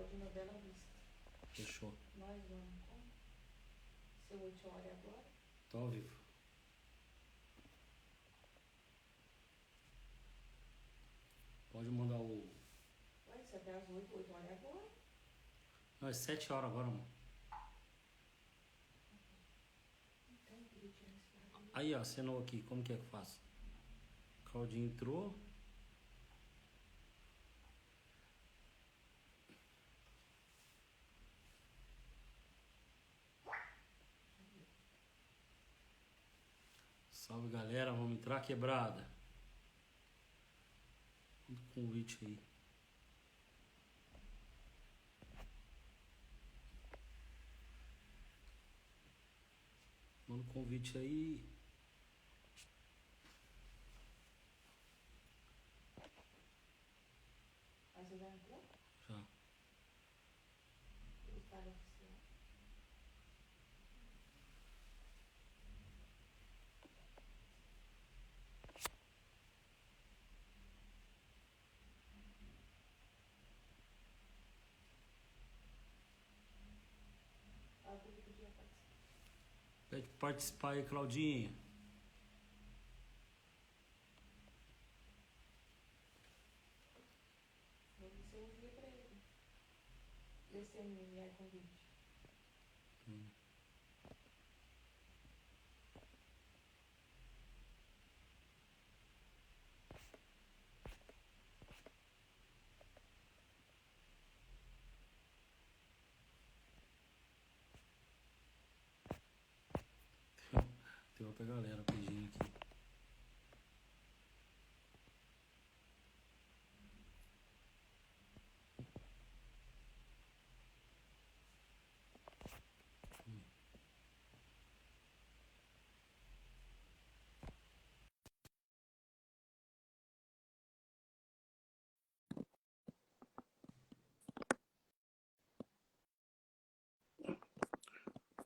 de novela vista. Fechou. Nós vamos. Seu 8 horas agora. Tá ao vivo. Pode mandar o... Ué, você até às 8 horas agora? Não, é 7 horas agora, mano. Aí, ó, assinou aqui. Como que é que eu faço? Claudinho entrou. Salve, galera. Vamos entrar, quebrada. Manda um convite aí. Manda um convite aí. Mas você já entrou? Já. O cara oficial. Ah, eu podia participar. Pede pra participar aí, Claudinho. Você envia pra ele. Vê se ele enviar convite. Tem outra galera pedindo aqui.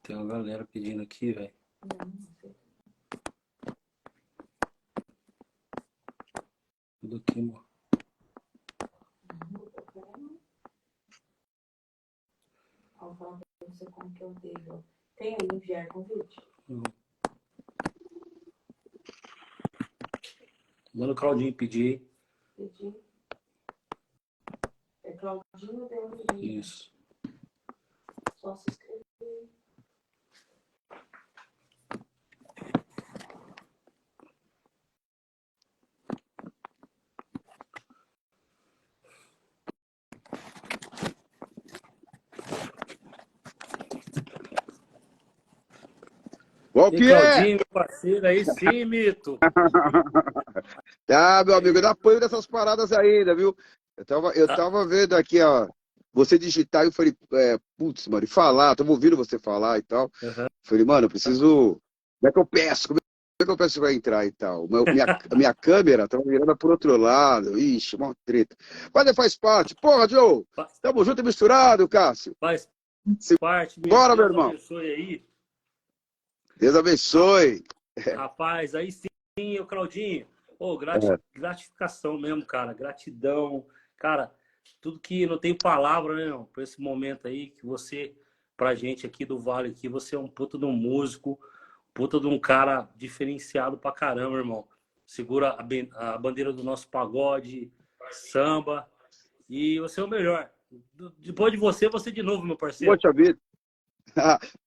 Tem uma galera pedindo aqui, velho. Não sei. Tudo aqui, mano. Ao falar pra você como que eu devo. Tem aí enviar convite? Manda o Claudinho pedir aí. Pedir. É Claudinho DMI. Isso. Só se inscrever. Qual E que é? Claudinho, meu parceiro, aí sim, mito. Tá, meu amigo, dá apoio dessas paradas ainda, viu? Eu tava vendo aqui, ó, você digitar e eu falei, putz, mano, e falar, tava ouvindo você falar e tal. Uhum. Falei, mano, eu preciso. Como é que eu peço? Como é que eu peço pra entrar e tal? A minha câmera tava virada por outro lado. Ixi, uma treta. Mas faz parte. Porra, Joe! Tamo junto e misturado, Cássio. Faz parte, mito. Bora, meu Deus irmão. abençoe aí. Deus abençoe. Rapaz, aí sim, o Claudinho. Ô, É. gratificação mesmo, cara. Gratidão. Cara, tudo que não tem palavra, né, irmão? Por esse momento aí que você, pra gente aqui do Vale, aqui, você é um puta de um músico, puta de um cara diferenciado pra caramba, irmão. Segura a bandeira do nosso pagode, samba. E você é o melhor. Depois de você, você de novo, meu parceiro. Poxa vida.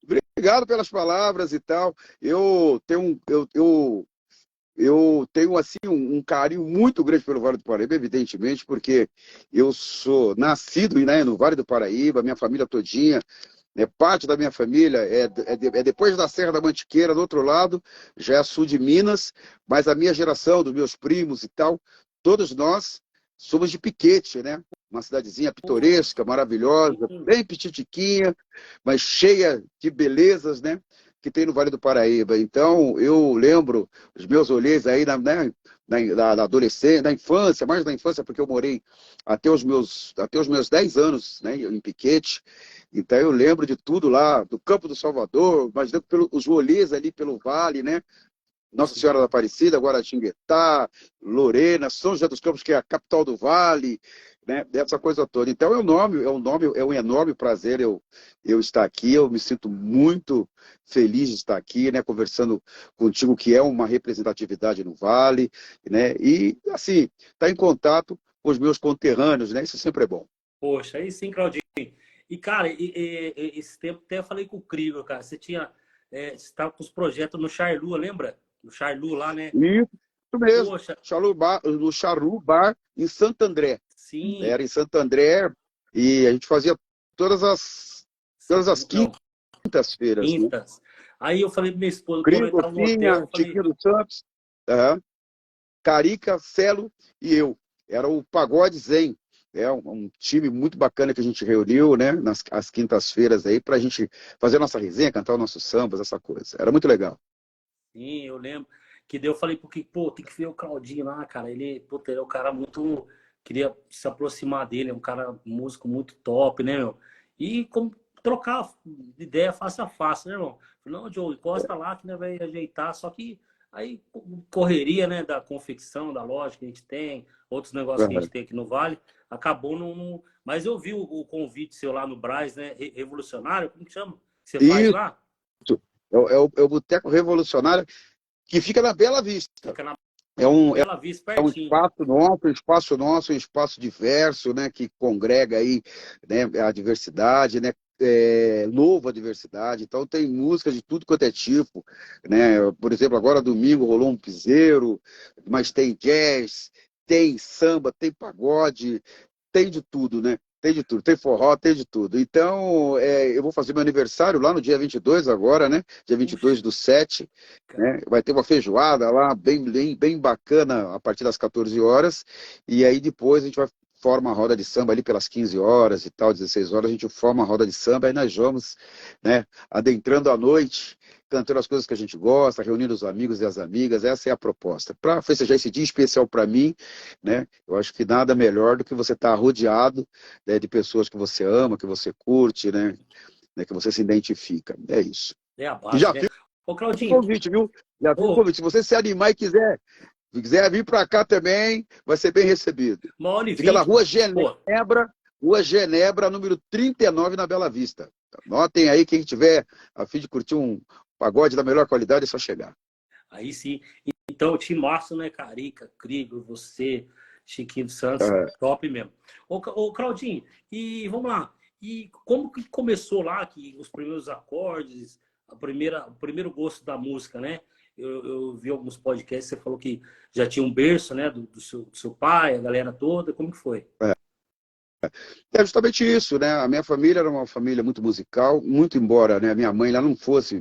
Obrigado pelas palavras e tal. Eu tenho assim um carinho muito grande pelo Vale do Paraíba, evidentemente, porque eu sou nascido, né, no Vale do Paraíba, minha família todinha, né, parte da minha família é depois da Serra da Mantiqueira, do outro lado, já é sul de Minas, mas a minha geração, dos meus primos e tal, todos nós somos de Piquete, né? Uma cidadezinha pitoresca, maravilhosa, bem petitiquinha, mas cheia de belezas, né? Que tem no Vale do Paraíba. Então, eu lembro os meus olheiros aí né, na adolescência, na infância, mais na infância, porque eu morei até os meus 10 anos, né, em Piquete. Então, eu lembro de tudo lá, do Campo do Salvador, mas os rolês ali pelo Vale, né? Nossa Senhora da Aparecida, Guaratinguetá, Lorena, São José dos Campos, que é a capital do Vale, né? Dessa coisa toda. Então é um enorme prazer eu estar aqui. Eu me sinto muito feliz de estar aqui, né? Conversando contigo, que é uma representatividade no Vale, né? E assim, estar em contato com os meus conterrâneos, né? Isso sempre é bom. Poxa, aí sim, Claudinho. E, cara, esse tempo até eu falei com o Crivo, cara. Você tinha. Você estava com os projetos no Charlu, lembra? No Charlu lá, né? Isso mesmo. Poxa, No Charru Bar, em Santo André. sim. Era em Santo André e a gente fazia todas as Não, quintas-feiras, né? quintas. Aí eu falei pra minha esposa, quando eu Crivo, estava no hotel, Finha, eu falei, Tiquinho dos Santos, aham, Carica, Celo e eu. Era o Pagode Zen. É um time muito bacana que a gente reuniu, né, às quintas-feiras aí, para a gente fazer nossa resenha, cantar os nossos sambas, essa coisa. Era muito legal. sim, eu lembro. Que daí eu falei, porque, pô, tem que ver o Claudinho lá, cara. Ele, puta, ele é um cara muito. Queria se aproximar dele, é um cara músico muito top, né, meu? E como trocar ideia face a face, né, irmão? Falei, não, Joe, encosta lá que né, vai ajeitar. Só que aí correria, né, da confecção, da loja que a gente tem, outros negócios que a gente Aham. tem aqui no Vale, acabou Mas eu vi o convite seu lá no Brás, né? Revolucionário, como que chama? Que você faz Isso, lá? é o Boteco Revolucionário que fica na Bela Vista. Fica na É um, Bela Vista, É um pertinho. espaço nosso, um espaço diverso, né, que congrega aí, né, a diversidade, né, louva a diversidade. Então tem música de tudo quanto é tipo, né? Por exemplo, agora domingo rolou um piseiro, mas tem jazz, tem samba, tem pagode, tem de tudo, né? Tem de tudo, tem forró, tem de tudo. Então, eu vou fazer meu aniversário lá no dia 22 agora, né? Dia vinte e Puxa, dois do 7, cara. né? Vai ter uma feijoada lá, bem bacana, a partir das 14 horas. E aí depois a gente vai forma a roda de samba ali pelas 15 horas e tal, 16 horas, a gente forma a roda de samba, aí nós vamos, né, adentrando a noite, cantando as coisas que a gente gosta, reunindo os amigos e as amigas. Essa é a proposta. Para festejar esse dia especial para mim, né? Eu acho que nada melhor do que você estar rodeado, né, de pessoas que você ama, que você curte, né, que você se identifica. É isso. É a E base, já né? fica Ô, o Claudinho, convite, viu? Já fica o ô, convite. Se você se animar e quiser vir para cá também, vai ser bem recebido. 1h20, Fica na pô, Rua Genebra, número 39, na Bela Vista. Anotem aí, quem tiver a fim de curtir um pagode da melhor qualidade, é só chegar. aí sim. Então, o time massa, né? Carica, Crigo, você, Chiquinho dos Santos, Ah, top mesmo. Ô, Claudinho, e vamos lá. E como que começou lá, que os primeiros acordes, o primeiro gosto da música, né? Eu vi alguns podcasts, você falou que já tinha um berço, né? Do seu pai, a galera toda. Como que foi? É justamente isso, né? A minha família era uma família muito musical, muito embora, né, a minha mãe ela não fosse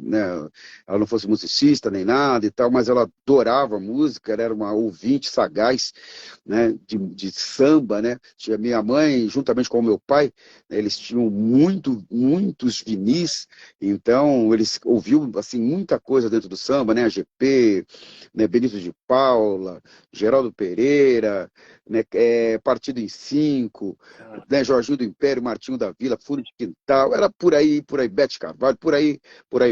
musicista nem nada e tal, mas ela adorava música, ela era uma ouvinte sagaz, né, de samba, né? Tinha minha mãe, juntamente com o meu pai, né, eles tinham muitos vinis, então eles ouviam assim muita coisa dentro do samba, né? AGP, né, Benício de Paula, Geraldo Pereira, né, Partido em Cinco, Ah, né, Jorginho do Império, Martinho da Vila, Furo de Quintal, era por aí, Bete Carvalho, por aí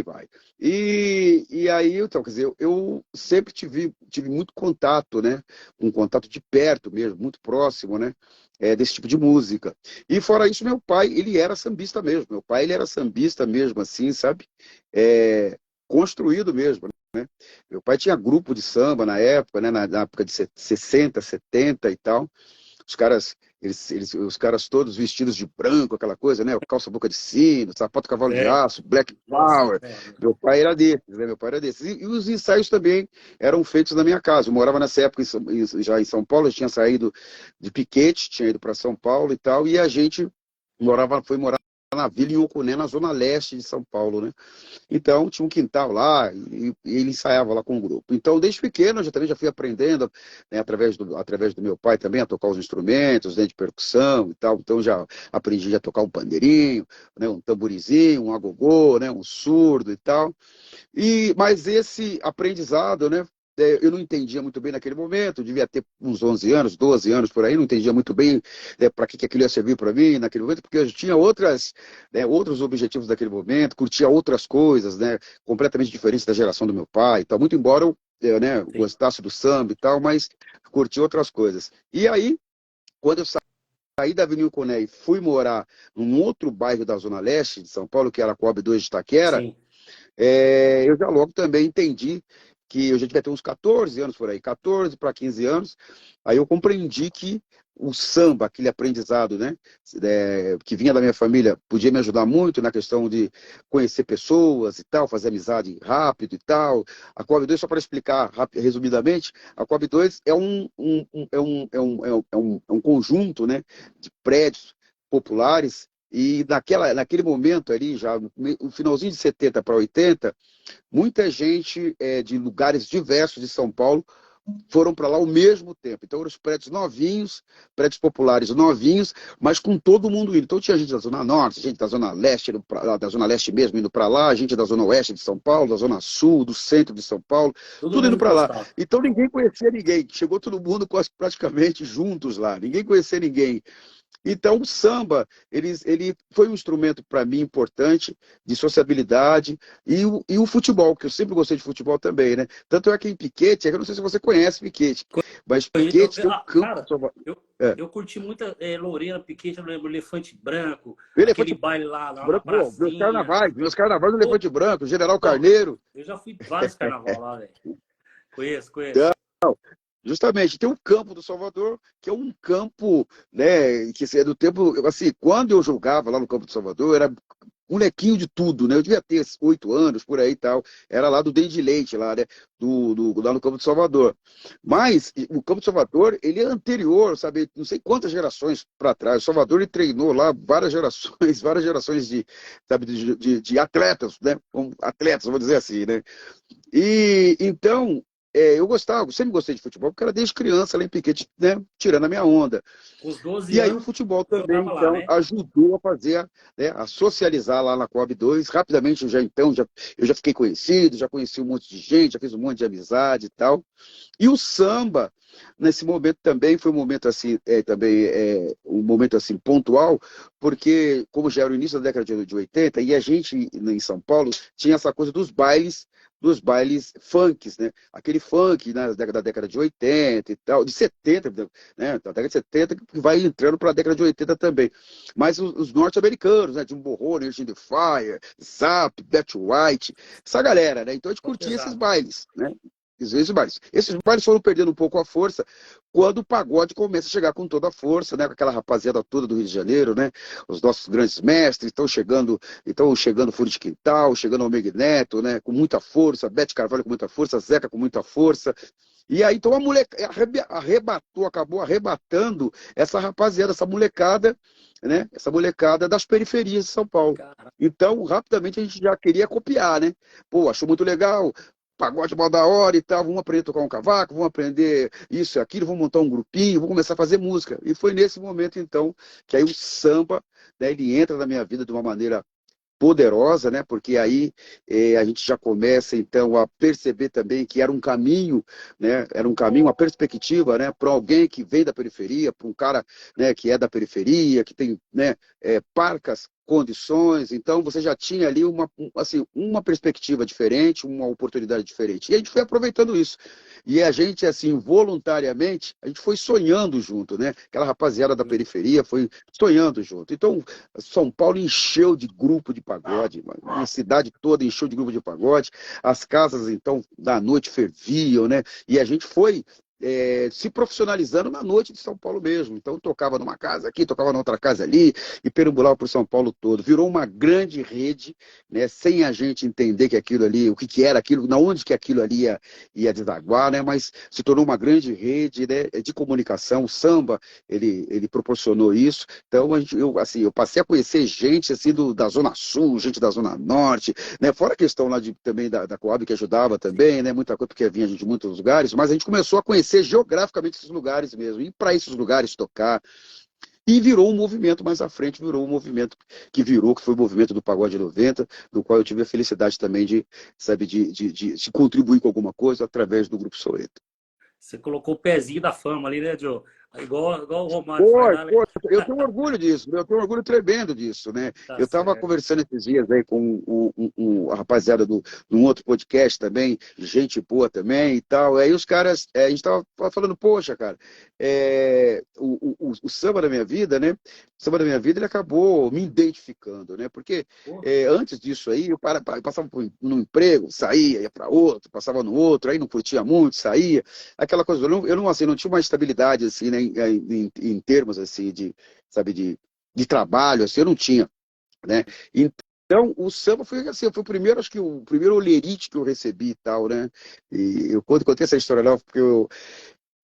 vai. E aí, então, quer dizer, eu sempre tive muito contato, né, um contato de perto mesmo, muito próximo, né, desse tipo de música. E fora isso, meu pai, ele era sambista mesmo, meu pai, ele era sambista mesmo, assim, sabe, construído mesmo, né. Meu pai tinha grupo de samba na época, né, na época de 60, 70 e tal. Os caras, os caras todos vestidos de branco, aquela coisa, né? Calça boca de sino, sapato cavalo de é, aço, Black nossa, Power. velho. Meu pai era desses, né? Meu pai era desses. E os ensaios também eram feitos na minha casa. Eu morava nessa época já em São Paulo, eu tinha saído de Piquete, tinha ido para São Paulo e tal, e a gente foi morar na Vila Inhocuné, na zona leste de São Paulo, né? Então, tinha um quintal lá e ele ensaiava lá com o grupo. Então, desde pequeno, eu também já fui aprendendo, né, através do meu pai também, a tocar os instrumentos, né, de percussão e tal. Então, já aprendi a tocar um pandeirinho, né, um tamborizinho, um agogô, né, um surdo e tal. Mas esse aprendizado, né, eu não entendia muito bem naquele momento, eu devia ter uns 11 anos, 12 anos por aí, não entendia muito bem, para que aquilo ia servir para mim naquele momento, porque eu tinha outros objetivos naquele momento, curtia outras coisas, né, completamente diferentes da geração do meu pai e tal, muito embora eu, né, Sim. gostasse do samba e tal, mas curtia outras coisas. E aí, quando eu saí da Avenida Coné e fui morar num outro bairro da Zona Leste de São Paulo, que era a Coab 2 de Itaquera, Sim. eu já logo também entendi que eu já devia ter uns 14 anos por aí, 14 para 15 anos, aí eu compreendi que o samba, aquele aprendizado, né, que vinha da minha família, podia me ajudar muito na questão de conhecer pessoas e tal, fazer amizade rápido e tal. A Coab 2, só para explicar resumidamente, a Coab 2 é um conjunto, né, de prédios populares. E naquele momento ali, já no finalzinho de 70 para 80, muita gente de lugares diversos de São Paulo foram para lá ao mesmo tempo. Então, eram os prédios novinhos, prédios populares novinhos, mas com todo mundo indo. Então, tinha gente da Zona Norte, gente da Zona Leste, da Zona Leste mesmo indo para lá, gente da Zona Oeste de São Paulo, da Zona Sul, do centro de São Paulo, Todo tudo indo mundo para lá. gostava. Então, ninguém conhecia ninguém. Chegou todo mundo quase praticamente juntos lá. Ninguém conhecia ninguém. Então, o samba, ele foi um instrumento para mim importante de sociabilidade e o futebol, que eu sempre gostei de futebol também, né? Tanto é que em Piquete, eu não sei se você conhece Piquete, mas Piquete tem um campo. Cara, eu, É, eu curti muita Lorena Piquete, eu lembro Elefante Branco, aquele Elefante baile lá na Branco, pô, pracinha. meus carnavais do Pô, Elefante Branco, General pô, Carneiro. eu já fui vários carnaval lá, velho. Conheço, Então, conheço. justamente, tem o campo do Salvador, que é um campo, né, que é do tempo, assim, quando eu jogava lá no campo do Salvador, eu era molequinho de tudo, né? Eu devia ter 8 anos, por aí e tal. Era lá do Dente de Leite, lá, né? Lá no Campo do Salvador. Mas o Campo do Salvador, ele é anterior, sabe? Não sei quantas gerações para trás. O Salvador, ele treinou lá várias gerações, várias gerações de, sabe, de atletas, né? Atletas, vamos dizer assim, né? E então, eu gostava, sempre gostei de futebol, porque era desde criança lá em Piquete, né? Tirando a minha onda. Com os 12 E aí o anos, futebol também, jogava lá, então, né? ajudou a fazer, né, a socializar lá na Coab 2. Rapidamente, eu já fiquei conhecido, já conheci um monte de gente, já fiz um monte de amizade e tal. E o samba, nesse momento também, foi um momento assim, um momento assim pontual, porque como já era o início da década de 80, e a gente em São Paulo tinha essa coisa dos bailes funks, né? Aquele funk da década de 80 e tal, de 70, né? Da década de 70, que vai entrando para a década de 80 também. Mas os norte-americanos, né? Jimbo Horner, Earth, the Fire, Zap, Betty White, essa galera, né? Então a gente Tão curtia esses pesado. bailes, né? Esses bailes foram perdendo um pouco a força quando o pagode começa a chegar com toda a força, né? Com aquela rapaziada toda do Rio de Janeiro, né? Os nossos grandes mestres estão chegando Fúria de Quintal, chegando Almir Neto, né? Com muita força, Bete Carvalho com muita força, Zeca com muita força. E aí, então, a molecada acabou arrebatando essa rapaziada, essa molecada, né? Essa molecada das periferias de São Paulo. Cara, Então, rapidamente a gente já queria copiar, né? Pô, achou muito legal, pagode mal da hora e tal, vamos aprender a tocar um cavaco, vamos aprender isso e aquilo, vamos montar um grupinho, vamos começar a fazer música. E foi nesse momento, então, que aí o samba, né, ele entra na minha vida de uma maneira poderosa, né? Porque aí a gente já começa então a perceber também que era um caminho, né? Era um caminho, uma perspectiva, né? Para alguém que vem da periferia, para um cara, né? Que é da periferia, que tem, né? Parcas condições, então você já tinha ali uma perspectiva diferente, uma oportunidade diferente. E a gente foi aproveitando isso. E a gente, assim, voluntariamente, a gente foi sonhando junto, né? Aquela rapaziada da periferia foi sonhando junto. Então, São Paulo encheu de grupo de pagode, mano. A cidade toda encheu de grupo de pagode. As casas, então, da noite ferviam, né? E a gente foi se profissionalizando na noite de São Paulo mesmo. Então, tocava numa casa aqui, tocava na outra casa ali, e perambulava por São Paulo todo. Virou uma grande rede, né? Sem a gente entender que aquilo ali, o que, que era aquilo, na onde que aquilo ali ia desaguar, né? Mas se tornou uma grande rede, né, de comunicação. O samba, ele proporcionou isso. Então, eu passei a conhecer gente assim, da Zona Sul, gente da Zona Norte, né? Fora a questão lá também da Coab, que ajudava também, né? Muita coisa, porque vinha gente de muitos lugares, mas a gente começou a conhecer geograficamente esses lugares mesmo, e para esses lugares tocar. E virou um movimento mais à frente, virou um movimento que foi o movimento do Pagode 90, do qual eu tive a felicidade também de, sabe, de contribuir com alguma coisa através do Grupo Soweto. você colocou o pezinho da fama ali, né, Joe? Igual o Romário faz lá, né? Pô, eu tenho orgulho disso, eu tenho um orgulho tremendo disso, né? Tá Eu estava certo. conversando esses dias aí com a rapaziada de um outro podcast também, gente boa também e tal. Aí os caras, a gente estava falando, poxa, cara, o samba da minha vida, né? O samba da minha vida, ele acabou me identificando, né? Porque Pô, antes disso aí, eu passava num emprego, saía, ia para outro, passava no outro, aí não curtia muito, saía, aquela coisa. Assim, não tinha uma estabilidade, assim, né? Em termos, assim, sabe, de trabalho, assim, eu não tinha, né? Então, o samba foi assim, foi o primeiro, acho que o primeiro olerite que eu recebi e tal, né? E eu contei essa história lá, porque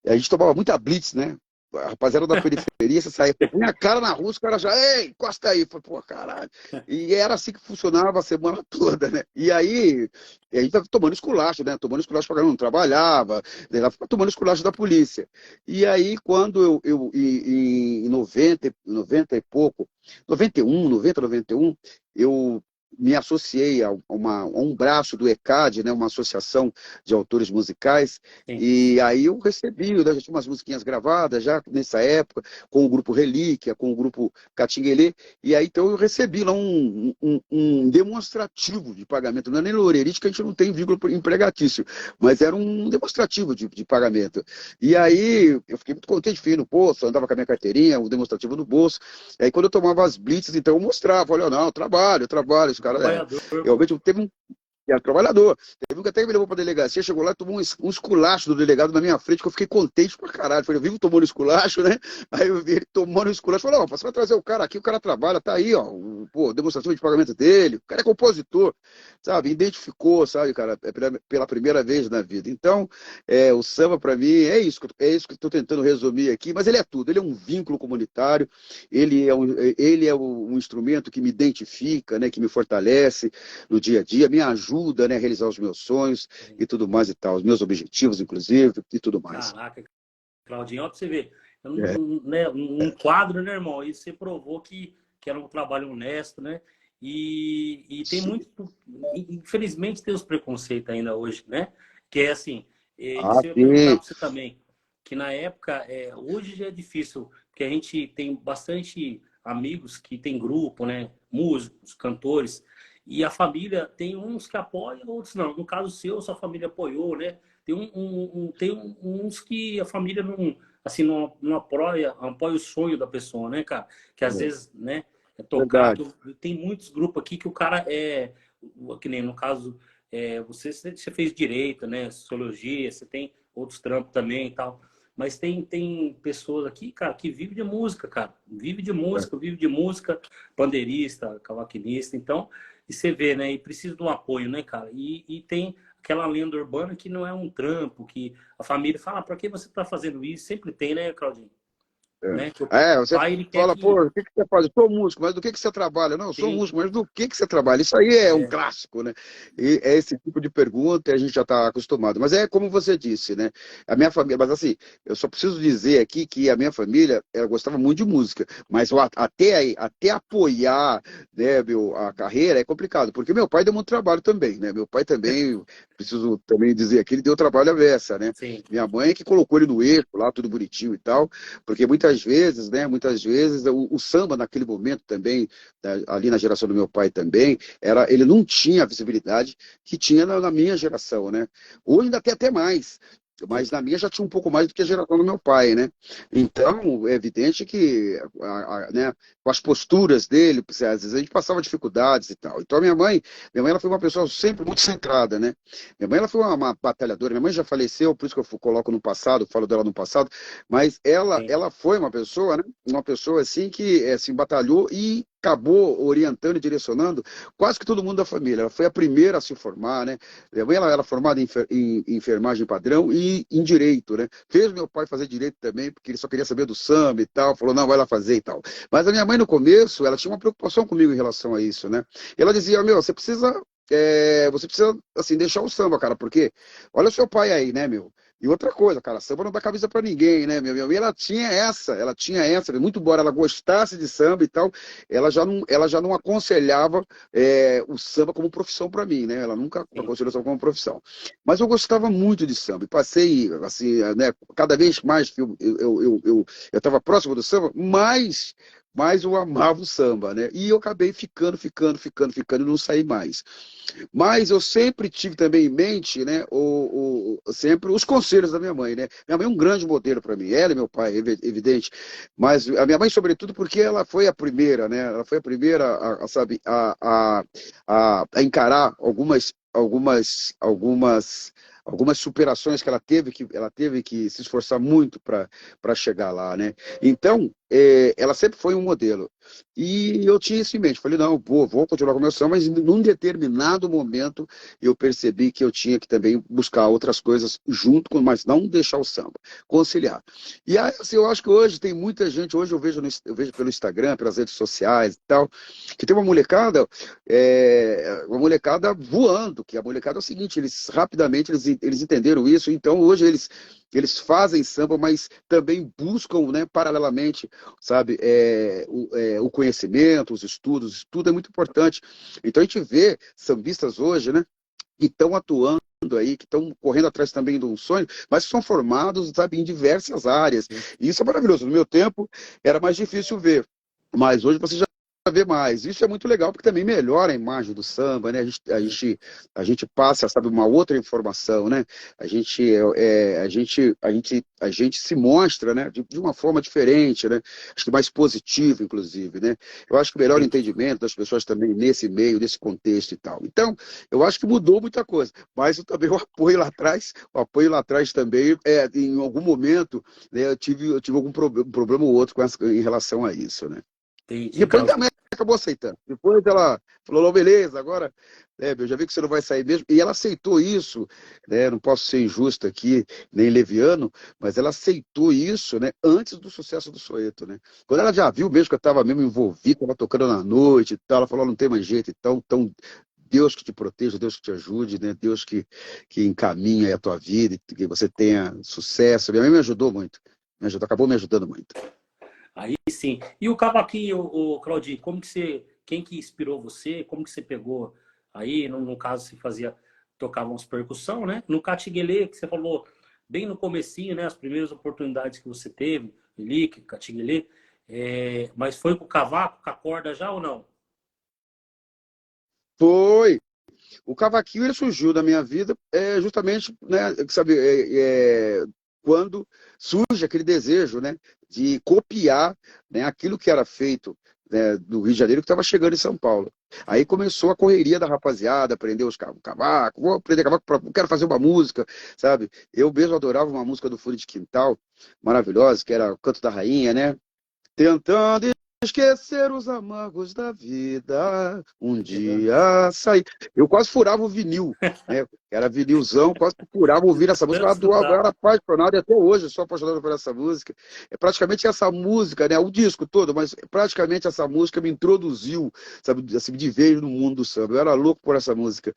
a gente tomava muita blitz, né? A rapaziada da periferia, você saía, punha a cara na rua, os caras já, ei, encosta aí. Falei, pô, caralho. E era assim que funcionava a semana toda, né? E aí, a gente tava tomando esculacho, né? Tomando esculacho pra caramba, não trabalhava, né? Lá ficava tomando esculacho da polícia. E aí, quando em 90 e pouco, 91, 90, 91, eu me associei a um braço do ECAD, né? Uma associação de autores musicais, sim. e aí eu recebi, né, já tinha umas musiquinhas gravadas já nessa época, com o grupo Relíquia, com o grupo Catinguelê, e aí então eu recebi lá um demonstrativo de pagamento, não é nem no Orerite, que a gente não tem vínculo empregatício, mas era um demonstrativo de pagamento. E aí eu fiquei muito contente, fui no bolso, andava com a minha carteirinha, o demonstrativo no bolso, aí quando eu tomava as blitzes, então eu mostrava, olha, não, eu trabalho, os caras, Trabalhador, pô. realmente teve que era trabalhador. Teve um que até me levou pra delegacia, chegou lá e tomou um esculacho do delegado na minha frente, que eu fiquei contente pra caralho. Falei, eu vivo tomando esculacho, né? Aí eu vi ele tomando esculacho. Falei, ó, você vai trazer o cara aqui, o cara trabalha, tá aí, ó, pô, demonstração de pagamento dele, o cara é compositor, sabe? Identificou, sabe, cara, pela primeira vez na vida. Então, o samba pra mim é isso que eu tô tentando resumir aqui, mas ele é tudo, ele é um vínculo comunitário, ele é um instrumento que me identifica, né, que me fortalece no dia a dia, me ajuda, né, a realizar os meus sonhos e tudo mais e tal, os meus objetivos, inclusive, e tudo mais. Caraca, Claudinho, ó, pra você ver. É, Né, um quadro, né, irmão? E você provou que era um trabalho honesto, né? E tem sim. muito. Infelizmente, tem os preconceitos ainda hoje, né? Que é assim, Ah, isso eu ia perguntar sim. para você também, que na época, hoje já é difícil, porque a gente tem bastante amigos que tem grupo, né? Músicos, cantores, e a família tem uns que apoiam, outros não. No caso seu, sua família apoiou, né? Tem uns que a família não, assim, não apoia o sonho da pessoa, né, cara? Que às vezes, né, é tocar. Verdade. Tem muitos grupos aqui que o cara que nem no caso, você fez direito, né, sociologia, você tem outros trampos também e tal. Mas tem pessoas aqui, cara, que vivem de música, cara. Vive de música, pandeirista, cavaquinista. Então, e você vê, né? E precisa de um apoio, né, cara? E tem aquela lenda urbana que não é um trampo, que a família fala, ah, para que você está fazendo isso? Sempre tem, né, Claudinho? Né? Que o Você pai, ele quer fala, que... pô, o que você faz? Eu sou músico, mas do que você trabalha? Não, eu sou Tem, músico, mas do que você trabalha? Isso aí é um é, clássico, né? E é esse tipo de pergunta e a gente já está acostumado. Mas é como você disse, né? A minha família, mas assim, eu só preciso dizer aqui que a minha família, ela gostava muito de música, mas até aí, até apoiar, né, a carreira é complicado, porque meu pai deu muito trabalho também, né? Meu pai também, preciso também dizer aqui, ele deu trabalho à beça, né? sim, Minha mãe é que colocou ele no eixo lá, tudo bonitinho e tal. Porque muitas vezes, né, muitas vezes o samba naquele momento também, né, ali na geração do meu pai também, ele não tinha a visibilidade que tinha na minha geração, né? Hoje ainda tem até mais, mas na minha já tinha um pouco mais do que a geração do meu pai, né? Então, é evidente que, né, com as posturas dele, às vezes a gente passava dificuldades e tal. Então, minha mãe ela foi uma pessoa sempre muito centrada, né? Minha mãe ela foi uma batalhadora, minha mãe já faleceu, por isso que eu coloco no passado, falo dela no passado, mas sim. ela foi uma pessoa, né? Uma pessoa assim que assim, batalhou e acabou orientando e direcionando quase que todo mundo da família. Ela foi a primeira a se formar, né? Minha mãe ela era formada em enfermagem padrão e em direito, né? Fez meu pai fazer direito também, porque ele só queria saber do samba e tal. Falou, não, vai lá fazer e tal. Mas a minha mãe, no começo, ela tinha uma preocupação comigo em relação a isso, né? Ela dizia, meu, você precisa, assim, deixar o samba, cara, porque olha o seu pai aí, né, meu? E outra coisa, cara, samba não dá camisa para ninguém, né? Minha mãe, ela tinha essa, muito embora ela gostasse de samba e tal, ela já não aconselhava o samba como profissão para mim, né? Ela nunca Sim. aconselhou samba como profissão. Mas eu gostava muito de samba, e passei, assim, né, cada vez mais que eu estava próximo do samba, mais eu amava o samba, né? E eu acabei ficando, e não saí mais. Mas eu sempre tive também em mente, né, sempre os conselhos da minha mãe, né? Minha mãe é um grande modelo para mim, ela e meu pai, evidente. Mas a minha mãe, sobretudo, porque ela foi a primeira, né? Ela foi a primeira sabe, a encarar algumas superações que ela teve que se esforçar muito para chegar lá, né? Então, ela sempre foi um modelo. E eu tinha isso em mente. Falei, não, vou continuar com o meu samba, mas num determinado momento eu percebi que eu tinha que também buscar outras coisas junto com, mas não deixar o samba, conciliar. E aí, assim, eu acho que hoje tem muita gente, hoje eu vejo pelo Instagram, pelas redes sociais e tal, que tem uma molecada voando, que a molecada é o seguinte, eles rapidamente eles entenderam isso, então hoje eles fazem samba, mas também buscam, né, paralelamente, sabe, o conhecimento, os estudos, tudo é muito importante. Então a gente vê sambistas hoje, né, que estão atuando aí, que estão correndo atrás também de um sonho, mas que são formados, sabe, em diversas áreas. E isso é maravilhoso. No meu tempo era mais difícil ver, mas hoje você já vê mais. Isso é muito legal, porque também melhora a imagem do samba, né? A gente passa, sabe, uma outra informação, né? A gente se mostra, né, de uma forma diferente, né? Acho que mais positiva, inclusive, né? Eu acho que melhor entendimento das pessoas também nesse meio, nesse contexto e tal. Então, eu acho que mudou muita coisa, mas também o apoio lá atrás também, em algum momento, né, eu tive algum problema ou outro em relação a isso, né? Entendi, Depois cara. também acabou aceitando. Depois ela falou, "Não, beleza, agora eu já vi que você não vai sair mesmo." E ela aceitou isso, né? Não posso ser injusto aqui, nem leviano, mas ela aceitou isso, né, antes do sucesso do Soweto, né? Quando ela já viu mesmo que eu estava mesmo envolvido, estava tocando na noite e tal, ela falou, não tem mais jeito, então Deus que te proteja, Deus que te ajude, né? Deus que encaminha a tua vida, e que você tenha sucesso. Minha mãe me ajudou muito, acabou me ajudando muito. Aí sim. E o cavaquinho, o Claudinho, quem que inspirou você? Como que você pegou aí? No caso, você tocava umas percussão, né? No Catiguelê, que você falou bem no comecinho, né? As primeiras oportunidades que você teve, Elique, Catiguelê, mas foi com o cavaco, com a corda já ou não? Foi. O cavaquinho ele surgiu da minha vida justamente, né, sabe, quando surge aquele desejo, né, de copiar, né, aquilo que era feito, né, do Rio de Janeiro, que estava chegando em São Paulo. Aí começou a correria da rapaziada, aprender os cavaco, vou aprender cavaco, quero fazer uma música, sabe? Eu mesmo adorava uma música do Fundo de Quintal, maravilhosa, que era o Canto da Rainha, né? Tentando esquecer os amargos da vida, um dia sair. Eu quase furava o vinil, né? Era vinilzão, quase furava ouvir essa música. Tanto Eu escutar. era apaixonado, e até hoje eu sou apaixonado por essa música. É praticamente essa música, né? O disco todo, mas praticamente essa música me introduziu, sabe, assim, de vez no mundo do samba. Eu era louco por essa música.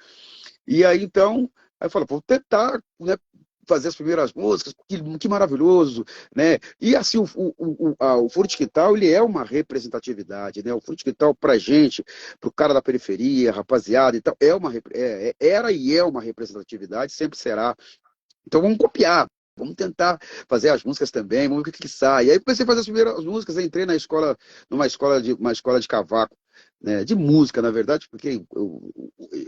E aí, então, aí eu falei, vou tentar, né, fazer as primeiras músicas, que maravilhoso, né? E assim, o Furtiquital, ele é uma representatividade, né? O Furtiquital pra gente, pro cara da periferia, rapaziada e tal, era e é uma representatividade, sempre será. Então vamos copiar. Vamos tentar fazer as músicas também, vamos ver o que sai. E aí comecei a fazer as primeiras músicas, entrei numa escola de cavaco, né, de música, na verdade, porque eu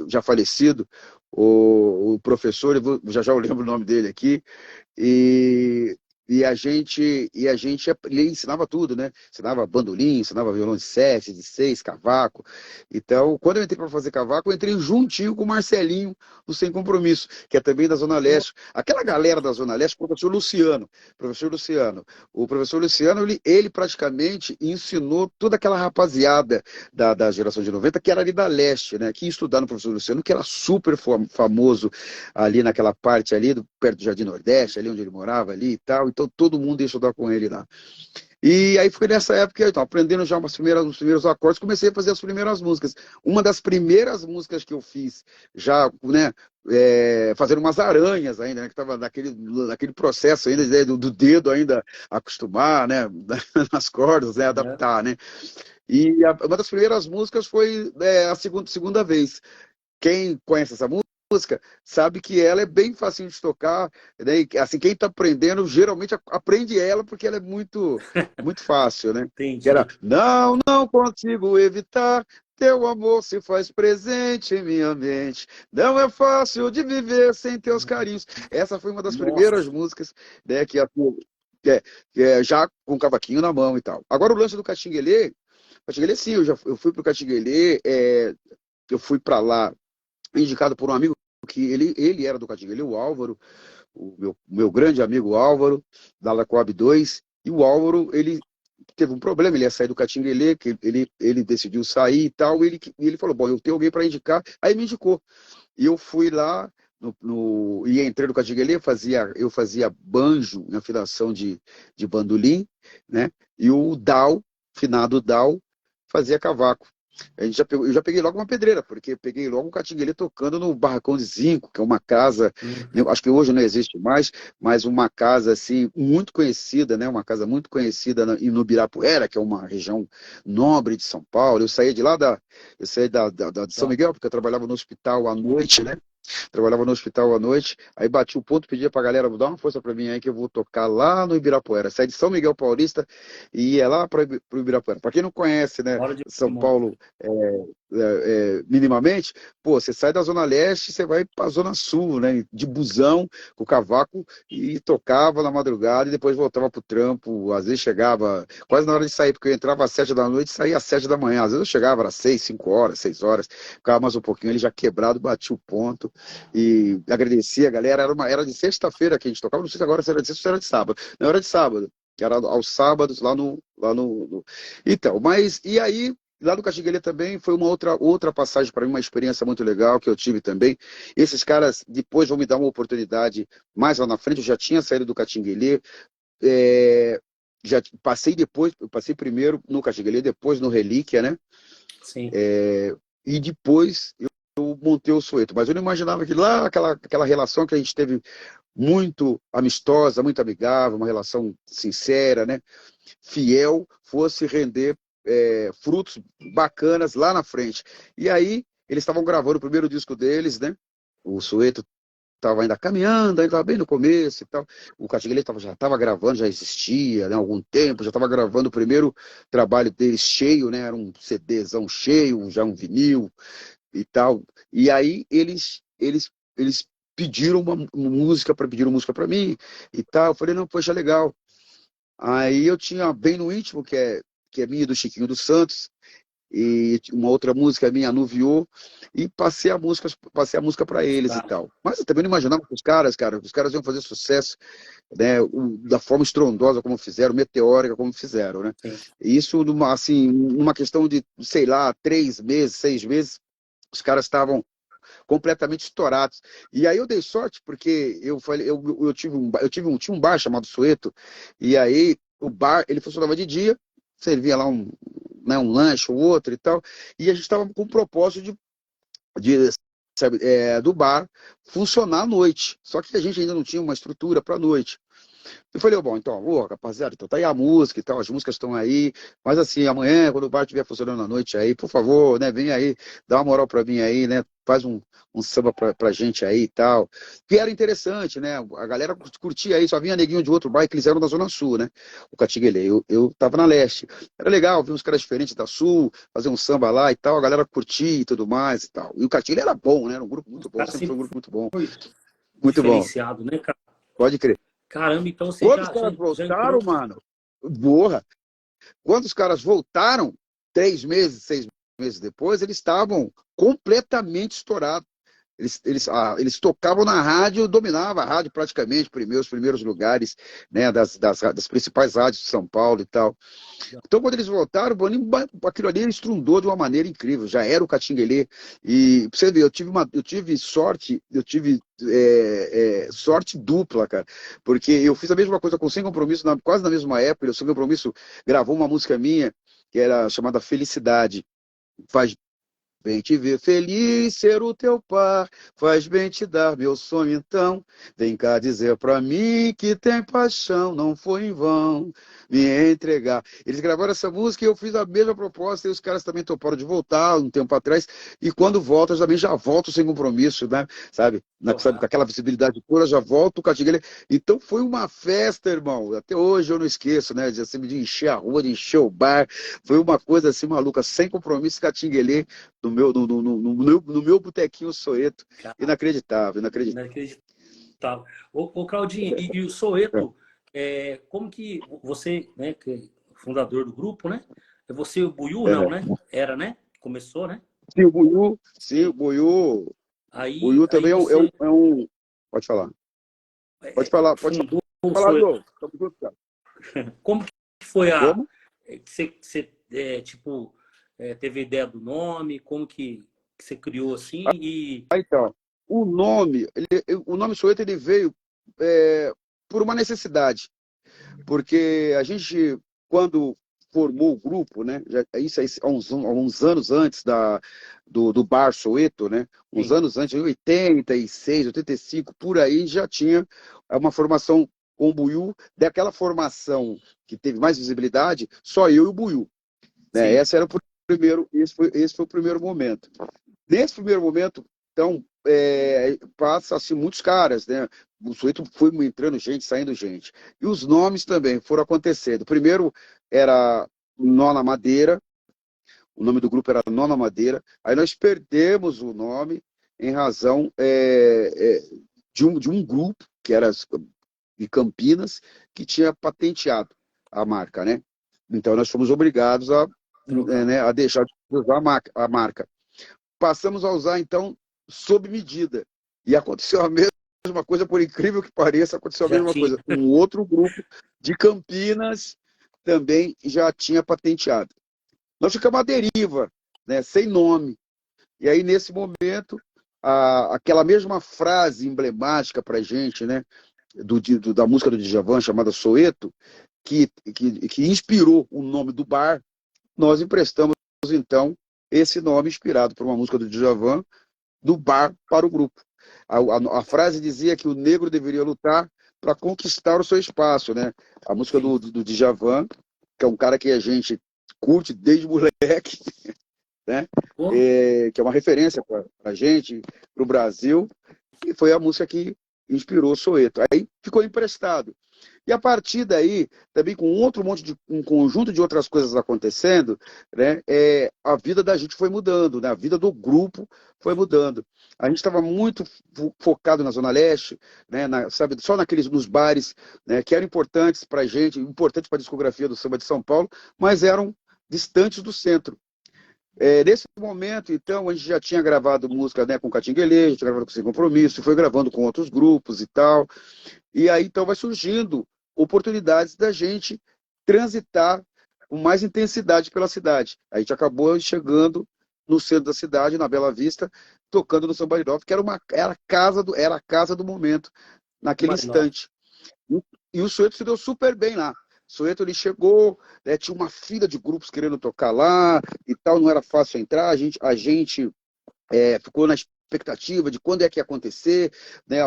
já falecido, o professor, já eu lembro o nome dele aqui, e, ele ensinava tudo, né? Ensinava bandolim, ensinava violão de 7, de 6, cavaco. Então, quando eu entrei para fazer cavaco, eu entrei juntinho com o Marcelinho, do Sem Compromisso, que é também da Zona Leste. Aquela galera da Zona Leste, o professor Luciano. O professor Luciano, ele praticamente ensinou toda aquela rapaziada da geração de 90, que era ali da Leste, né? Que ia estudar no professor Luciano, que era super famoso ali naquela parte ali, perto do Jardim Nordeste, ali onde ele morava ali e tal. então todo mundo ia estudar com ele lá. E aí foi nessa época, então, aprendendo já os primeiros acordes, comecei a fazer as primeiras músicas. Uma das primeiras músicas que eu fiz, já, né, fazendo umas aranhas ainda, né, que estava naquele processo ainda, né, do dedo ainda acostumar, né, nas cordas, né, adaptar, né. E uma das primeiras músicas foi a segunda vez. Quem conhece essa música sabe que ela é bem facinho de tocar, né? E, assim, quem está aprendendo geralmente aprende ela porque ela é muito, muito fácil, né? Que era, Entendi. não consigo evitar, teu amor se faz presente em minha mente, não é fácil de viver sem teus carinhos. Essa foi uma das primeiras Nossa. músicas, né, já com o cavaquinho na mão e tal. Agora o lance do Catinguelê, sim, eu fui pro Catinguelê, eu fui para lá indicado por um amigo que ele era do Catinguelê, o Álvaro, o meu grande amigo Álvaro, da Lacoab 2, e o Álvaro, ele teve um problema, ele ia sair do Catinguelê, que ele decidiu sair e tal, e ele falou, bom, eu tenho alguém para indicar, aí me indicou. E eu fui lá, e entrei no Catinguelê, eu fazia banjo, afinação de bandolim, né? E o Dal, finado Dal, fazia cavaco. Eu já peguei logo uma pedreira, porque peguei logo um Catinguelê tocando no Barracão de Zinco, que é uma casa, eu acho que hoje não existe mais, mas uma casa assim muito conhecida, né? Uma casa muito conhecida no Ibirapuera, que é uma região nobre de São Paulo. Eu saí de São Miguel, porque eu trabalhava no hospital à noite, né? Trabalhava no hospital à noite, aí bati o ponto, pedia pra galera, dar uma força pra mim aí que eu vou tocar lá no Ibirapuera. Saí de São Miguel Paulista e ia lá pro Ibirapuera. Pra quem não conhece, né, Hora de São Paulo minimamente, pô, você sai da Zona Leste, você vai pra Zona Sul, né, de busão, com o cavaco, e tocava na madrugada e depois voltava pro trampo. Às vezes chegava quase na hora de sair, porque eu entrava às 7 da noite e saía às 7 da manhã. Às vezes eu chegava às 6, 5 horas, 6 horas, ficava mais um pouquinho, ele já quebrado, bati o ponto e agradecia a galera. Era de sexta-feira que a gente tocava, não sei se agora se era de sexta ou se era de sábado. Não, era de sábado, que era aos sábados Então, mas, e aí, lá no Catinguelê também foi uma outra passagem para mim, uma experiência muito legal que eu tive também. Esses caras depois vão me dar uma oportunidade mais lá na frente, eu já tinha saído do Catinguelê, já eu passei primeiro no Catinguelê, depois no Relíquia, né? Sim. E depois eu montei o Soweto, mas eu não imaginava que lá aquela relação que a gente teve muito amistosa, muito amigável, uma relação sincera, né, fiel, fosse render frutos bacanas lá na frente. E aí eles estavam gravando o primeiro disco deles, né, o Soweto estava ainda caminhando, ainda estava bem no começo e tal. O Catinguelê já estava gravando, já existia, né, há algum tempo, já estava gravando o primeiro trabalho deles cheio, né, era um CDzão cheio, já um vinil e tal. E aí eles pediram música para mim e tal. Eu falei, não, poxa, legal. Aí eu tinha Bem no Íntimo, que é minha, do Chiquinho dos Santos, e uma outra música minha, Anuviou, e passei a música para eles e Tá. tal. Mas eu também não imaginava que os caras iam fazer sucesso, né, da forma estrondosa como fizeram, meteórica como fizeram, né? Sim. Isso numa questão de, sei lá, 3 meses, 6 meses, os caras estavam completamente estourados. E aí eu dei sorte, porque tinha um bar chamado Soweto, e aí o bar, ele funcionava de dia, servia lá um lanche ou outro e tal, e a gente estava com o propósito do bar funcionar à noite. Só que a gente ainda não tinha uma estrutura para a noite. Eu falei, bom, então, rapaziada, então tá aí a música e tal, as músicas estão aí, mas assim, amanhã, quando o bar estiver funcionando à noite aí, por favor, né, vem aí, dá uma moral pra mim aí, né, faz um samba pra gente aí e tal. Que era interessante, né, a galera curtia aí, só vinha neguinho de outro bar, que eles eram da Zona Sul, né, o Catinguelê, eu tava na Leste. Era legal, ver uns caras diferentes da Sul, fazer um samba lá e tal, a galera curtia e tudo mais e tal. E o Catinguelê era bom, né, era um grupo muito bom, Cara, sempre foi um sempre grupo muito bom, foi muito bom, diferenciado, né, cara? pode crer. Caramba, então você Quando os já caras já voltaram, entrou. mano, porra, quando os caras voltaram, 3 meses, 6 meses depois, eles estavam completamente estourados. Eles tocavam na rádio, dominava a rádio praticamente, os primeiros lugares, né, das principais rádios de São Paulo e tal. Então, quando eles voltaram, o Boninho, aquilo ali estrundou de uma maneira incrível, já era o Catinguelê. E pra você ver, eu tive sorte dupla, cara, porque eu fiz a mesma coisa com Sem Compromisso, quase na mesma época. O Sem Compromisso gravou uma música minha, que era chamada Felicidade. Faz bem te ver feliz, ser o teu par, faz bem te dar meu sonho então. Vem cá dizer pra mim que tem paixão, não foi em vão me entregar. Eles gravaram essa música e eu fiz a mesma proposta e os caras também toparam de voltar um tempo atrás. E quando volta, eu também já volto Sem Compromisso, né? Sabe, com aquela visibilidade toda, já volto o Catinguelê. Então foi uma festa, irmão. Até hoje eu não esqueço, né? De encher a rua, de encher o bar. Foi uma coisa assim maluca, Sem Compromisso, Catinguelê. No meu botequinho Soeto. Inacreditável, inacreditável. Inacreditável. Ô Claudinho, e o Soeto, como que você, né, que é fundador do grupo, né? É você e o Buiú, não, né? Era, né? Começou, né? Sim, o Buiú. Buiú também você... é um. Pode falar. Pode falar, pode falar, Dô. Como que foi que você teve ideia do nome? Como que você criou assim? Então, o nome Soeto, ele veio por uma necessidade. Porque a gente, quando formou o grupo, né? Isso aí, há uns anos antes do Bar Soeto, né? Uns anos antes, em 86, 85, por aí, já tinha uma formação com o Buiú, daquela formação que teve mais visibilidade, só eu e o Buiú. Né? Esse foi o primeiro momento. Nesse primeiro momento, então, passa-se muitos caras, né? O Soeto foi entrando gente, saindo gente. E os nomes também foram acontecendo. Primeiro era Nona Madeira, o nome do grupo era Nona Madeira. Aí nós perdemos o nome em razão de um grupo, que era de Campinas, que tinha patenteado a marca, né? Então nós fomos obrigados a deixar de usar a marca. Passamos a usar, então, sob medida. E aconteceu a mesma coisa, por incrível que pareça, aconteceu a mesma coisa. Um outro grupo de Campinas também já tinha patenteado. Nós ficamos à deriva, né, sem nome. E aí, nesse momento, aquela mesma frase emblemática para a gente, né, da música do Djavan, chamada Soeto, que inspirou o nome do bar, nós emprestamos, então, esse nome inspirado por uma música do Djavan, do bar para o grupo. A frase dizia que o negro deveria lutar para conquistar o seu espaço, né? A música do Djavan, que é um cara que a gente curte desde moleque, né? Que é uma referência para a gente, para o Brasil, e foi a música que inspirou o Soeto. Aí ficou emprestado. E a partir daí, também com um conjunto de outras coisas acontecendo, né, a vida da gente foi mudando, né, a vida do grupo foi mudando. A gente estava muito focado na Zona Leste, né, sabe, só nos bares, né, que eram importantes para a gente, importantes para a discografia do samba de São Paulo, mas eram distantes do centro. Nesse momento, então, a gente já tinha gravado música, né, com Catinguelê, já tinha gravado com Sem Compromisso, foi gravando com outros grupos e tal. E aí, então, vai surgindo oportunidades da gente transitar com mais intensidade pela cidade. A gente acabou chegando no centro da cidade, na Bela Vista, tocando no Samba Love, que era a casa do momento, naquele instante. E o Soeto se deu super bem lá. O Soeto, ele chegou, né, tinha uma fila de grupos querendo tocar lá e tal, não era fácil entrar, a gente ficou na expectativa de quando é que ia acontecer, né?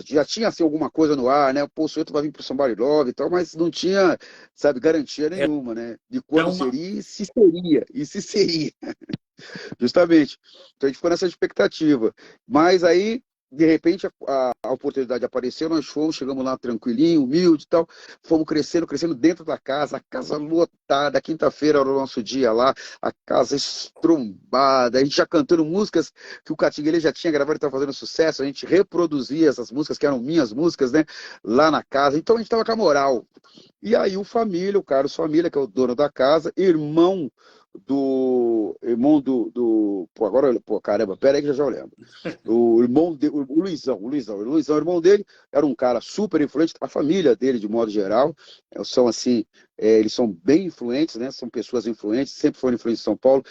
Já tinha assim, alguma coisa no ar, né? Pô, o Soeto vai vir para o Somebody Love e tal, mas não tinha, sabe, garantia nenhuma, né? De quando seria e se seria. Justamente. Então a gente ficou nessa expectativa. Mas aí, de repente, a oportunidade apareceu, nós chegamos lá tranquilinho, humilde e tal, fomos crescendo dentro da casa, a casa lotada, quinta-feira era o nosso dia lá, a casa estrombada, a gente já cantando músicas que o Catinguelê já tinha gravado e estava fazendo sucesso, a gente reproduzia essas músicas, que eram minhas músicas, né, lá na casa, então a gente estava com a moral. E aí o Carlos Família, que é o dono da casa, irmão do irmão pô, agora, pô, caramba, pera aí que já eu lembro. O irmão o Luizão, o irmão dele, era um cara super influente, a família dele, de modo geral, são assim, eles são bem influentes, né? São pessoas influentes, sempre foram influentes em São Paulo,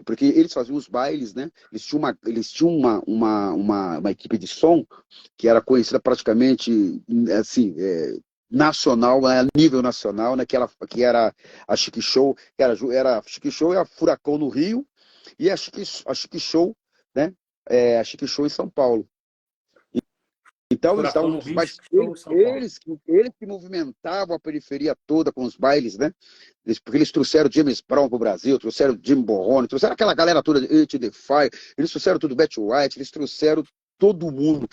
porque eles faziam os bailes, né? Eles tinham uma equipe de som que era conhecida praticamente, assim, nacional, a nível nacional, né, que era a Chique Show, era a Chique Show e a Furacão no Rio, e a Chique Show, né, a Chique Show em São Paulo. Então, eles Furacão estavam no nos Rio, bailes, Chique Show em São Paulo. eles que movimentavam a periferia toda com os bailes, né? Porque eles trouxeram James Brown para o Brasil, trouxeram Jim Borrone, trouxeram aquela galera toda, It The Fire, eles trouxeram tudo, Betty White, eles trouxeram todo mundo.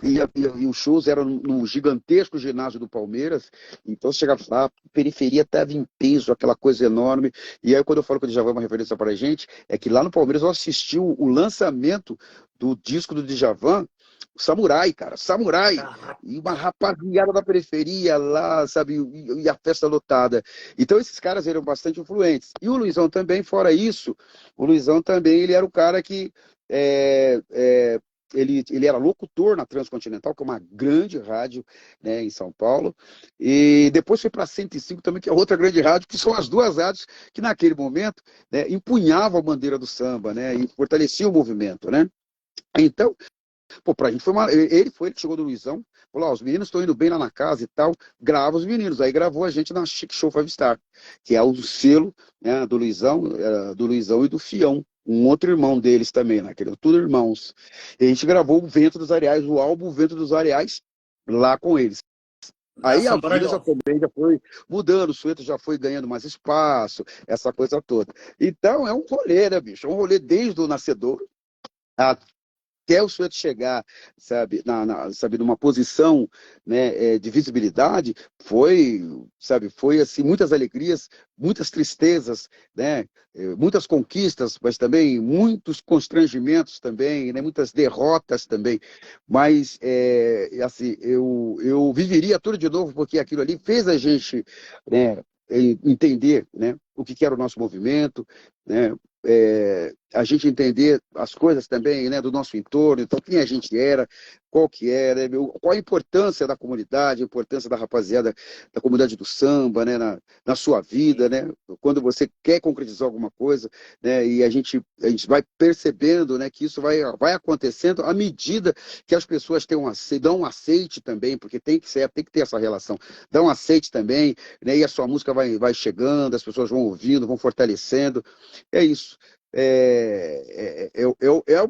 E os shows eram no gigantesco ginásio do Palmeiras, então você chegava lá, a periferia estava em peso, aquela coisa enorme. E aí, quando eu falo que o Djavan é uma referência para a gente, é que lá no Palmeiras eu assisti o lançamento do disco do Djavan, Samurai, cara, Samurai. Caraca. E uma rapaziada da periferia lá, sabe, e a festa lotada. Então, esses caras eram bastante influentes. E o Luizão também, fora isso, o Luizão também, ele era o cara que. Ele era locutor na Transcontinental, que é uma grande rádio, né, em São Paulo, e depois foi para 105 também, que é outra grande rádio, que são as duas rádios que naquele momento, né, empunhavam a bandeira do samba, né, e fortaleciam o movimento, né. Então, pô, pra gente foi ele chegou do Luizão, falou, os meninos estão indo bem lá na casa e tal, grava os meninos, aí gravou a gente na Chique Show Five Star, que é o selo, né, do Luizão e do Fião, um outro irmão deles também, né, tudo irmãos. E a gente gravou o Vento dos Areais, o álbum Vento dos Areais, lá com eles. Aí a vida já foi mudando, o Sueto já foi ganhando mais espaço, essa coisa toda. Então é um rolê, né, bicho? É um rolê desde o nascedor até o Sueto chegar, sabe, sabe, numa posição, né, de visibilidade, foi assim, muitas alegrias, muitas tristezas, né, muitas conquistas, mas também muitos constrangimentos também, né, muitas derrotas também, mas, assim, eu viveria tudo de novo, porque aquilo ali fez a gente, né, entender, né, o que era o nosso movimento, né, a gente entender as coisas também, né, do nosso entorno, então quem a gente era, qual que era, qual a importância da comunidade, a importância da rapaziada, da comunidade do samba, né, na sua vida, né, quando você quer concretizar alguma coisa, né, e a gente vai percebendo, né, que isso vai acontecendo à medida que as pessoas dão um aceite também, porque tem que ter essa relação, dão um aceite também, né, e a sua música vai chegando, as pessoas vão ouvindo, vão fortalecendo, é isso. É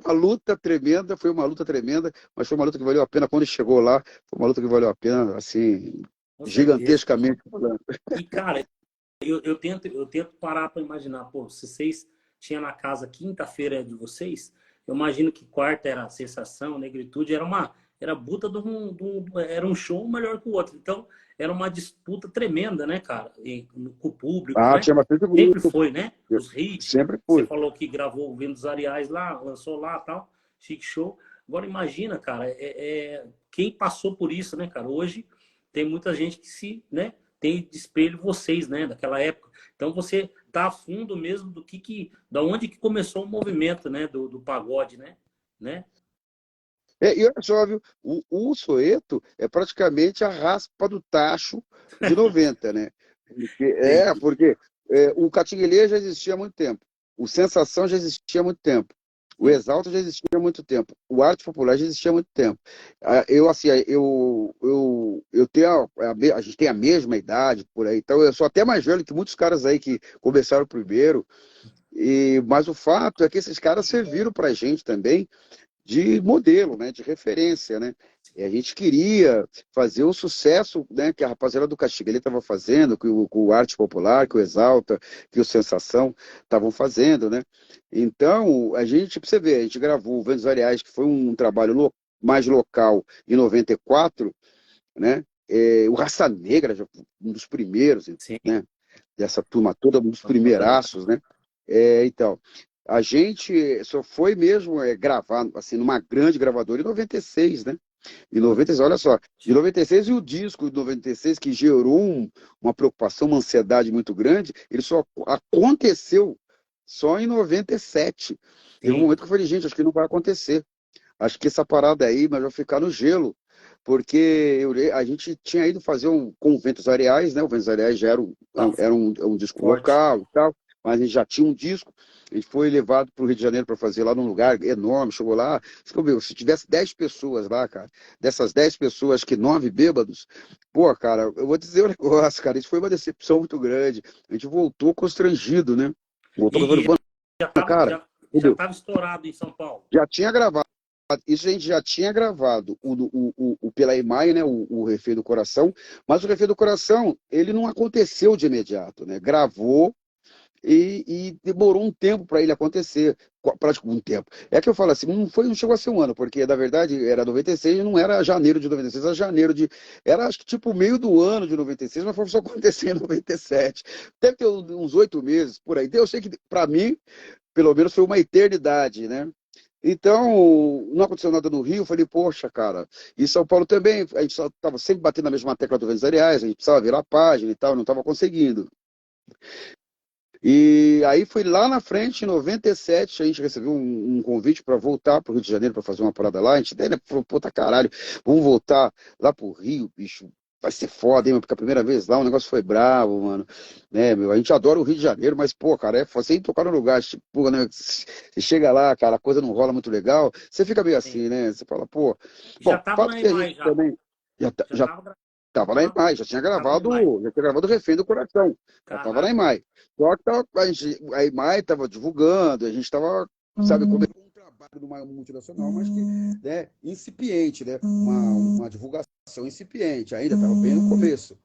uma luta tremenda, foi uma luta tremenda, mas foi uma luta que valeu a pena quando chegou lá, foi uma luta que valeu a pena, assim, Com certeza. gigantescamente falando. E, cara, eu tento parar para imaginar, pô, se vocês tinham na casa quinta-feira de vocês, eu imagino que quarta era a Sensação, Negritude, era era um show melhor que o outro. Então, era uma disputa tremenda, né, cara? Com o público, né? Tinha bastante Sempre grupo. foi, né? Os hits. Sempre Você foi. falou que gravou o Vendo dos Areais lá, lançou lá tal, Chique Show. Agora imagina, cara, quem passou por isso, né, cara? Hoje tem muita gente que né, tem de espelho vocês, né, daquela época. Então você tá a fundo mesmo da onde que começou o movimento, né, do pagode, né? E olha só, viu? O Soeto é praticamente a raspa do tacho de 90, né? Porque o Catinguelê já existia há muito tempo, o Sensação já existia há muito tempo, o Exalta já existia há muito tempo, o Arte Popular já existia há muito tempo. Eu tenho a gente tem a mesma idade por aí, então eu sou até mais velho que muitos caras aí que começaram primeiro, mas o fato é que esses caras serviram pra gente também de modelo, né, de referência, né? E a gente queria fazer o sucesso, né, que a rapaziada do Castigo ele estava fazendo, que o Arte Popular, que o Exalta, que o Sensação estavam fazendo, né? Então, pra você ver, a gente gravou o Ventos Areais, que foi um trabalho mais local, em 94, né? O Raça Negra, um dos primeiros, Sim. né? Dessa turma toda, um dos primeiraços, né? Então, a gente só foi mesmo gravar assim, numa grande gravadora em 96, né? Em 96, olha só, em 96 e o disco de 96, que gerou uma preocupação, uma ansiedade muito grande, ele só aconteceu só em 97. Teve um Sim. momento que eu falei, gente, acho que não vai acontecer. Acho que essa parada aí, mas vai ficar no gelo. Porque a gente tinha ido fazer com o Ventos Areais, né? O Ventos Areais já era Tá um disco forte. local e tal, mas a gente já tinha um disco. A gente foi levado para o Rio de Janeiro para fazer lá num lugar enorme. Chegou lá, se tivesse 10 pessoas lá, cara, dessas 10 pessoas, que 9 bêbados, pô, cara, eu vou dizer um negócio, cara, isso foi uma decepção muito grande. A gente voltou constrangido, né? Voltou E constrangido, já tava, cara, já, já entendeu? tava estourado em São Paulo. Já tinha gravado. Isso a gente já tinha gravado o Pela Imagem, né, o Refém do Coração, mas o Refém do Coração, ele não aconteceu de imediato, né? Gravou e demorou um tempo para ele acontecer, praticamente um tempo. É que eu falo assim, não chegou a ser um ano, porque na verdade era 96, não era janeiro de 96, era era acho que tipo meio do ano de 96, mas foi só acontecer em 97. Deve ter uns 8 meses por aí. Então, eu sei que para mim, pelo menos foi uma eternidade, né? Então, não aconteceu nada no Rio, eu falei, poxa, cara, e São Paulo também, a gente só estava sempre batendo na mesma tecla do Ventos Areais, a gente precisava virar a página e tal, não estava conseguindo. E aí foi lá na frente, em 97, a gente recebeu um convite para voltar para o Rio de Janeiro para fazer uma parada lá. A gente até né, falou, puta caralho, vamos voltar lá pro Rio, bicho. Vai ser foda, hein, mano, porque a primeira vez lá o negócio foi bravo, mano. Né, meu? A gente adora o Rio de Janeiro, mas, pô, cara, sem tocar no lugar. Tipo, né, você chega lá, cara, a coisa não rola muito legal. Você fica meio Sim. assim, né? Você fala, pô. Já Bom, tava fato na que a EMAI gente já. também Já já tava tava na EMAI, tava na EMAI. já tinha gravado o Refém do Coração, já tava na Caraca. EMAI. Só que a EMAI tava divulgando, a gente tava, sabe, começando um trabalho numa multinacional, mas que, né, incipiente, né, uma divulgação incipiente, ainda tava bem no começo.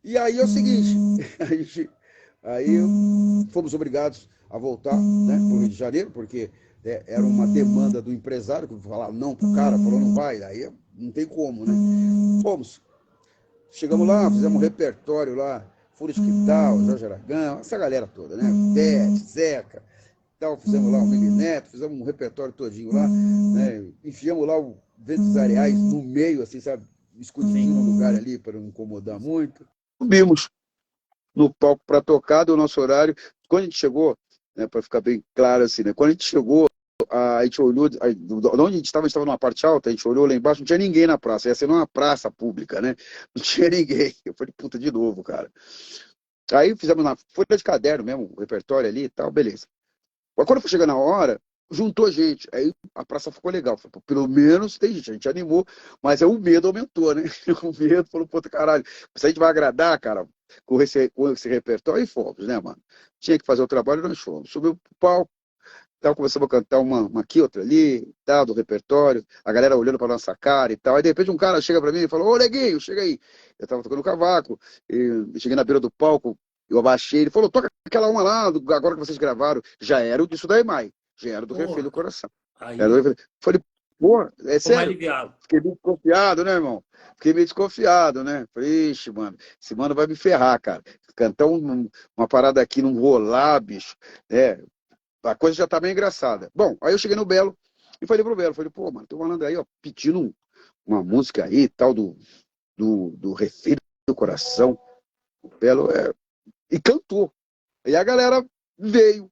E aí é o seguinte, a gente, aí fomos obrigados a voltar, né, para o Rio de Janeiro, porque era uma demanda do empresário, que falar não pro cara, falou não vai, aí não tem como, né? Fomos. Chegamos lá, fizemos um repertório lá, Fúria de Quintal, Jorge Aragão, essa galera toda, né? Bete, Zeca, tal, fizemos lá o Miguel Neto, fizemos um repertório todinho lá, né? Enfiamos lá o Ventos Areais no meio, assim, sabe? Escondidinho no lugar ali para não incomodar muito. Subimos no palco para tocar, do nosso horário. Quando a gente chegou, né, para ficar bem claro assim, né? Quando a gente chegou, a gente olhou, onde a gente estava numa parte alta, a gente olhou lá embaixo, não tinha ninguém na praça, ia ser numa praça pública, né? Não tinha ninguém. Eu falei, puta, de novo, cara. Aí fizemos na folha de caderno mesmo, o repertório ali e tal, beleza. Mas quando foi chegando a hora, juntou gente. Aí a praça ficou legal. Falei, pelo menos tem gente, a gente animou, mas o medo aumentou, né? O medo falou, puta caralho, se a gente vai agradar, cara, com esse repertório, e fomos, né, mano? Tinha que fazer o trabalho, nós fomos. Subiu pro palco, tal, começamos a cantar uma aqui, outra ali, tal, do repertório, a galera olhando pra nossa cara e tal. Aí de repente um cara chega pra mim e falou, ô Neguinho, chega aí. Eu tava tocando cavaco, e cheguei na beira do palco, eu abaixei, ele falou, toca aquela uma lá, agora que vocês gravaram. Já era o disso da EMAI, já era do Refém do Porra. Coração. Era Aí do Refém. Falei, pô, é ficou mais sério? aliviado. Fiquei meio desconfiado, né, irmão? Fiquei meio desconfiado, né? Falei, ixi, mano, esse mano vai me ferrar, cara. Cantar uma parada aqui, não rolar, bicho. É, a coisa já tá bem engraçada. Bom, aí eu cheguei no Belo e falei pro Belo, falei, pô, mano, tô falando aí, ó, pedindo uma música aí, tal, do Refém do Coração. O Belo e cantou. E a galera veio,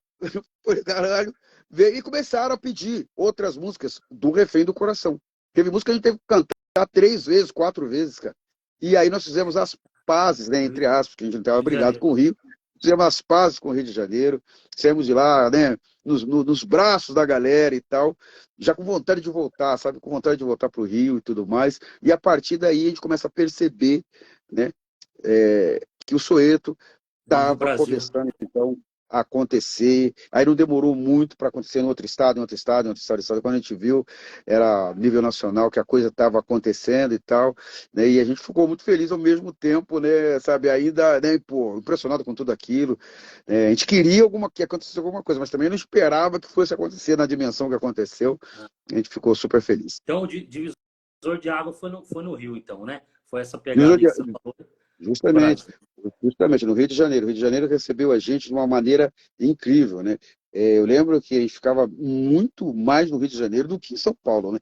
foi caralho, veio e começaram a pedir outras músicas do Refém do Coração. Teve música que a gente teve que cantar 3 vezes, 4 vezes, cara. E aí nós fizemos as pazes, né, entre aspas, que a gente não estava Rio de brigado Janeiro. com o Rio. Fizemos as pazes com o Rio de Janeiro, saímos de lá, né, nos braços da galera e tal, já com vontade de voltar, sabe, com vontade de voltar para o Rio e tudo mais. E a partir daí a gente começa a perceber, né, que o Soweto Vamos pro estava Brasil. começando, então, a acontecer. Aí não demorou muito para acontecer em outro estado, em outro estado, em outro estado, em outro estado. Quando a gente viu, era nível nacional que a coisa estava acontecendo e tal, né? E a gente ficou muito feliz ao mesmo tempo, né? Sabe, ainda, né? Pô, impressionado com tudo aquilo. A gente queria que acontecesse alguma coisa, mas também não esperava que fosse acontecer na dimensão que aconteceu. A gente ficou super feliz. Então, o divisor de água foi no Rio, então, né? Foi essa Divisor pegada aí de, que você falou. Justamente, Brasil. justamente no Rio de Janeiro. O Rio de Janeiro recebeu a gente de uma maneira incrível, né? Eu lembro que a gente ficava muito mais no Rio de Janeiro do que em São Paulo, né?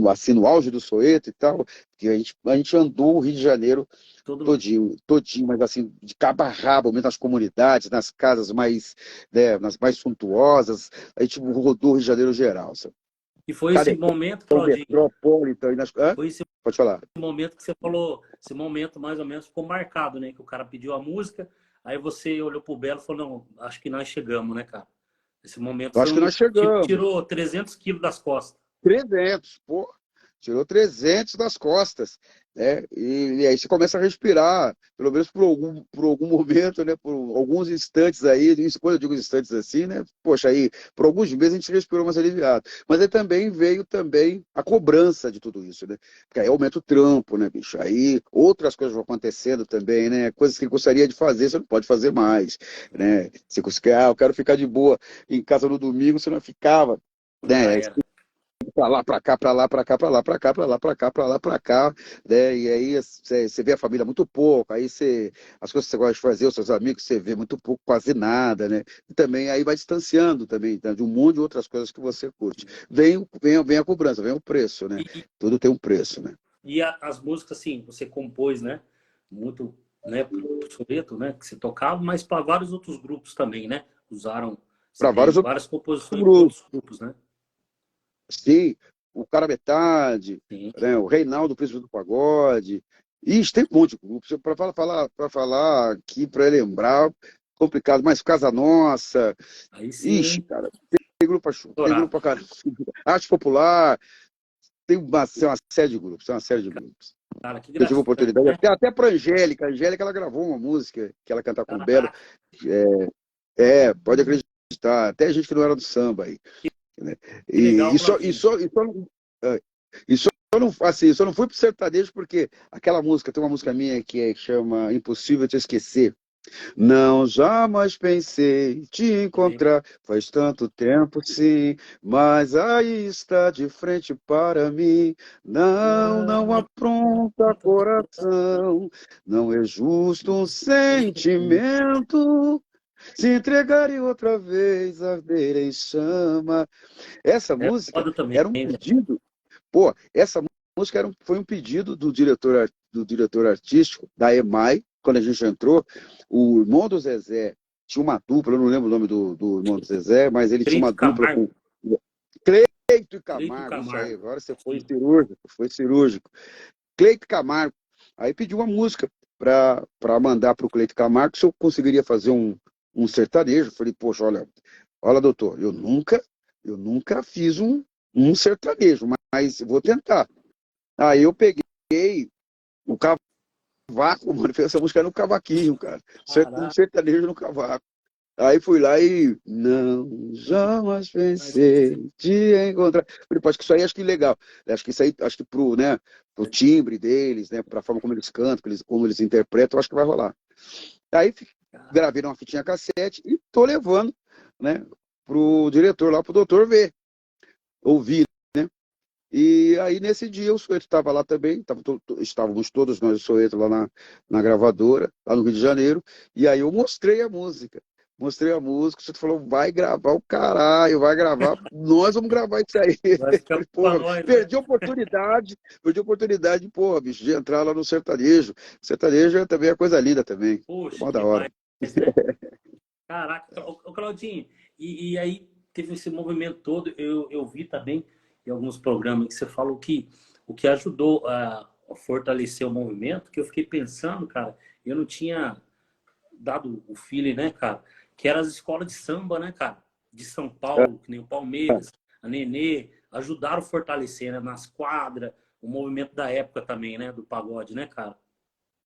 Assim, no auge do Soweto e tal, que a gente andou o Rio de Janeiro Todo... todinho, todinho, mas assim, de cabo a rabo, mesmo nas comunidades, nas casas mais, né, nas mais suntuosas, a gente rodou o Rio de Janeiro geral, sabe? E foi esse Cadê? momento, O Claudinho, Metropolitan, e hã? foi esse Pode falar. momento que você falou, esse momento mais ou menos ficou marcado, né? Que o cara pediu a música, aí você olhou pro Belo e falou, não, acho que nós chegamos, né, cara? Esse momento Eu foi acho que um... nós chegamos. Tirou 300 quilos das costas. 300, pô, tirou 300 das costas, né? E aí você começa a respirar, pelo menos por algum momento, né? Por alguns instantes aí, isso, quando eu digo instantes assim, né? Poxa, aí por alguns meses a gente respirou mais aliviado. Mas aí também veio também a cobrança de tudo isso, né? Porque aí aumenta o trampo, né, bicho? Aí outras coisas vão acontecendo também, né? Coisas que gostaria de fazer, você não pode fazer mais, né? Você consegue, eu quero ficar de boa em casa no domingo, você não ficava, Já né? era. Pra lá, pra cá, pra lá, pra cá, pra lá, pra cá, pra lá, pra cá, pra lá, pra cá, né? E aí você vê a família muito pouco, aí as coisas que você gosta de fazer, os seus amigos, você vê muito pouco, quase nada, né? E também aí vai distanciando também, tá? De um monte de outras coisas que você curte. Vem a cobrança, vem o preço, né? E, Tudo tem um preço, né? as músicas, assim, você compôs, né? Muito, né? Pro Soweto, né? Que você tocava, mas para vários outros grupos também, né? Usaram, você Para vários tem outros várias composições para grupos, outros grupos, né? sim, o Cara Metade, Sim. né? O Reinaldo Príncipe do Pagode. Ixi, tem um monte de grupos. Para falar aqui, para lembrar, complicado, mas Casa Nossa. Aí Ixi, sim, cara, tem grupo pra chuva, tem grupo estourar. pra caramba. Arte Popular, tem uma série de grupos, tem uma série de grupos. Cara, que Eu tive a gratificante, oportunidade, né? até para a Angélica, ela gravou uma música que ela cantava com o Belo. Caraca, Pode acreditar, até gente que não era do samba aí, né? que E, legal, e só, e Claudinho. só, e só, é, e só não, assim, só não fui pro sertanejo porque aquela música, tem uma música minha que chama Impossível Te Esquecer. Não, jamais pensei te encontrar, faz tanto tempo, sim, mas aí está de frente para mim. Não, não Não, apronta coração, não é justo um sentimento se entregar e outra vez arder em chama. Essa é música foda também, era um velho. pedido, pô, essa música foi um pedido do diretor artístico da EMAI, quando a gente entrou. O irmão do Zezé tinha uma dupla, eu não lembro o nome do irmão do Zezé, mas ele tinha uma Cleito dupla Camargo. com Cleito e Cleito Camargo, isso aí, Camargo. agora você foi Sim. cirúrgico, foi cirúrgico. Cleito Camargo, aí pediu uma música para mandar para o Cleito Camargo se eu conseguiria fazer um sertanejo. Eu falei, poxa, olha, doutor, eu nunca fiz um sertanejo, mas vou tentar. Aí eu peguei o cavaco, mano, fez essa música no cavaquinho, cara. Um Caraca, sertanejo no cavaco. Aí fui lá e não, jamais mas pensei, pensei te encontrar. Falei, pô, acho que isso aí acho que é legal. Acho que isso aí, acho que pro timbre deles, né, pra forma como eles cantam, como eles interpretam, acho que vai rolar. Aí cara, gravei uma fitinha cassete e tô levando, né, pro diretor lá, pro doutor ver, ouvir. E aí, nesse dia, o Soweto estava lá também, estávamos todos nós, o Soweto, lá na gravadora, lá no Rio de Janeiro, e aí eu mostrei a música. Mostrei a música, o Soweto falou, vai gravar o caralho, vai gravar, nós vamos gravar isso aí. vai ficar Falei, pra porra, nós, né? perdi a oportunidade, porra, bicho, de entrar lá no sertanejo. Sertanejo também é coisa linda também, Poxa, mó da hora. demais, né? Caraca, ô Claudinho, e aí teve esse movimento todo, eu vi também em alguns programas que você falou que o que ajudou a fortalecer o movimento, que eu fiquei pensando, cara, eu não tinha dado o feeling, né, cara, que eram as escolas de samba, né, cara, de São Paulo, que nem o Palmeiras, a Nenê, ajudaram a fortalecer, né, nas quadras, o movimento da época também, né, do pagode, né, cara?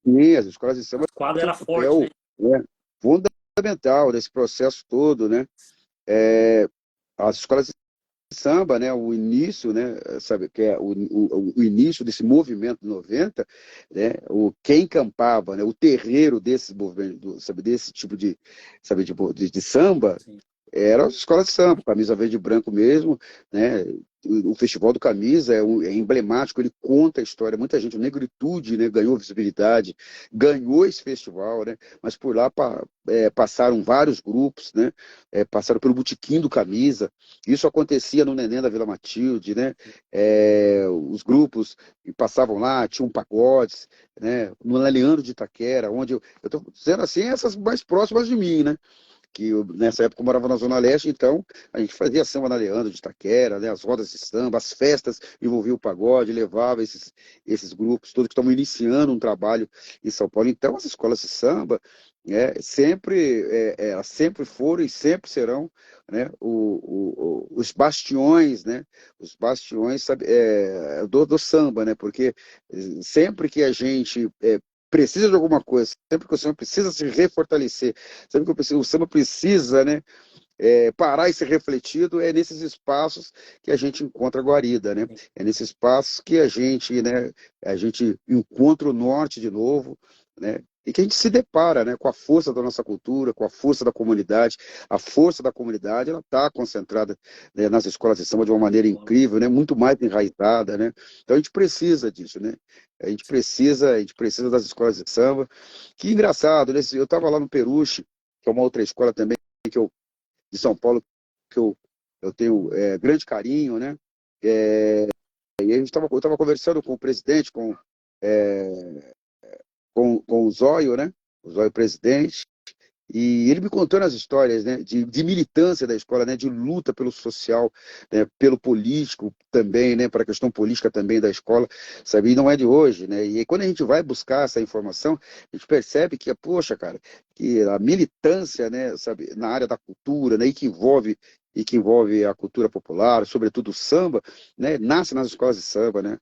E as escolas de samba As quadras têm eram um fortes, né? papel, né, fundamental desse processo todo, né? As escolas de samba, né, o início, né, sabe, que é o início desse movimento de 90, né, quem campava, né, o terreiro desse movimento, sabe, desse tipo de, sabe, de samba, Sim. eram as escolas de samba, camisa verde e branco mesmo, né, o Festival do Camisa é emblemático, ele conta a história. Muita gente, o Negritude, né, ganhou visibilidade, ganhou esse festival, né, mas por lá passaram vários grupos, né, passaram pelo Botequim do Camisa. Isso acontecia no Neném da Vila Matilde, né, os grupos passavam lá, tinham pagodes, né, no Leandro de Itaquera, onde eu estou dizendo assim, essas mais próximas de mim, né, que nessa época eu morava na Zona Leste, então a gente fazia samba na Leandro de Itaquera, né, as rodas de samba, as festas envolviam o pagode, levava esses grupos todos que estavam iniciando um trabalho em São Paulo. Então as escolas de samba elas sempre foram e sempre serão, né, os bastiões, né, os bastiões, sabe, do samba, né, porque sempre que a gente precisa de alguma coisa, sempre que o samba precisa se refortalecer, sempre que o samba precisa, né, parar e ser refletido, é nesses espaços que a gente encontra a guarida, né? É nesses espaços que né, a gente encontra o norte de novo, né? E que a gente se depara, né, com a força da nossa cultura, com a força da comunidade. A força da comunidade, ela está concentrada, né, nas escolas de samba de uma maneira incrível, né, muito mais enraizada, né? Então a gente precisa disso, né? A gente precisa das escolas de samba. Que engraçado, né? Eu estava lá no Peruche, que é uma outra escola também de São Paulo, que eu tenho grande carinho, né? E eu estava conversando com o presidente, com o Zóio, né? O Zóio presidente, e ele me contando as histórias, né, de militância da escola, né, de luta pelo social, né, pelo político também, né, para a questão política também da escola, sabe? E não é de hoje, né? E aí, quando a gente vai buscar essa informação, a gente percebe que, poxa, cara, que a militância, né, sabe, na área da cultura, né, e que envolve a cultura popular, sobretudo o samba, né, nasce nas escolas de samba, né?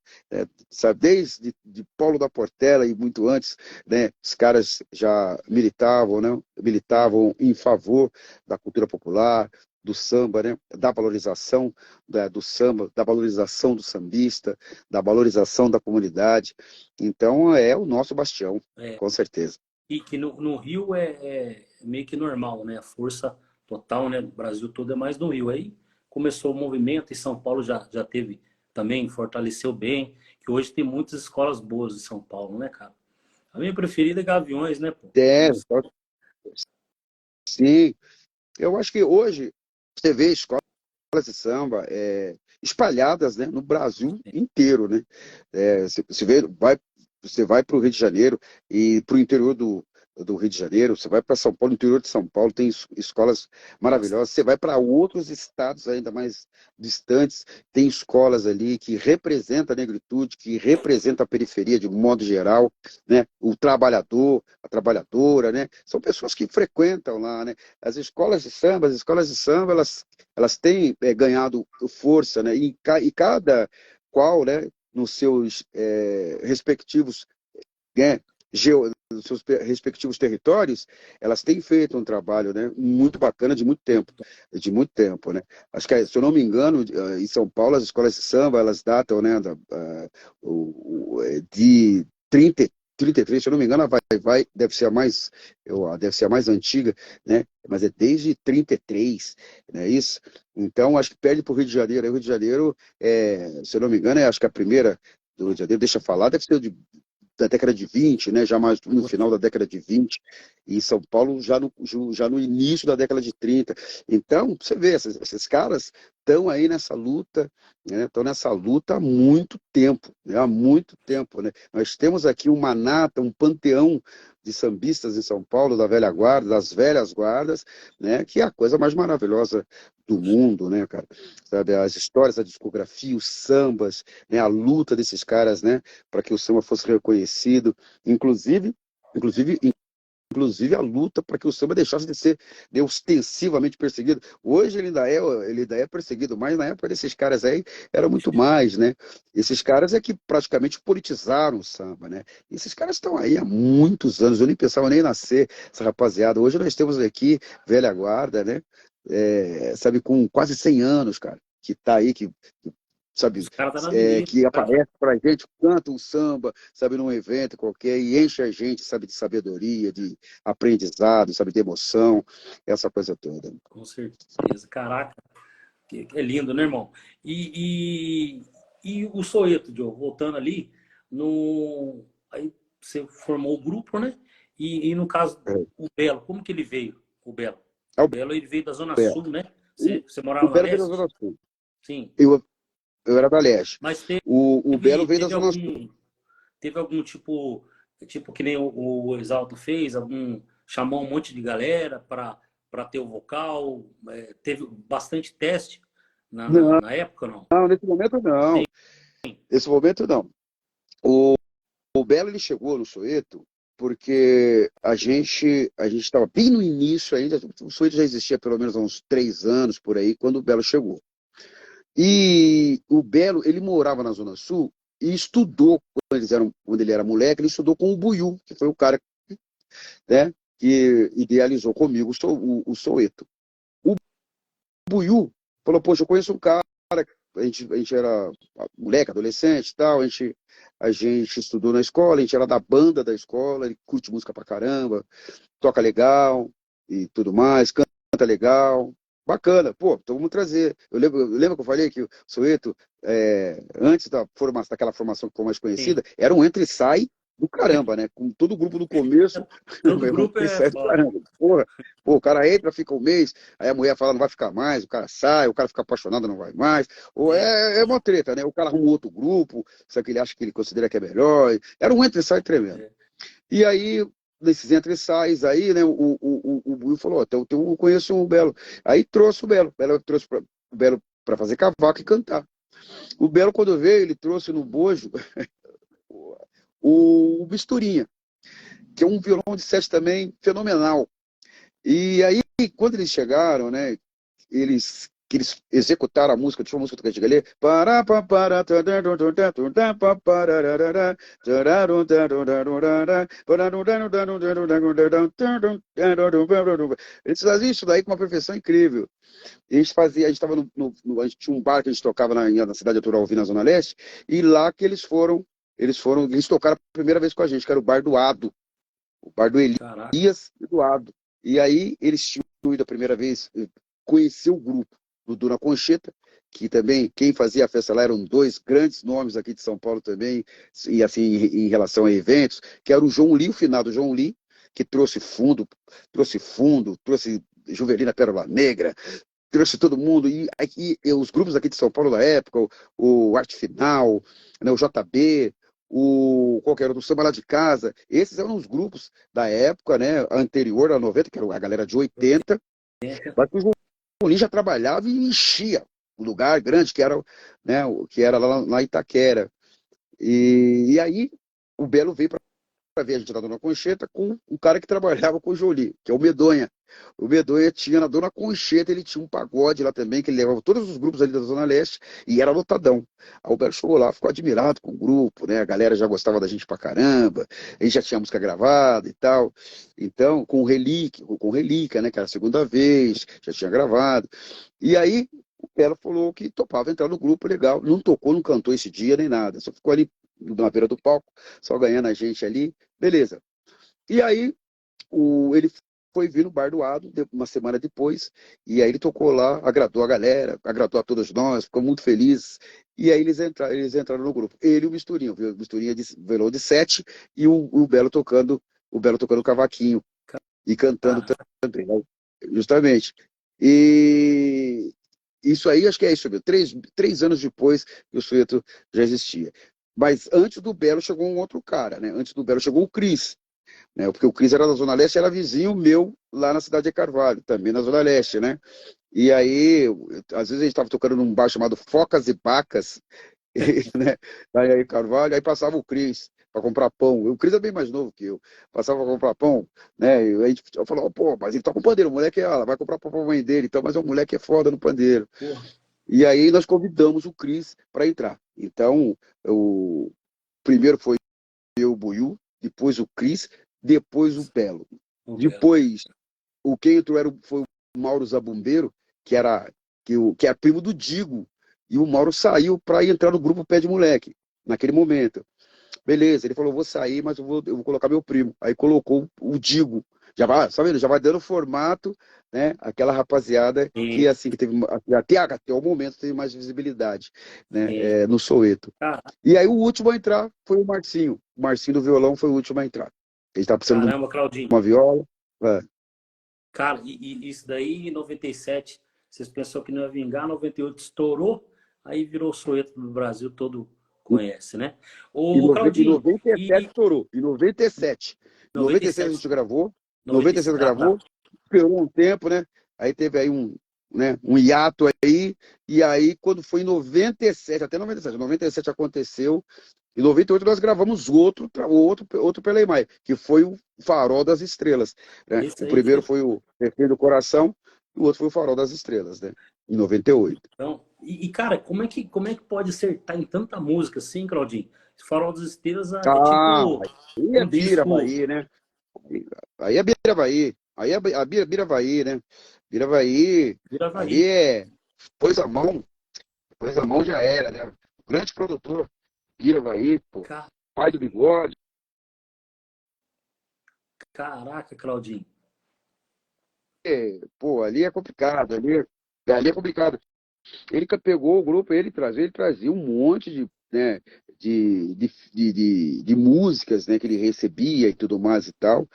Sabe, desde de Paulo da Portela e muito antes, né, os caras já militavam, né? Militavam em favor da cultura popular, do samba, né? Da valorização do samba, da valorização do sambista, da valorização da comunidade. Então, é o nosso bastião, com certeza. E que no Rio é meio que normal, né? A força total, né? Do Brasil todo é mais no Rio. Aí começou o movimento e São Paulo já teve também, fortaleceu bem, que hoje tem muitas escolas boas em São Paulo, né, cara? A minha preferida é Gaviões, né, pô? Sim. Eu acho que hoje você vê escolas de samba espalhadas, né, no Brasil inteiro, né? Você vai para o Rio de Janeiro e para o interior do Rio de Janeiro, você vai para São Paulo, interior de São Paulo, tem escolas maravilhosas. Você vai para outros estados ainda mais distantes, tem escolas ali que representam a negritude, que representam a periferia de um modo geral, né? O trabalhador, a trabalhadora, né? São pessoas que frequentam lá, né? As escolas de samba, elas têm ganhado força, né? E cada qual, né, nos seus respectivos, né, nos seus respectivos territórios, elas têm feito um trabalho, né, muito bacana de muito tempo, né? Acho que, se eu não me engano, em São Paulo, as escolas de samba, elas datam, né, de 33, se eu não me engano, a Vai deve ser deve ser a mais antiga, né? Mas é desde 33, não é isso? Então, acho que perde para o Rio de Janeiro. Aí, o Rio de Janeiro, se eu não me engano, acho que a primeira do Rio de Janeiro, deixa eu falar, deve ser da década de 20, né? Já mais no final da década de 20, e São Paulo já no início da década de 30. Então, você vê, esses caras estão aí nessa luta, né? Estão nessa luta há muito tempo, né? Há muito tempo, né? Nós temos aqui uma nata, um panteão de sambistas em São Paulo, da velha guarda, das velhas guardas, né? Que é a coisa mais maravilhosa do mundo, né, cara? Sabe, as histórias, a discografia, os sambas, né? A luta desses caras, né? Para que o samba fosse reconhecido, inclusive, inclusive a luta para que o samba deixasse de ser, né, ostensivamente perseguido. Hoje ele ainda é perseguido, mas na época desses caras aí era muito mais, né? Esses caras é que praticamente politizaram o samba, né? E esses caras estão aí há muitos anos, eu nem pensava nem nascer, essa rapaziada. Hoje nós temos aqui velha guarda, né? Sabe, com quase 100 anos, cara, que tá aí, sabe, Os caras tá na avenida, que cara. aparece pra gente, canta um samba, sabe, num evento qualquer, e enche a gente, sabe, de sabedoria, de aprendizado, sabe, de emoção, essa coisa toda. Com certeza. Caraca, É lindo, né, irmão? E o Soeto, Diogo, voltando ali, aí você formou o grupo, né? E no caso, É. o Belo, como que ele veio? O Belo. É O o Belo, ele veio da Zona Belo. Sul, né? O, Você o morava na Belo veio da Leste? Zona Sul. Sim. Eu era da Leste. Mas O Belo veio da teve Zona Sul. algum tipo que nem o Exalto fez, chamou um monte de galera para ter o vocal, teve bastante teste Não, na época, não? não, nesse momento não. Sim. Nesse momento não. O Belo ele chegou no Soeto porque a gente estava bem no início ainda. O Soeto já existia pelo menos há uns 3 anos por aí quando o Belo chegou. E o Belo ele morava na Zona Sul e estudou quando ele era moleque. Ele estudou com o Buiú, que foi o cara, né, que idealizou comigo o Soeto. O Buiú falou: poxa, eu conheço um cara. A gente era moleque, adolescente e tal, a gente estudou na escola, a gente era da banda da escola, ele curte música pra caramba, toca legal e tudo mais, canta legal, bacana, pô, então vamos trazer. Eu lembro que eu falei que o Soweto, antes daquela formação que ficou mais Sim. conhecida, era um entra e sai do caramba, né? Com todo o grupo no começo, Todo meu irmão, grupo entra e é sai do foda. caramba. Porra, pô, o cara entra, fica um mês, aí a mulher fala não vai ficar mais, o cara sai, o cara fica apaixonado, não vai mais. Ou É. é uma treta, né? O cara arruma um outro grupo, só que ele acha que ele considera que é melhor. Era um entra e sai tremendo. É. E aí, nesses entre e sais aí, né, o Buiu falou: ó, eu conheço o Belo. Aí trouxe o Belo trouxe o Belo para fazer cavaco e cantar. O Belo, quando veio, ele trouxe no bojo o Misturinha, que é um violão de sete também fenomenal. E aí, quando eles chegaram, né, que eles executaram a música, deixa eu uma música que eu tinha que ler. Eles faziam isso daí com uma perfeição incrível. E a gente estava a gente tinha um bar que a gente tocava na cidade de Turalvi, na Zona Leste, e lá que eles tocaram a primeira vez com a gente, que era o bar do Caraca. Elias e do Ado. E aí eles tinham ido a primeira vez conhecer o grupo do Duna Concheta, que também, quem fazia a festa lá eram dois grandes nomes aqui de São Paulo também, e assim, em relação a eventos, que era o João Lee, o finado João Lee, que trouxe Juvelina Pérola Negra, trouxe todo mundo, e aqui, os grupos aqui de São Paulo da época, o Arte Final, né, o JB, qualquer outro, o Samba Lá de Casa, esses eram os grupos da época, né, anterior a 90, que era a galera de 80, mas o João Lee já trabalhava e enchia o lugar grande, que era, né, que era lá em Itaquera. E aí o Belo veio para ver a gente na Dona Concheta com um cara que trabalhava com o Jolie, que é o Medonha. O Medonha tinha na Dona Concheta, ele tinha um pagode lá também, que ele levava todos os grupos ali da Zona Leste e era lotadão. Aí o Belo chegou lá, ficou admirado com o grupo, né? A galera já gostava da gente pra caramba, a gente já tinha música gravada e tal. Então, com Relíquia, né? Que era a segunda vez, já tinha gravado. E aí o Belo falou que topava entrar no grupo, legal. Não tocou, não cantou esse dia nem nada, só ficou ali na beira do palco, só ganhando a gente ali. Beleza. E aí ele foi vir no Bar do Ado uma semana depois, e aí ele tocou lá, agradou a galera, agradou a todos nós, ficou muito feliz. E aí eles entraram no grupo. Ele e o Misturinha, o Misturinha de violão de sete e o Belo tocando cavaquinho e cantando Caraca. também, né? Justamente. E isso aí, acho que é isso, meu. Três anos depois que o Sueto já existia. Mas antes do Belo chegou um outro cara, né? Antes do Belo chegou o Cris, né? Porque o Cris era da Zona Leste, era vizinho meu lá na cidade de Carvalho, também na Zona Leste, né? E aí, às vezes a gente estava tocando num bar chamado Focas e Bacas, né? Aí Carvalho, aí passava o Cris para comprar pão. O Cris é bem mais novo que eu. Passava para comprar pão, né? E aí eu falava: pô, mas ele toca um pandeiro, o moleque vai comprar pão para a mãe dele, então, mas o moleque é foda no pandeiro. Porra. E aí nós convidamos o Cris para entrar. Então, o primeiro foi eu, o Buiú, depois o Cris, depois o Belo. O Belo. Depois, quem entrou foi o Mauro Zabumbeiro, que é primo do Digo. E o Mauro saiu para entrar no grupo Pé de Moleque, naquele momento. Beleza, ele falou: vou sair, mas eu vou colocar meu primo. Aí colocou o Digo Já vai dando formato, né? Aquela rapaziada que, Sim, assim, que teve, até o momento, teve mais visibilidade, né? sim. No Soweto. Cara, E aí o último a entrar foi o Marcinho. O Marcinho do violão foi o último a entrar. Ele estava precisando de caramba, Claudinho. uma viola. É. Cara, e isso daí em 97, vocês pensou que não ia vingar, 98 estourou, aí virou o Soweto do Brasil, todo conhece, né? Ô, Em Claudinho, 97 e estourou. Em 97. Em 97 a 97, gente gravou. Em 97 96, ah, tá. gravou. Esperou um tempo, né? Aí teve aí um hiato aí. E aí, quando foi em 97, até 97, 97 aconteceu. Em 98 nós gravamos outro pela EMAI, que foi o Farol das Estrelas, né? Esse O aí primeiro foi. foi o Refém do Coração, e o outro foi o Farol das Estrelas, né? Em 98. Então, cara, como é que pode acertar em tanta música assim, Claudinho? Farol das Estrelas é Ah, tipo aí é um Bira disco. Bahia, né? Aí é Bira-Bahia. Aí é a Bira-Bahia, né? Bira-Bahia, ali Viravaí. é pôs a mão já era, né? Grande produtor, Bira-Bahia, pô, Ca- pai do Bigode. Caraca, Claudinho. Pô, ali é complicado, ali é complicado. Ele que pegou o grupo, ele trazia um monte de, né, de músicas, né, que ele recebia e tudo mais e tal.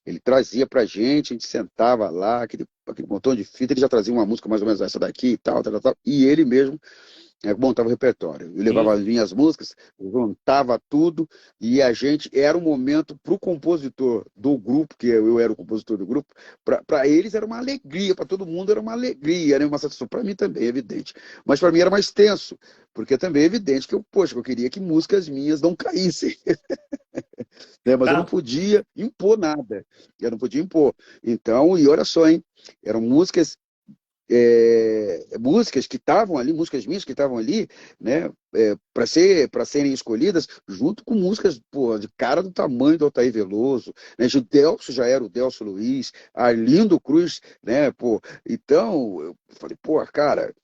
Ele trazia pra gente, a gente sentava lá, aquele montão de fita, ele já trazia uma música mais ou menos essa daqui e tal, tal, tal, tal, e ele mesmo montava o repertório. Eu levava Sim. as minhas músicas, juntava tudo, e a gente, era um momento para o compositor do grupo, que eu era o compositor do grupo, para eles era uma alegria, para todo mundo era uma alegria, né? Uma satisfação. Para mim também, é evidente. Mas para mim era mais tenso, porque também é evidente que eu queria que músicas minhas não caíssem. Né? Mas eu não Cara, podia impor nada. Eu não podia impor. Então, e olha só, hein? Eram músicas que estavam ali, músicas minhas que estavam ali, né, para serem escolhidas, junto com músicas, pô, de cara do tamanho do Altair Veloso, né, o Delcio já era o Delcio Luiz, Arlindo Cruz, né, pô, então eu falei, pô, cara,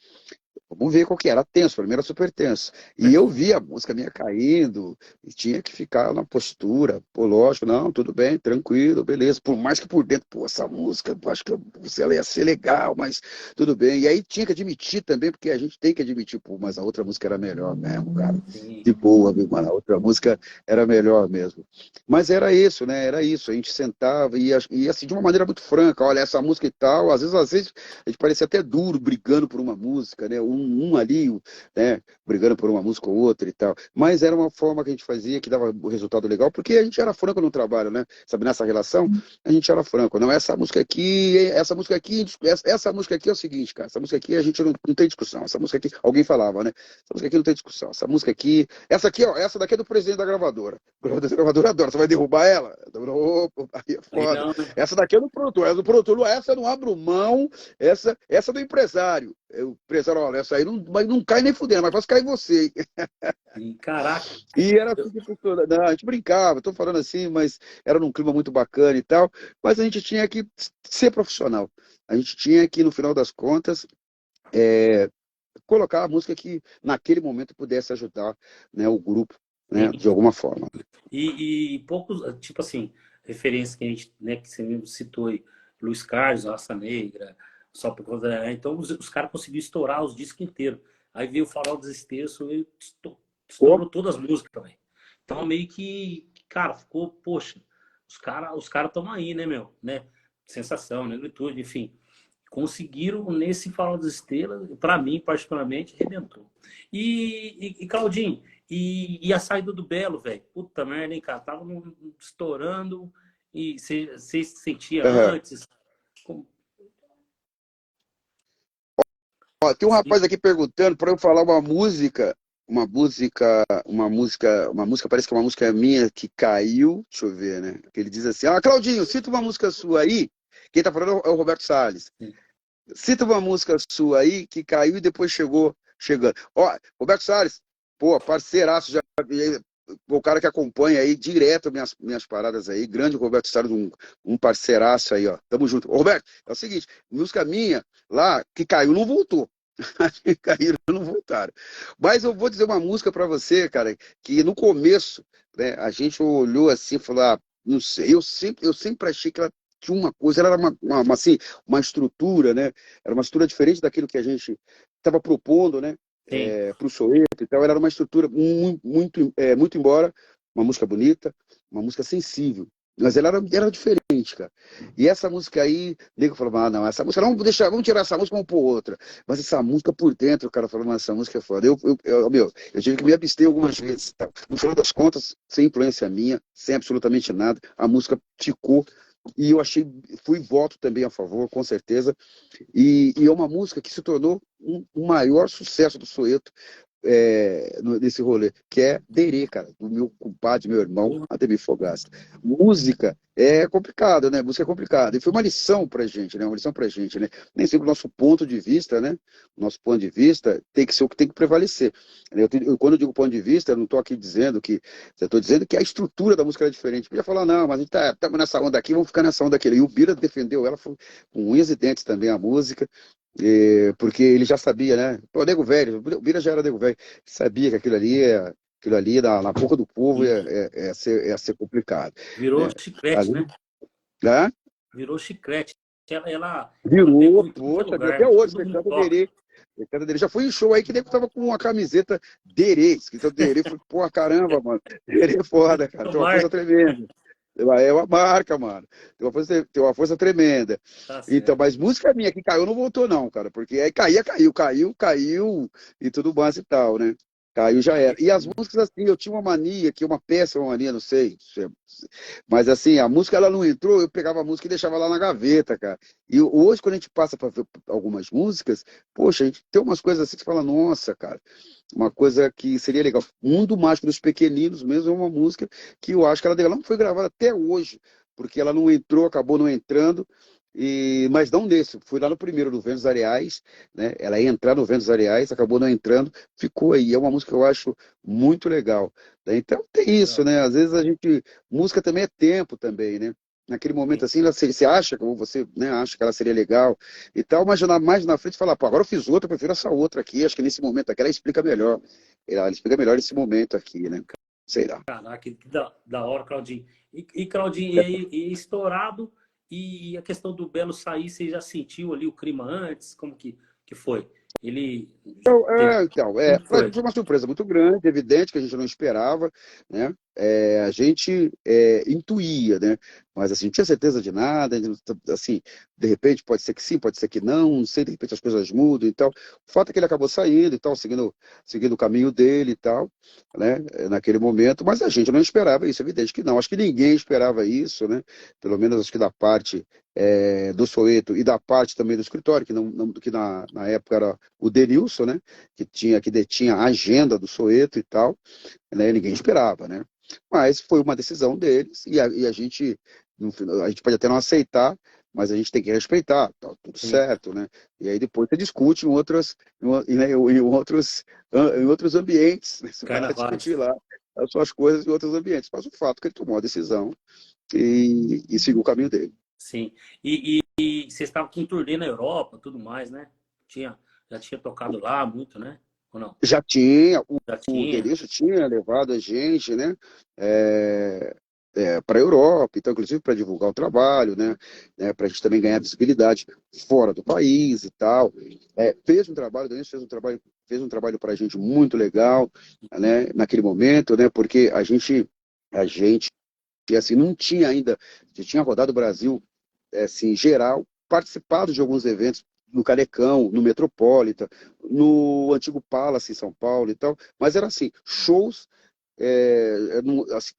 vamos ver qual que era. Tenso, para mim era super tenso. E eu vi a música minha caindo, e tinha que ficar na postura. Pô, lógico, não, tudo bem, tranquilo, beleza. Por mais que por dentro, pô, essa música, acho que ela ia ser legal, mas tudo bem. E aí tinha que admitir também, porque a gente tem que admitir, pô, mas a outra música era melhor mesmo, cara. sim. De boa, viu, mano? A outra música era melhor mesmo. Mas era isso, né? Era isso. A gente sentava e assim, de uma maneira muito franca, olha, essa música e tal. Às vezes a gente parecia até duro brigando por uma música, né? Um ali, né? Brigando por uma música ou outra e tal. Mas era uma forma que a gente fazia que dava o resultado legal, porque a gente era franco no trabalho, né? Sabe, nessa relação, a gente era franco. Não, essa música aqui, essa música aqui é o seguinte, cara. Essa música aqui a gente não tem discussão. Essa música aqui, alguém falava, né? Essa música aqui não tem discussão. Essa música aqui, essa aqui, ó, essa daqui é do presidente da gravadora. O presidente da gravadora adora. Você vai derrubar ela? Opa, aí é Aí foda. não, né? Essa daqui é do produtor. Essa do produtor, essa eu não abro mão. Essa é do empresário. O empresário, olha, essa aí não cai nem fudendo, mas faz cair você. E, caraca, E era assim que funcionava. Não, a gente brincava, estou falando assim, mas era num clima muito bacana e tal. Mas a gente tinha que ser profissional. A gente tinha que, no final das contas, colocar a música que naquele momento pudesse ajudar, né, o grupo, né, sim. de alguma forma. E poucos, tipo assim, referências que a gente, né, que você mesmo citou aí, Luiz Carlos, Raça Negra, só por conta então os caras conseguiram estourar os discos inteiros. Aí veio o Farol dos Exterços e Pô, estourou todas as músicas também. Então meio que, cara, ficou, poxa, os cara estão aí, né, meu? Né? Sensação, negritude, enfim. Conseguiram nesse Farol das Estrelas, para mim, particularmente, arrebentou. E Claudinho, e a saída do Belo, velho? Puta merda, hein, cara? Tava estourando e você se sentia aham. antes? Como- Ó, tem um Sim. rapaz aqui perguntando para eu falar uma música, parece que é uma música minha que caiu, deixa eu ver, né? Que ele diz assim, Claudinho, cita uma música sua aí, quem tá falando é o Roberto Salles. Cita uma música sua aí que caiu e depois chegando. Ó, Roberto Salles, pô, parceiraço, já, o cara que acompanha aí direto minhas paradas aí, grande Roberto Salles, um parceiraço aí, ó. Tamo junto. Ô, Roberto, é o seguinte, música minha lá que caiu não voltou. Que caíram não voltaram. Mas eu vou dizer uma música pra você, cara, que no começo, né, a gente olhou assim e falou, não sei, eu sempre achei que ela tinha uma coisa, ela era assim, uma estrutura, né? Era uma estrutura diferente daquilo que a gente estava propondo, né? Sim. Para o Soweto e tal. Ela era uma estrutura muito embora, uma música bonita, uma música sensível. Mas ela era diferente, cara. E essa música aí, o nego falou, não, essa música, não, vamos tirar essa música, vamos pôr outra. Mas essa música por dentro, o cara falou, mas essa música é foda. Eu tive que me abster algumas vezes. Tá? No final das contas, sem influência minha, sem absolutamente nada, a música ficou. E eu achei, fui voto também a favor, com certeza. E é uma música que se tornou o maior sucesso do Soweto nesse rolê, que é Derê, cara, do meu compadre, meu irmão, Ademir Fogaça. Música é complicado, né? Música é complicada. E foi uma lição pra gente, né? Uma lição pra gente, né? Nem sempre o nosso ponto de vista, né? O nosso ponto de vista tem que ser o que tem que prevalecer. Quando eu digo ponto de vista, eu não estou aqui dizendo que. Eu estou dizendo que a estrutura da música é diferente. Podia falar, não, mas a gente estamos nessa onda aqui, vamos ficar nessa onda aqui. E o Bira defendeu ela com unhas e dentes também, a música. Porque ele já sabia, né? Pô, nego velho, o Bira já era nego velho, sabia que aquilo ali na boca do povo ia ser complicado. Virou Né? chiclete, Ali, né? né? Virou chiclete. Ela pegou Virou, em tudo que é poxa, lugar, até hoje, todo mundo Fechada toca. Derê. Fechada Derê. Já foi em show aí que nego tava com uma camiseta Derê, escrita Derê. Falei, porra, caramba, mano. Derê é foda, cara. Tem uma força Marca, tremenda. É uma marca, mano. Tem uma força tremenda. tá Então, certo. mas música minha que caiu não voltou, não, cara. Porque aí caiu e tudo mais e tal, né? Caiu já era. E as músicas, assim, eu tinha uma mania, que uma péssima mania, não sei. Mas assim, a música ela não entrou, eu pegava a música e deixava lá na gaveta, cara. E hoje, quando a gente passa para ver algumas músicas, poxa, a gente tem umas coisas assim que você fala, nossa, cara, uma coisa que seria legal. Mundo Mágico dos Pequeninos mesmo é uma música que eu acho que ela não foi gravada até hoje, porque ela não entrou, acabou não entrando. Mas não nesse, fui lá no primeiro do Ventos Areais, né? Ela ia entrar no Ventos Areais, acabou não entrando, ficou aí. É uma música que eu acho muito legal. Né? Então tem isso, né? Às vezes a gente. Música também é tempo também, né? Naquele momento Sim. assim, você acha, ou você né, acha que ela seria legal e tal, mas mais na frente fala, pô, agora eu fiz outra, eu prefiro essa outra aqui, acho que nesse momento aqui ela explica melhor. Ela explica melhor esse momento aqui, né? Sei lá. Caraca, que da hora, Claudinho. Claudinho, e estourado, e a questão do Belo sair, você já sentiu ali o clima antes? Como que foi? Ele teve. Como que foi? Foi uma surpresa muito grande, evidente que a gente não esperava, né? A gente intuía, né? Mas assim, não tinha certeza de nada, assim, de repente pode ser que sim, pode ser que não sei, de repente as coisas mudam e tal. O fato é que ele acabou saindo e tal, seguindo o caminho dele e tal, né? Naquele momento, mas a gente não esperava isso, evidente que não. Acho que ninguém esperava isso, né? Pelo menos acho que da parte do Soweto e da parte também do escritório, que na época era o Denilson, né? Que detinha a agenda do Soweto e tal, né? Ninguém esperava, né? Mas foi uma decisão deles e a gente, no final, a gente pode até não aceitar, mas a gente tem que respeitar, tá tudo Sim, certo, né? E aí depois você discute em outros ambientes, né? Você vai lá discutir carnavais. lá as suas coisas em outros ambientes. Mas o fato é que ele tomou a decisão e seguiu o caminho dele. Sim. E vocês estavam com um turnê na Europa, tudo mais, né? Já tinha tocado lá muito, né? Ou não? Já tinha, Já o tinha. Denilson tinha levado a gente, né, para a Europa, então, inclusive para divulgar o trabalho, para a gente também ganhar visibilidade fora do país e tal. O Denilson fez um trabalho para a gente muito legal, né, naquele momento, né, porque a gente, assim, não tinha ainda, já tinha rodado o Brasil assim, geral, participado de alguns eventos no Canecão, no Metropolitan, no antigo Palace em São Paulo e tal, mas era assim, shows assim,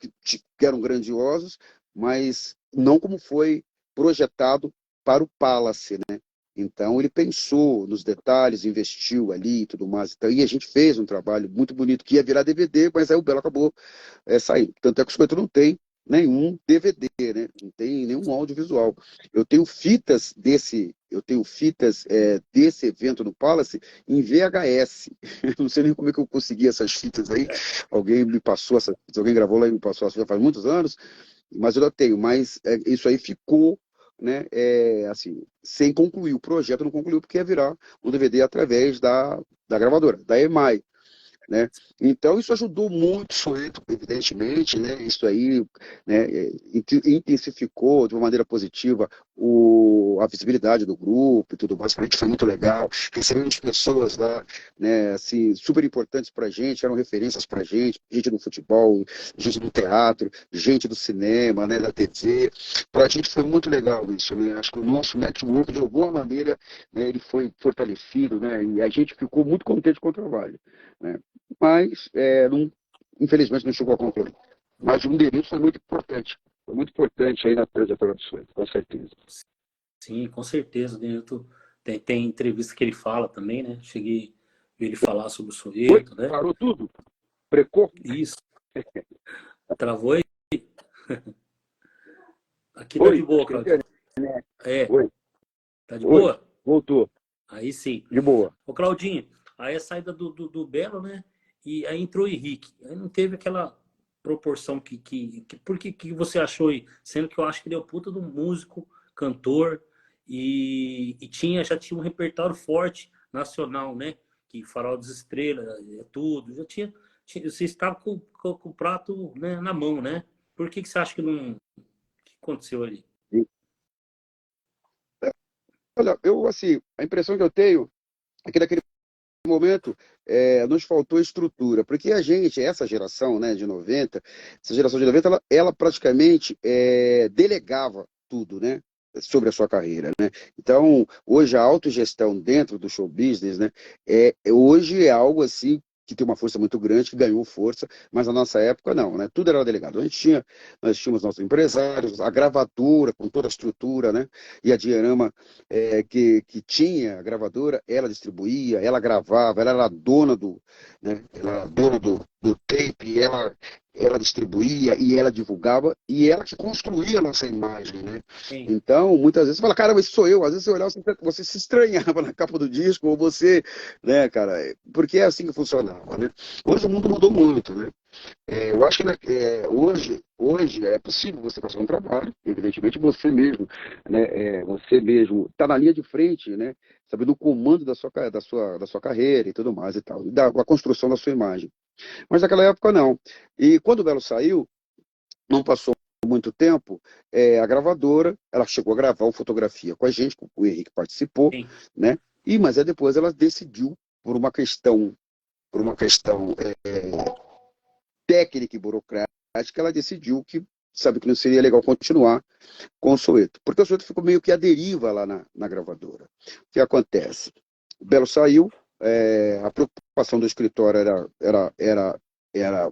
que eram grandiosos, mas não como foi projetado para o Palace, né? Então ele pensou nos detalhes, investiu ali e tudo mais. Então, e a gente fez um trabalho muito bonito que ia virar DVD, mas aí o Belo acabou saindo. Tanto é que o Escoteiro não tem nenhum DVD, né? Não tem nenhum audiovisual. Eu tenho fitas desse evento no Palace em VHS. Não sei nem como é que eu consegui essas fitas aí. Alguém me passou essas fitas, alguém gravou lá e me passou, já faz muitos anos, mas eu ainda tenho. Mas isso aí ficou, né? Assim, sem concluir. O projeto não concluiu porque ia virar um DVD através da gravadora, da EMI. né? Então, isso ajudou muito o Soweto, evidentemente, né? Isso aí, né, intensificou de uma maneira positiva a visibilidade do grupo e tudo mais. Para a gente foi muito legal. Recebemos pessoas lá, né, assim, super importantes para a gente, eram referências para a gente do futebol, gente do teatro, gente do cinema, né, da TV. Para a gente foi muito legal isso, né? Acho que o nosso network, de alguma maneira, né, ele foi fortalecido, né? E a gente ficou muito contente com o trabalho, né? Mas, infelizmente, não chegou a concluir. Mas o endereço foi muito importante aí na trajetória do Suéter, com certeza. Sim, com certeza. Tem entrevista que ele fala também, né? Cheguei a ver ele falar sobre o Oi? Soweto, né? Parou tudo? Precou? Isso. Travou aí? Aqui tá de Oi? boa, Claudinho. É, Oi? tá de Oi? boa? Voltou. Aí sim. De boa. Ô, Claudinho, aí a saída do Belo, né? E aí entrou o Henrique. Aí não teve aquela proporção por que você achou aí? Sendo que eu acho que ele é o puta do músico, cantor, e já tinha um repertório forte nacional, né? Que Farol das Estrelas, é tudo. Você estava com o prato, né, na mão, né? Por que você acha que não. O que aconteceu ali? Olha, assim, a impressão que eu tenho é que naquele momento nos faltou estrutura, porque a gente, essa geração, né, de 90, essa geração de 90, ela praticamente delegava tudo, né, sobre a sua carreira, né? Então, hoje a autogestão dentro do show business, né, hoje é algo assim que tem uma força muito grande, que ganhou força, mas na nossa época não, né? Tudo era delegado. Nós tínhamos nossos empresários, a gravadora com toda a estrutura, né? E a Diorama que tinha a gravadora, ela distribuía, ela gravava, ela era dona né, ela era dona do tape, ela distribuía e ela divulgava e ela que construía a nossa imagem, né? Sim. Então, muitas vezes você fala, cara, mas esse sou eu. Às vezes você olhava, você se estranhava na capa do disco, ou você, né, cara, porque é assim que funcionava, né? Hoje o mundo mudou muito, né? Eu acho que hoje é possível você fazer um trabalho, evidentemente você mesmo está na linha de frente, né? Sabe, no comando da sua carreira e tudo mais e tal, e da construção da sua imagem. Mas naquela época não. E quando o Belo saiu, não passou muito tempo, a gravadora, ela chegou a gravar uma fotografia com a gente, o Henrique participou, Sim. né? Mas depois ela decidiu, por uma questão técnica e burocrática, ela decidiu que, sabe, que não seria legal continuar com o Soweto, porque o Soweto ficou meio que à deriva lá na gravadora. O que acontece? O Belo saiu, a preocupação do escritório era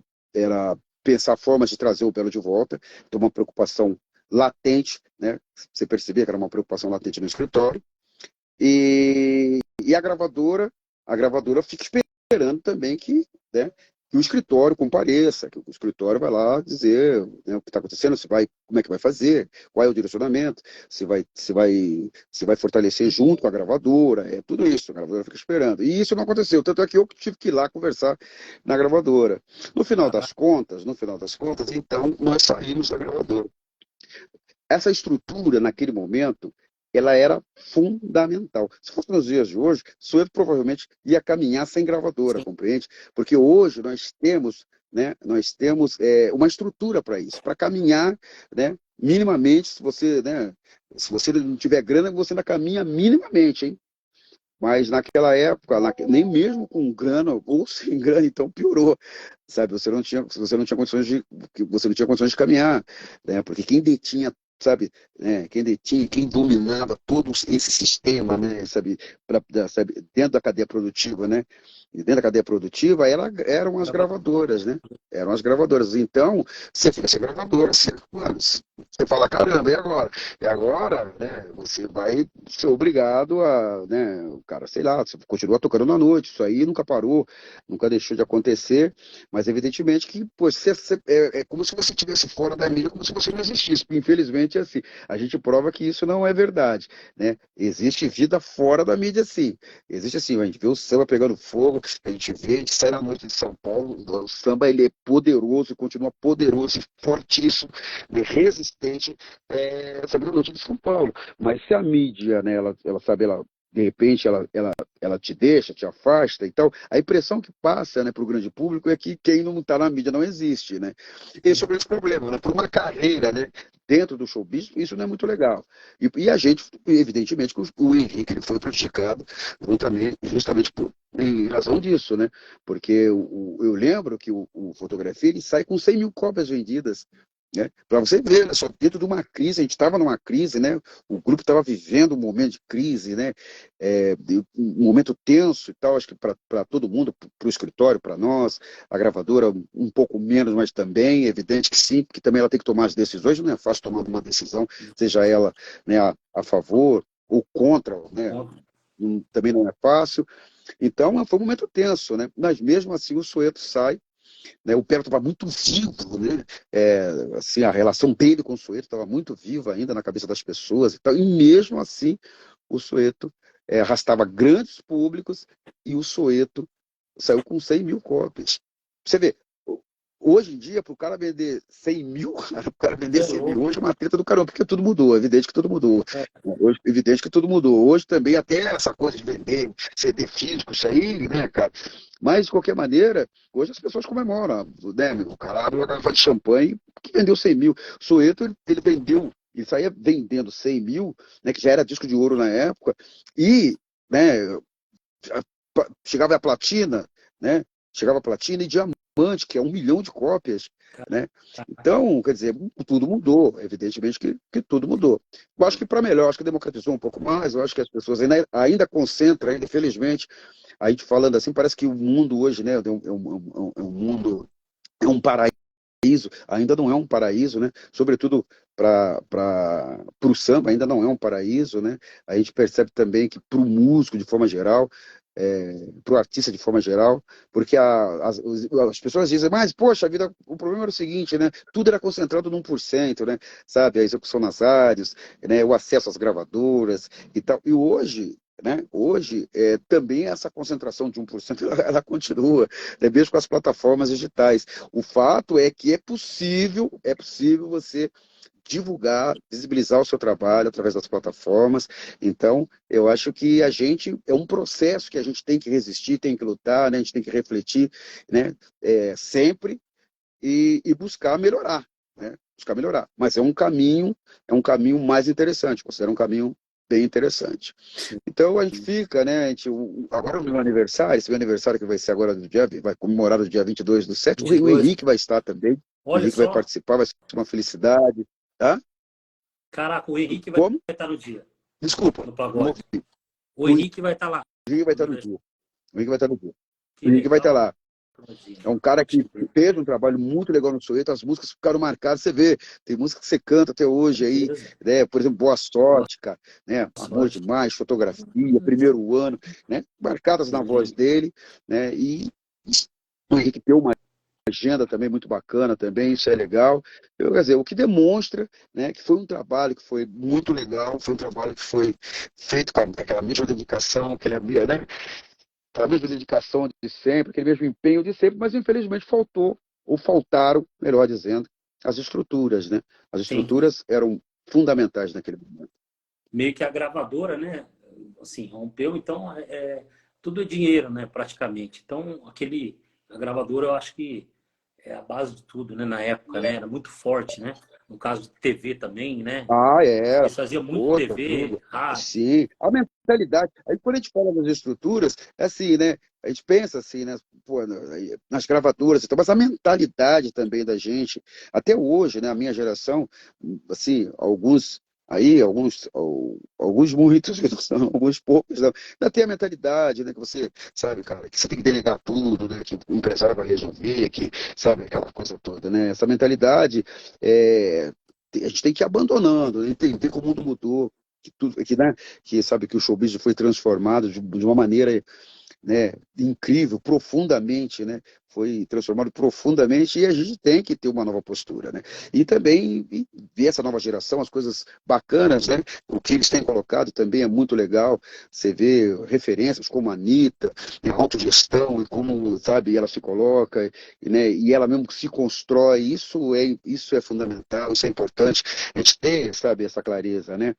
pensar formas de trazer o Belo de volta, então uma preocupação latente, né? Você percebia que era uma preocupação latente no escritório, e a gravadora fica esperando também né, que o escritório compareça, que o escritório vai lá dizer, né, o que está acontecendo, como é que vai fazer, qual é o direcionamento, se vai fortalecer junto com a gravadora, tudo isso, a gravadora fica esperando. E isso não aconteceu, tanto é que eu tive que ir lá conversar na gravadora. No final das contas, então, nós saímos da gravadora. Essa estrutura, naquele momento, ela era fundamental. Se fosse nos dias de hoje, Soweto provavelmente ia caminhar sem gravadora, Sim. compreende? Porque hoje nós temos uma estrutura para isso, para caminhar, né, minimamente, se você não tiver grana, você ainda caminha minimamente, hein? Mas naquela época, nem mesmo com grana ou sem grana, então piorou, sabe? Você não tinha condições de caminhar, né? Porque quem detinha, sabe, né? Quem dominava todo esse sistema, né? Sabe, dentro da cadeia produtiva, né? E dentro da cadeia produtiva eram as gravadoras, né? Eram as gravadoras. Então, você fica sem gravadora, você fala, caramba, e agora? E agora, né, você vai ser obrigado né, o cara, sei lá, você continua tocando na noite, isso aí nunca parou, nunca deixou de acontecer, mas evidentemente que pô, é como se você estivesse fora da mídia, como se você não existisse, porque infelizmente é assim, a gente prova que isso não é verdade, né? Existe vida fora da mídia, sim, existe assim, a gente vê o samba pegando fogo, a gente sai na noite de São Paulo, o samba ele é poderoso, continua poderoso, fortíssimo, resistente, sabe, na noite de São Paulo. Mas se a mídia, né, ela de repente ela te deixa, te afasta e tal. A impressão que passa, né, para o grande público é que quem não está na mídia não existe, né? Esse é o grande problema, né? Por uma carreira, né, dentro do showbiz, isso não é muito legal. E a gente, evidentemente, que o Henrique ele foi criticado justamente em razão disso, né? Porque eu lembro que o Fotografia ele sai com 100 mil cópias vendidas. Né? Para você ver, né, só dentro de uma crise, a gente estava numa crise, né? O grupo estava vivendo um momento de crise, né? Um momento tenso e tal, acho que para todo mundo, para o escritório, para nós, a gravadora um pouco menos, mas também, é evidente que sim, porque também ela tem que tomar as decisões, não é fácil tomar uma decisão, seja ela, né, a favor ou contra, né? Também não é fácil. Então, foi um momento tenso, né? Mas mesmo assim o Soweto sai, né? O Pero estava muito vivo, né? Assim, a relação dele com o Soweto estava muito viva ainda na cabeça das pessoas e tal, e mesmo assim o Soweto arrastava grandes públicos e o Soweto saiu com 100 mil cópias. Você vê, hoje em dia, para o cara vender 100 mil, o cara vender 100 mil hoje é uma treta do caramba, porque tudo mudou, é evidente que tudo mudou. Hoje, evidente que tudo mudou. Hoje também até essa coisa de vender CD físico, isso aí, né, cara? Mas, de qualquer maneira, hoje as pessoas comemoram, né? O cara abre uma garrafa de champanhe que vendeu 100 mil. O Soweto, ele vendeu, ele saía vendendo 100 mil, né, que já era disco de ouro na época, e, né, chegava a platina, né? Chegava a platina e diamante, que é 1 milhão de cópias, né? Então, quer dizer, tudo mudou, evidentemente que tudo mudou. Eu acho que para melhor, acho que democratizou um pouco mais, eu acho que as pessoas ainda concentram, ainda, infelizmente, a gente falando assim, parece que o mundo hoje, né, é um mundo, é um paraíso, ainda não é um paraíso, né? Sobretudo para o samba, ainda não é um paraíso, né? A gente percebe também que para o músico, de forma geral, para o artista de forma geral, porque as pessoas dizem, mas, poxa, a vida, o problema era o seguinte, né? Tudo era concentrado no 1%, né? Sabe, a execução nas rádios, né? O acesso às gravadoras e tal. E hoje, né? Hoje, também essa concentração de 1% ela continua, né? Mesmo com as plataformas digitais. O fato é que é possível você divulgar, visibilizar o seu trabalho através das plataformas. Então, eu acho que é um processo que a gente tem que resistir, tem que lutar, né? A gente tem que refletir, né? Sempre e buscar melhorar, né? Buscar melhorar. Mas é um caminho mais interessante, considero um caminho bem interessante. Então a gente fica, né? Agora o meu aniversário, esse meu aniversário que vai ser agora vai comemorar no dia 22/7, o Henrique vai estar também. O Henrique vai participar, vai ser uma felicidade. Tá? Caraca, o Henrique vai estar no dia. Desculpa. No pagode. O Henrique vai estar lá. O Henrique vai estar no dia. O Henrique vai estar no dia. O Henrique vai estar lá. É um cara que fez um trabalho muito legal no Soweto, as músicas ficaram marcadas, você vê, tem música que você canta até hoje aí, né? Por exemplo, Boa Sorte, cara, né? Amor Demais, Fotografia, Primeiro Ano, né? Marcadas na voz dele, né? E o Henrique tem uma agenda também muito bacana também, isso é legal. Quer dizer, o que demonstra, né, que foi um trabalho que foi muito legal, foi um trabalho que foi feito com aquela mesma dedicação, aquela mesma dedicação de sempre, aquele mesmo empenho de sempre, mas infelizmente faltaram, melhor dizendo, as estruturas, né? As estruturas eram fundamentais naquele momento. Meio que a gravadora, né, assim, rompeu, então tudo é dinheiro, né, praticamente. Então, a gravadora, eu acho que é a base de tudo, né? Na época, né? Era muito forte, né? No caso de TV também, né? Eles faziam muito TV, rádio. Sim, a mentalidade. Aí quando a gente fala das estruturas, é assim, né? A gente pensa assim, né? Pô, nas gravadoras, então, mas a mentalidade também da gente, até hoje, né? A minha geração, assim, alguns muitos, alguns poucos, não. Ainda tem a mentalidade, né, que você, sabe, cara, que você tem que delegar tudo, né, que o empresário vai resolver, que, sabe, aquela coisa toda, né, essa mentalidade, a gente tem que ir abandonando, entender como o mundo mudou, que sabe, que o showbiz foi transformado de uma maneira, né, incrível, profundamente, né? Foi transformado profundamente e a gente tem que ter uma nova postura, né? E também ver essa nova geração, as coisas bacanas, né? O que eles têm colocado também é muito legal. Você vê referências como a Anitta, a autogestão e como, sabe, ela se coloca, né? E ela mesmo se constrói. Isso é fundamental, isso é importante. A gente ter, sabe, essa clareza, né?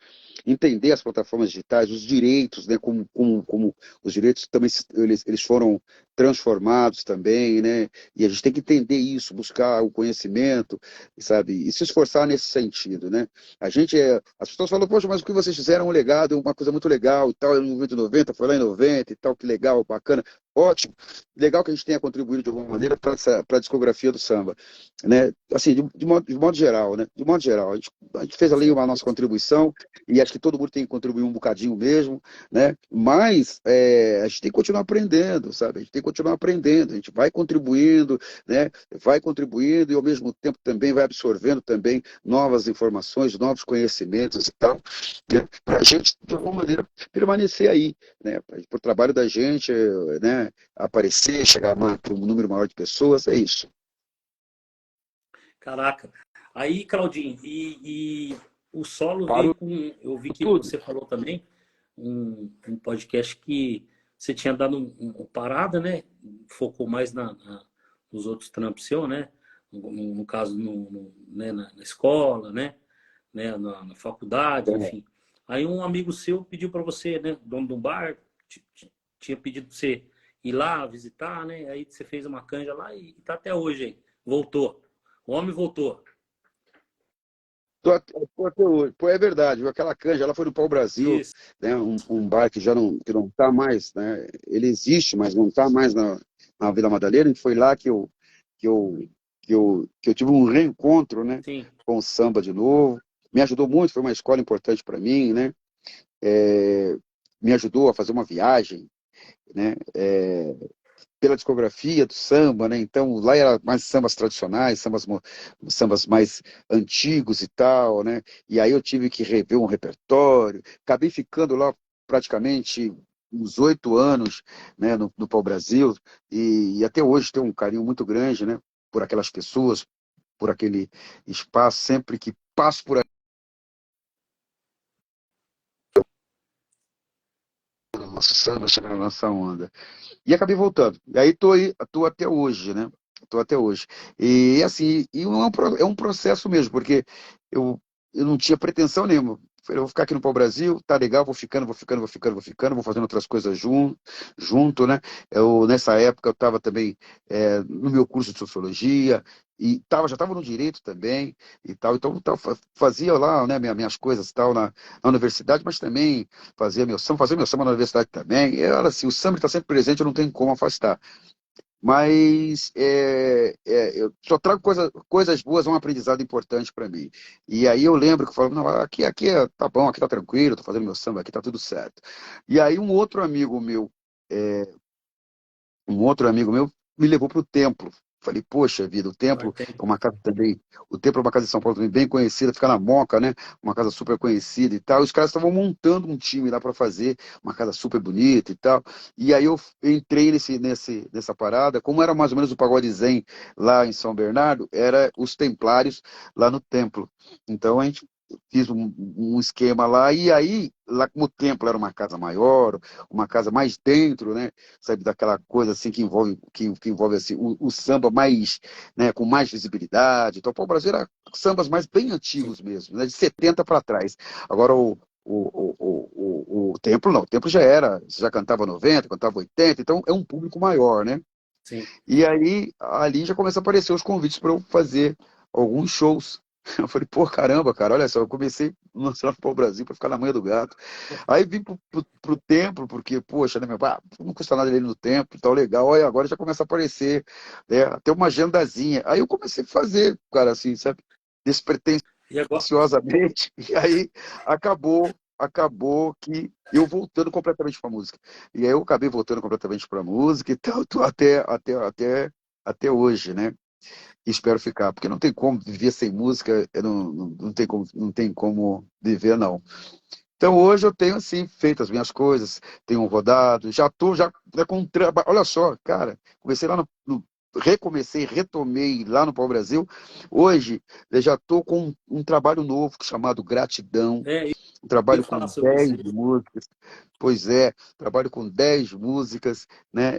entender as plataformas digitais, os direitos, né, como os direitos também eles foram transformados também, né, e a gente tem que entender isso, buscar o conhecimento, sabe, e se esforçar nesse sentido, né. As pessoas falam, poxa, mas o que vocês fizeram é um legado, é uma coisa muito legal e tal, no movimento 90, foi lá em 90 e tal, que legal, bacana, ótimo, legal que a gente tenha contribuído de alguma maneira para a discografia do samba, né, assim, de modo geral, né, de modo geral, a gente fez ali uma nossa contribuição, e acho que todo mundo tem que contribuir um bocadinho mesmo, né? Mas a gente tem que continuar aprendendo, sabe? A gente tem que continuar aprendendo, a gente vai contribuindo, né? Vai contribuindo e ao mesmo tempo também vai absorvendo também novas informações, novos conhecimentos e tal, né? Para a gente, de alguma maneira, permanecer aí, né? Para o trabalho da gente, né? Aparecer, chegar para um número maior de pessoas, é isso. Caraca. Aí, Claudinho, e o solo veio Parou com. Eu vi que tudo. você falou também um podcast que você tinha dado uma parada, né? Focou mais nos outros trampos seu, né? No caso, né? Na escola, né? Na faculdade, É. enfim. Aí um amigo seu pediu para você, né? Dono de um bar, tinha pedido para você ir lá visitar, né? Aí você fez uma canja lá e tá até hoje aí. Voltou. O homem voltou. Tô até hoje. Pô, é verdade, viu? Aquela canja, ela foi no Pau Brasil, Isso. né? Um bar que não está mais, né? Ele existe, mas não está mais na Vila Madalena. E foi lá que eu, que eu tive um reencontro, né? Sim. Com o samba de novo. Me ajudou muito, foi uma escola importante para mim, né? Me ajudou a fazer uma viagem, né? Pela discografia do samba, né? Então lá era mais sambas tradicionais, sambas mais antigos e tal, né? E aí eu tive que rever um repertório, acabei ficando lá praticamente uns 8 anos, né? No Pau-Brasil e até hoje tenho um carinho muito grande, né? Por aquelas pessoas, por aquele espaço, sempre que passo por aqui, nosso samba, chega na nossa onda. E acabei voltando. E aí tô até hoje, né? Tô até hoje. E assim, é um processo mesmo, porque eu não tinha pretensão nenhuma. Falei, eu vou ficar aqui no Pau-Brasil, tá legal, vou fazendo outras coisas junto, né? Nessa época eu estava também no meu curso de sociologia, e já estava no direito também, e tal, então fazia lá, né, minhas coisas tal na universidade, mas também fazia meu samba na universidade também. Era assim, o samba está sempre presente, eu não tenho como afastar. Mas eu só trago coisas boas, um aprendizado importante para mim. E aí eu lembro que eu falo, não, aqui tá bom, aqui tá tranquilo, tô fazendo meu samba, aqui tá tudo certo. E aí um outro amigo meu me levou para o templo. Falei, poxa vida, o templo é uma casa também, o templo é uma casa de São Paulo também bem conhecida, fica na Moca, né? Uma casa super conhecida e tal. E os caras estavam montando um time lá para fazer uma casa super bonita e tal. E aí eu entrei nessa parada, como era mais ou menos o pagode zen lá em São Bernardo, era os templários lá no templo. Então a gente fiz um esquema lá, e aí, lá como o templo era uma casa maior, uma casa mais dentro, né? Sabe, daquela coisa assim que envolve assim, o samba mais, né, com mais visibilidade. Então, o Brasil era sambas mais bem Sim. antigos mesmo, né, de 70 para trás. Agora, o Templo não, o Templo já cantava 90, cantava 80, então é um público maior, né? Sim. E aí, ali já começam a aparecer os convites para eu fazer alguns shows. Eu falei, pô, caramba, cara, olha só, eu comecei lançando para o Brasil para ficar na manha do gato. Aí vim pro templo, porque, poxa, né, não custa nada ele no templo, tal, legal. Olha, agora já começa a aparecer, né, até uma agendazinha. Aí eu comecei a fazer, cara, assim, sabe, E agora? despretensiosamente, e aí acabou que eu voltando completamente para a música. E aí eu acabei voltando completamente para a música e tal, tô até hoje, né? E espero ficar, porque não tem como viver sem música, não tem como viver, não. Então hoje eu tenho assim feito as minhas coisas, tenho rodado, já estou já né, com trabalho. Olha só, cara, comecei lá recomecei, retomei lá no Pau Brasil. Hoje eu já estou com um trabalho novo chamado Gratidão. Eu Um ia trabalho falar com sobre 10 isso. músicas. Pois é, trabalho com 10 músicas, né,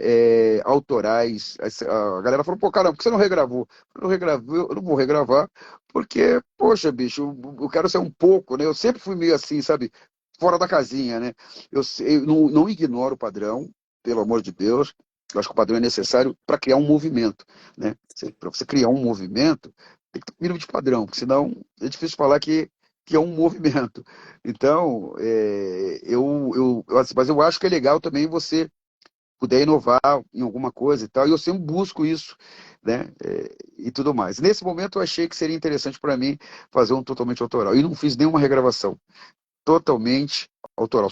autorais. A galera falou, pô, caramba, por que você não regravou? Eu não regravei, eu não vou regravar, porque, poxa, bicho, eu quero ser um pouco, né? Eu sempre fui meio assim, sabe? fora da casinha, né? Eu não ignoro o padrão, pelo amor de Deus. Eu acho que o padrão é necessário para criar um movimento, né? Para você criar um movimento, tem que ter um mínimo de padrão, porque senão é difícil falar que é um movimento. Então, mas eu acho que é legal também você puder inovar em alguma coisa e tal, e eu sempre busco isso, né? E tudo mais. Nesse momento eu achei que seria interessante para mim fazer um totalmente autoral. E não fiz nenhuma regravação. Totalmente autoral.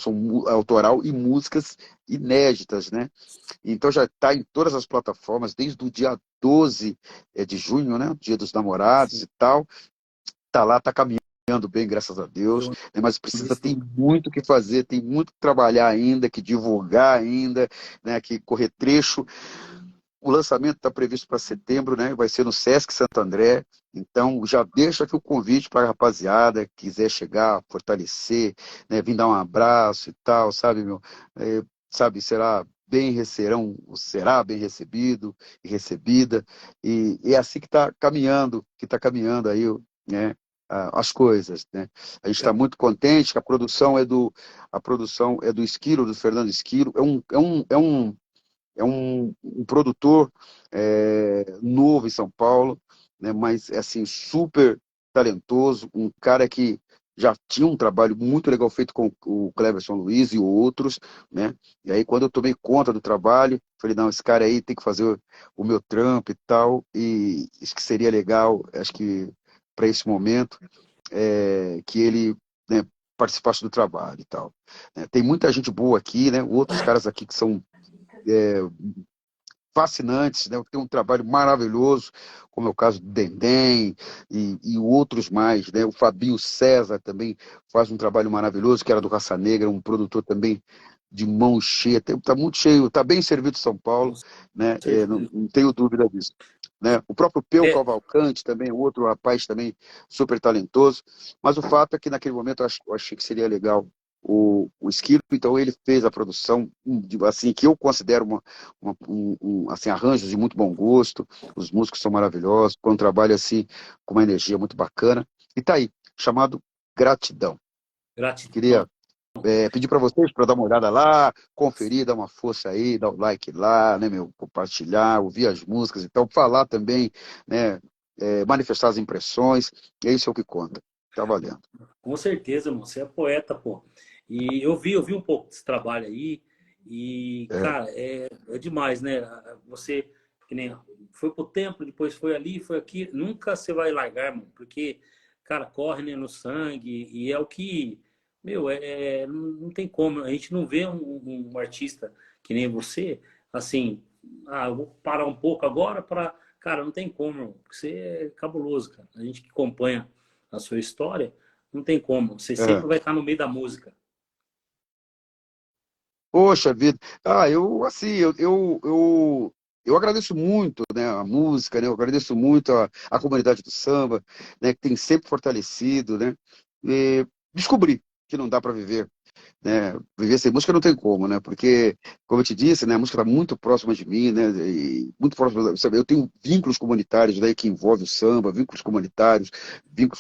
Autoral e músicas inéditas, né? Então já está em todas as plataformas, desde o dia 12 de junho, né? Dia dos Namorados Sim. e tal. Tá lá, tá caminhando bem, graças a Deus, Eu né? Mas tem muito o que fazer, tem muito que trabalhar ainda, que divulgar ainda, né? Que correr trecho. O lançamento está previsto para setembro, né? Vai ser no Sesc Santo André. Então, já deixo aqui o convite para a rapaziada que quiser chegar, fortalecer, né? Vir dar um abraço e tal, sabe, meu? Sabe, será bem recebido e recebida. E é assim que está caminhando aí, né? As coisas, né? A gente está muito contente que a produção é do Esquilo, do Fernando Esquilo. É um produtor novo em São Paulo, né, mas é assim, super talentoso, um cara que já tinha um trabalho muito legal feito com o Cleverson Luiz e outros, né? E aí, quando eu tomei conta do trabalho, falei, não, esse cara aí tem que fazer o meu trampo e tal, e isso que seria legal, acho que para esse momento, que ele, né, participasse do trabalho e tal. Tem muita gente boa aqui, né? Outros caras aqui que são fascinantes, né? Tem um trabalho maravilhoso, como é o caso do Dendem e outros mais, né? O Fabio César também faz um trabalho maravilhoso, que era do Raça Negra, um produtor também de mão cheia, está muito cheio, está bem servido São Paulo, né? Não tenho dúvida disso. Né? O próprio Peu É, Cavalcante também, outro rapaz também super talentoso, mas o fato é que naquele momento eu achei que seria legal o Esquilo, então ele fez a produção, assim, que eu considero assim, arranjos de muito bom gosto, os músicos são maravilhosos, foi um trabalho assim, com uma energia muito bacana, e tá aí, chamado Gratidão. gratidão. Queria pedir para vocês para dar uma olhada lá, conferir, dar uma força aí, dar o like lá, né, meu, compartilhar, ouvir as músicas e tal, falar também, né, manifestar as impressões, é isso é o que conta, tá valendo. Com certeza, irmão. Você é poeta, pô. E eu vi um pouco desse trabalho aí. E, É, cara, é demais, né? Você, que nem foi pro templo, depois foi ali, foi aqui. Nunca você vai largar, irmão. Porque, cara, corre, né, no sangue. E é o que, meu, não tem como. A gente não vê um artista que nem você, assim, eu vou parar um pouco agora para. Cara, não tem como, irmão. Você é cabuloso, cara. A gente que acompanha a sua história. Não tem como. Você é. sempre vai estar no meio da música. Poxa vida. Assim, eu agradeço muito, né, a música, né, eu agradeço muito a comunidade do samba, né, que tem sempre fortalecido, né, e descobri que não dá para viver, né? Viver sem música não tem como, né? Porque, como eu te disse, né, a música está muito próxima de mim, né? E muito próxima, sabe? Eu tenho vínculos comunitários, né, que envolvem o samba, vínculos comunitários,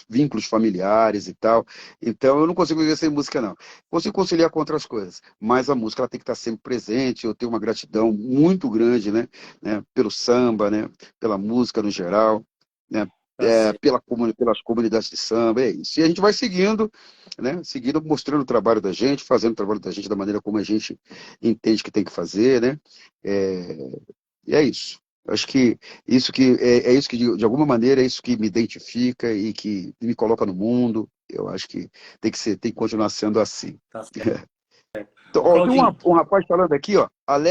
vínculos familiares e tal. Então, eu não consigo viver sem música, não. Consigo conciliar com outras coisas, mas a música ela tem que estar sempre presente. Eu tenho uma gratidão muito grande, né, pelo samba, né? Pela música no geral, né? Tá certo. Pelas comunidades de samba, é isso. E a gente vai seguindo, né? Seguindo, mostrando o trabalho da gente, fazendo o trabalho da gente da maneira como a gente entende que tem que fazer, né? É, e é isso. Acho que isso que de alguma maneira é isso que me identifica e que me coloca no mundo. Eu acho que tem que continuar sendo assim. Tá certo. Então, Ô, ó, tem Claudinho, um rapaz falando aqui, ó,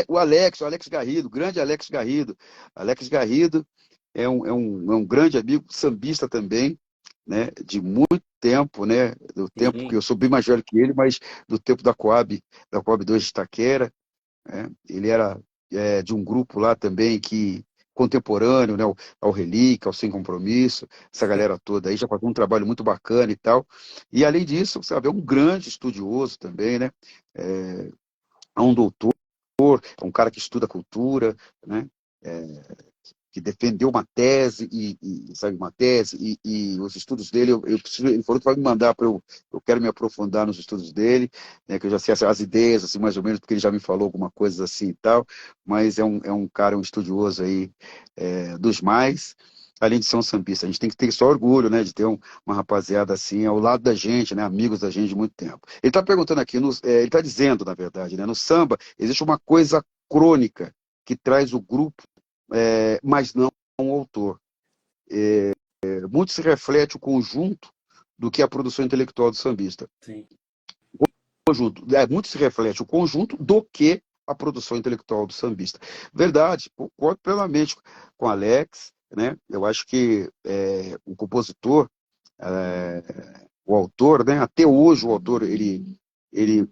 o Alex Garrido, o grande Alex Garrido. Alex Garrido é um grande amigo, sambista também, né, de muito tempo, né, do tempo que sim, eu sou bem mais velho que ele, mas do tempo da Coab 2 de Itaquera, né, ele era de um grupo lá também que contemporâneo, né, ao Relíquia, ao Sem Compromisso, essa galera toda aí já fazia um trabalho muito bacana e tal. E além disso, sabe, é um grande estudioso também, né? É um doutor, é um cara que estuda cultura, né? que defendeu uma tese, sabe, uma tese, e os estudos dele, ele falou que vai me mandar para eu quero me aprofundar nos estudos dele, né, que eu já sei as ideias, assim, mais ou menos, porque ele já me falou alguma coisa assim e tal, mas é um cara, um estudioso aí, dos mais, além de ser um sambista. A gente tem que ter só orgulho, né, de ter uma rapaziada assim ao lado da gente, né, amigos da gente de muito tempo. Ele está perguntando aqui, ele está dizendo, na verdade, né, no samba existe uma coisa crônica que traz o grupo, mas não o autor. Muito se reflete o conjunto do que é a produção intelectual do sambista. Sim. Muito se reflete o conjunto do que a produção intelectual do sambista. Verdade, concordo plenamente com o Alex, né? Eu acho que o compositor, o autor, né? Até hoje o autor ele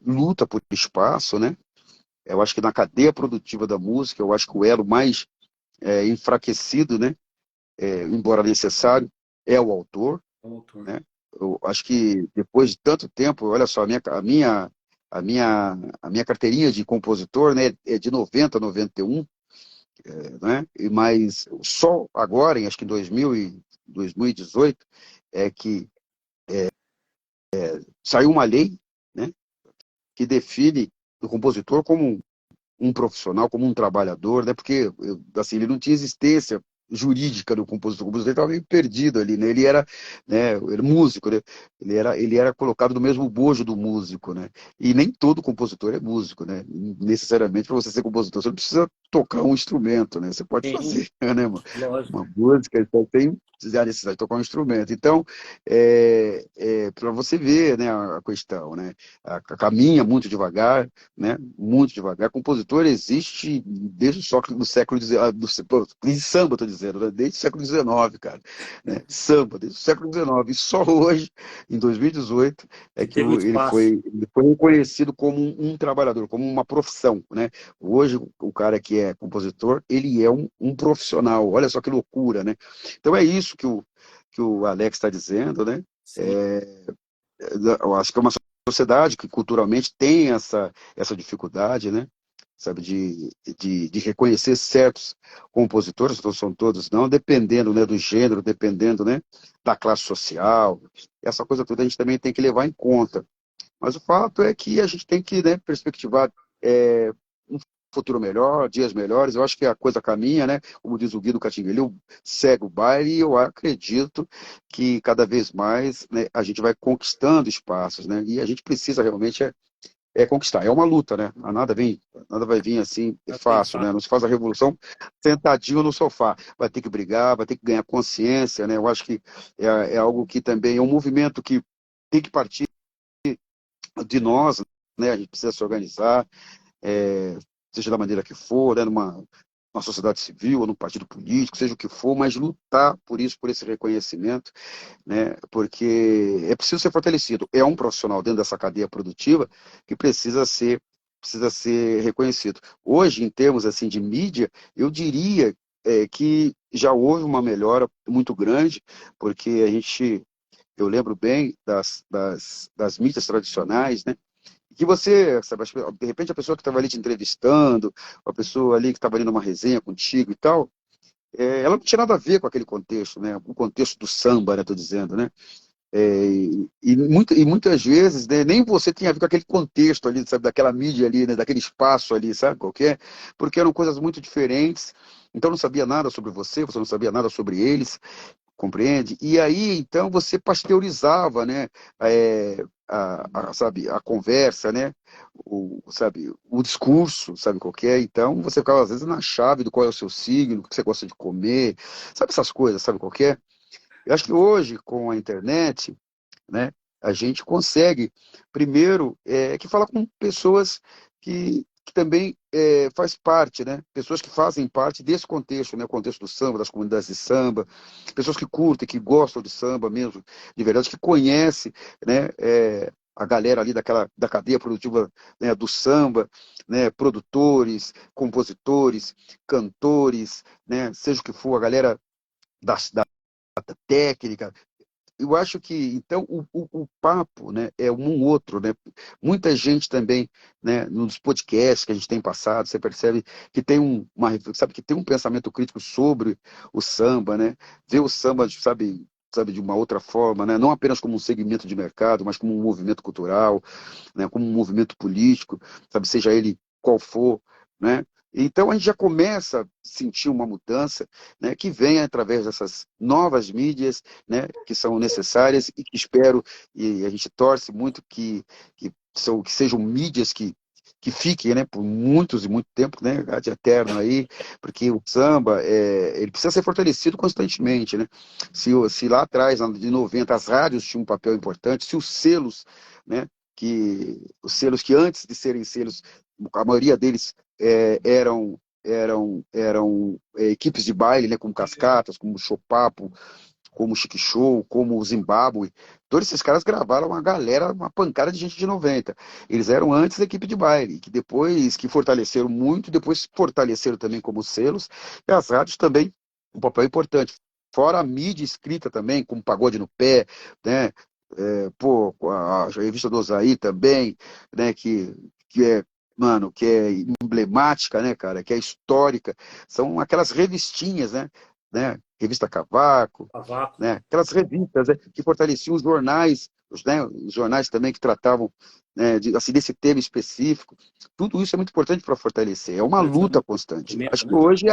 luta por espaço, né? Eu acho que na cadeia produtiva da música, eu acho que o elo mais enfraquecido, né? Embora necessário, é o autor, O autor. né? Eu acho que depois de tanto tempo, olha só, a minha carteirinha de compositor, né, é de 90 a 91, né? Mas só agora, acho que em 2018, é que saiu uma lei, né, que define o compositor como um profissional, como um trabalhador, né? Porque assim, ele não tinha existência jurídica do compositor. O compositor estava meio perdido ali, né? Ele era, né, ele músico, né? Ele era colocado no mesmo bojo do músico, né? E nem todo compositor é músico, né? Necessariamente, para você ser compositor, você não precisa tocar um instrumento, né? Você pode Sim, fazer, né, mano? lógico. Uma música, então tem a necessidade de tocar um instrumento. Então, para você ver, né, a questão, né? Caminha muito devagar, né? Muito devagar. Compositor existe desde do século XIX, de samba, estou dizendo, né? Desde o século XIX, cara. Né? Samba, desde o século XIX. E só hoje, em 2018, Que que teve um espaço. ele foi reconhecido como um trabalhador, como uma profissão, né? Hoje, o cara que é compositor, ele é um profissional. Olha só que loucura, né? Então é isso que o Alex está dizendo, né? Sim. Eu acho que é uma sociedade que culturalmente tem essa dificuldade, né? Sabe, de reconhecer certos compositores, não são todos não, dependendo, né, do gênero, dependendo, né, da classe social. Essa coisa toda a gente também tem que levar em conta. Mas o fato é que a gente tem que, né, perspectivar um futuro melhor, dias melhores. Eu acho que a coisa caminha, né? Como diz o Guido Catinguele, segue o baile e eu acredito que cada vez mais, né, a gente vai conquistando espaços, né? E a gente precisa realmente conquistar. É uma luta, né? Nada vai vir assim fácil, né? Não se faz a revolução sentadinho no sofá. Vai ter que brigar, vai ter que ganhar consciência, né? Eu acho que é algo que também é um movimento que tem que partir de nós, né? A gente precisa se organizar, seja da maneira que for, né? Numa sociedade civil ou num partido político, seja o que for, mas lutar por isso, por esse reconhecimento, né? Porque é preciso ser fortalecido. É um profissional dentro dessa cadeia produtiva que precisa ser reconhecido. Hoje, em termos assim de mídia, eu diria que já houve uma melhora muito grande, porque eu lembro bem das mídias tradicionais, né? Que você, sabe, de repente a pessoa que estava ali te entrevistando, a pessoa ali que estava ali numa resenha contigo e tal, ela não tinha nada a ver com aquele contexto, né? O contexto do samba, né? Estou dizendo, né? E muitas vezes, né, nem você tinha a ver com aquele contexto ali, sabe, daquela mídia ali, né, daquele espaço ali, sabe, qualquer, porque eram coisas muito diferentes, então não sabia nada sobre você não sabia nada sobre eles, compreende? E aí, então, você pasteurizava, né, sabe, a conversa, né, sabe, o discurso, sabe, qualquer. Então, você ficava, às vezes, na chave do qual é o seu signo, o que você gosta de comer, sabe essas coisas, sabe, qualquer. Eu acho que hoje, com a internet, né, a gente consegue, primeiro, que falar com pessoas que também faz parte, né, pessoas que fazem parte desse contexto, né, o contexto do samba, das comunidades de samba, pessoas que curtem, que gostam de samba mesmo, de verdade, que conhecem, né, a galera ali da cadeia produtiva, né, do samba, né, produtores, compositores, cantores, né, seja o que for, a galera da técnica, eu acho que, então, o papo, né, é um outro, né? Muita gente também, né, nos podcasts que a gente tem passado, você percebe que tem sabe, que tem um pensamento crítico sobre o samba, né? Vê o samba, sabe, de uma outra forma, né? Não apenas como um segmento de mercado, mas como um movimento cultural, né? Como um movimento político, sabe, seja ele qual for, né? Então a gente já começa a sentir uma mudança, né, que vem através dessas novas mídias, né, que são necessárias e que espero, e a gente torce muito que sejam mídias que fiquem, né, por muitos e muito tempo, né, de eterno aí, porque o samba, ele precisa ser fortalecido constantemente, né? Se lá atrás, de 90, as rádios tinham um papel importante, se os selos, né, os selos que antes de serem selos, a maioria deles eram equipes de baile, né, como Cascatas, como Chopapo, como Chique Show, como o Zimbábue. Todos esses caras gravaram uma galera, uma pancada de gente de 90. Eles eram antes da equipe de baile, que depois que fortaleceram muito, depois fortaleceram também como selos, e as rádios também, um papel importante. Fora a mídia escrita também, como Pagode no Pé, né? Pô, a revista do Osaí também, né? Que é, mano, que é emblemática, né, cara? Que é histórica. São aquelas revistinhas, né? Revista Cavaco, Cavaco. né? Aquelas revistas, né, que fortaleciam os jornais, os jornais também que tratavam, né, assim, desse tema específico. Tudo isso é muito importante para fortalecer. É uma luta constante. Movimento, Acho que né? hoje é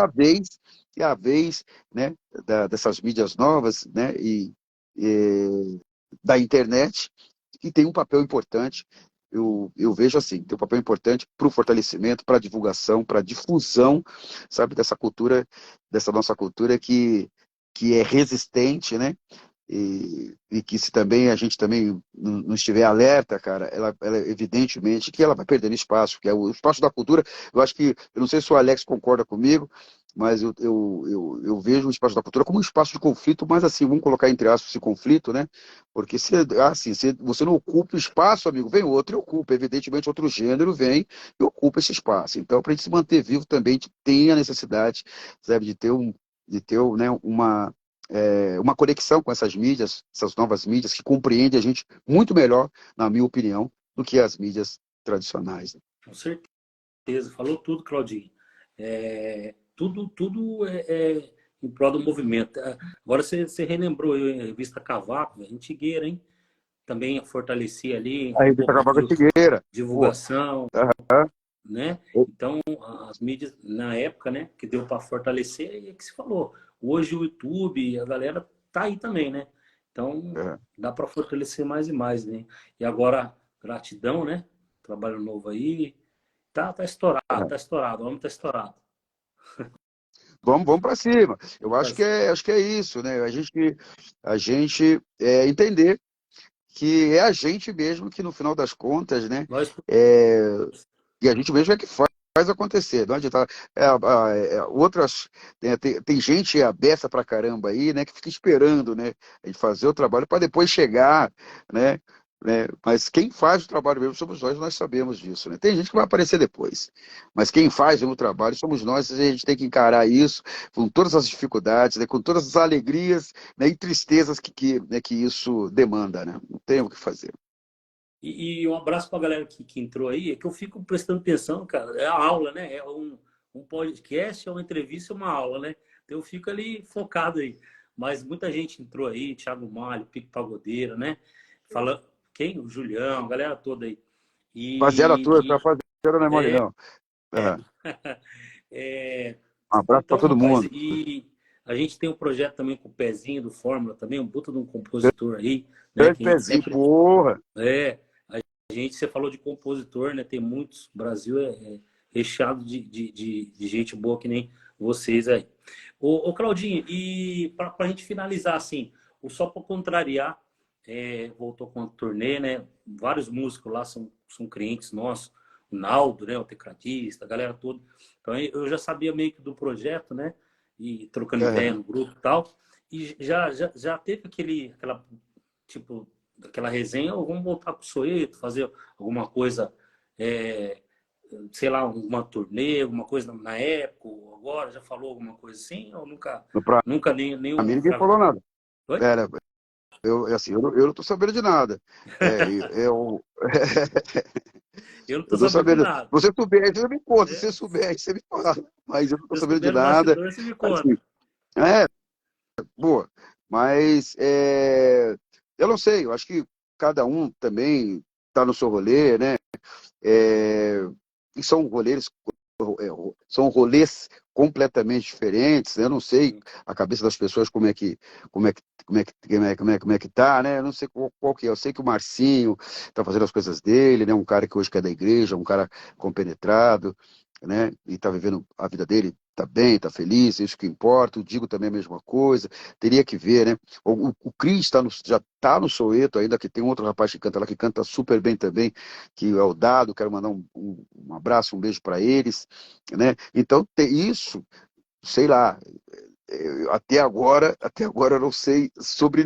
a vez, né, dessas mídias novas, né, e da internet, que tem um papel importante. Eu vejo assim, tem um papel importante para o fortalecimento, para a divulgação, para a difusão, sabe, dessa nossa cultura que é resistente, né? E que se também a gente também não estiver alerta, cara, ela evidentemente que ela vai perdendo espaço, que é o espaço da cultura. Eu acho que, eu não sei se o Alex concorda comigo, mas eu vejo o espaço da cultura como um espaço de conflito, mas assim, vamos colocar entre aspas esse conflito, né? Porque se você não ocupa o espaço, amigo, vem outro e ocupa. Evidentemente, outro gênero vem e ocupa esse espaço. Então, para a gente se manter vivo também, a gente tem a necessidade, sabe, de ter, né, uma conexão com essas mídias, essas novas mídias, que compreendem a gente muito melhor, na minha opinião, do que as mídias tradicionais. Com certeza. Falou tudo, Claudinho. Tudo é em prol do movimento. Agora você relembrou aí a revista Cavaco, antigueira, hein? Também fortalecia ali A um revista pouco de Cavaco Antigueira, pô, divulgação, né? Então, as mídias na época, né, que deu para fortalecer, e é que se falou. Hoje o YouTube, a galera tá aí também, né? Então, é, dá para fortalecer mais e mais, né? E agora, gratidão, né? Trabalho novo aí. Tá estourado, é. tá estourado, o homem tá estourado. Vamos para cima. Eu Vamos acho que fazer. é, acho que é isso, né? A gente entender que é a gente mesmo que, no final das contas, né? Nós, É, e a gente mesmo é que faz acontecer. Não adianta. Outras. Tem gente aberta pra caramba aí, né? Que fica esperando, né? A gente fazer o trabalho para depois chegar, né? Mas quem faz o trabalho mesmo somos nós sabemos disso, né? Tem gente que vai aparecer depois, mas quem faz o trabalho somos nós, e a gente tem que encarar isso com todas as dificuldades, né? Com todas as alegrias, né? E tristezas né? Que isso demanda, né? Não tem o que fazer. e um abraço para a galera que entrou aí, é que eu fico prestando atenção, cara. É a aula, né? É um podcast, é uma entrevista, é uma aula, né? Então eu fico ali focado aí. Mas muita gente entrou aí, Thiago Malho, Pico Pagodeiro, né? Falando, quem? O Julião, a galera toda aí. Rapaziada toda, E, rapaziada não é mole, não. É. é, Um abraço para então, todo rapaz, mundo. e a gente tem um projeto também com o Pezinho do Fórmula, também, um puta de um compositor aí, né? Grande Que a gente pezinho, sempre. porra. É, você falou de compositor, né? Tem muitos. O Brasil é recheado de gente boa que nem vocês aí. Ô Claudinho, e para a gente finalizar assim, o Só para Contrariar voltou com a turnê, né? Vários músicos lá são clientes nossos. O Naldo, né? O tecladista, a galera toda. Então eu já sabia meio que do projeto, né? E trocando ideia É. no grupo e tal. E já teve aquela, tipo, daquela resenha, ou vamos voltar pro Soeto, fazer alguma coisa, é, sei lá, uma turnê, alguma coisa na época, ou agora, já falou alguma coisa assim, ou nunca, Pra nunca mim nenhum. ninguém falou nada. Oi? Era, assim, eu não tô sabendo de nada. É, eu, Eu não tô eu tô sabendo de sabendo. Se nada, você souber, você me conta. Se né? você souber, você me fala. Mas eu não tô Se eu sabendo de souber no nada. bastidor, você me Assim, conta. é, boa. Mas eu não sei, eu acho que cada um também está no seu rolê, né? É, e é, são rolês completamente diferentes, né? Eu não sei Sim. a cabeça das pessoas como é que tá, né? Eu não sei qual que é. Eu sei que o Marcinho tá fazendo as coisas dele, né? Um cara que hoje que é da igreja, um cara compenetrado, né? E tá vivendo a vida dele, tá bem, tá feliz, isso que importa. O Digo também é a mesma coisa. Teria que ver, né? O Cris já tá no Soweto ainda, que tem um outro rapaz que canta lá, que canta super bem também, que é o Dado. Quero mandar um abraço, um beijo para eles, né? Então, isso, sei lá, até agora eu não sei sobre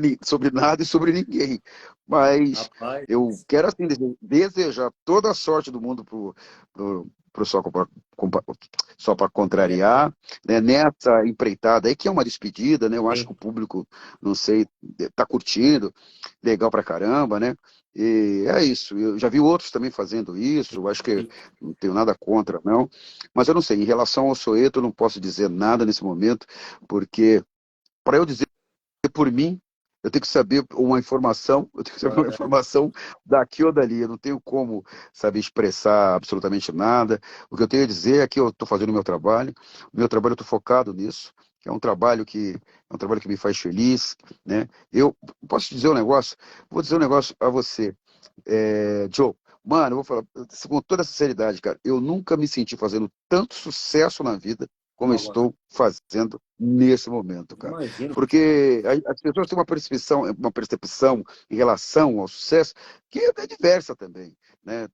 nada e sobre ninguém, mas Rapaz, eu quero assim desejar toda a sorte do mundo pro só para é, contrariar, né, nessa empreitada aí, que é uma despedida, né? Eu acho que sim. o público, não sei, tá curtindo, legal pra caramba, né? E é isso. Eu já vi outros também fazendo isso. Eu acho que não tenho nada contra, não. Mas eu não sei. Em relação ao Soeto, eu não posso dizer nada nesse momento, porque para eu dizer por mim, eu tenho que saber uma informação, eu tenho que saber uma É, informação daqui ou dali. Eu não tenho como saber expressar absolutamente nada. O que eu tenho a dizer é que eu estou fazendo o meu trabalho. O meu trabalho eu estou focado nisso. É um trabalho que me faz feliz, né? Eu posso te dizer um negócio? Vou dizer um negócio a você, Joe. Mano, eu vou falar com toda sinceridade, cara. Eu nunca me senti fazendo tanto sucesso na vida como eu não, agora, estou fazendo nesse momento, cara. imagino. Porque as pessoas têm uma percepção em relação ao sucesso que é diversa também, né?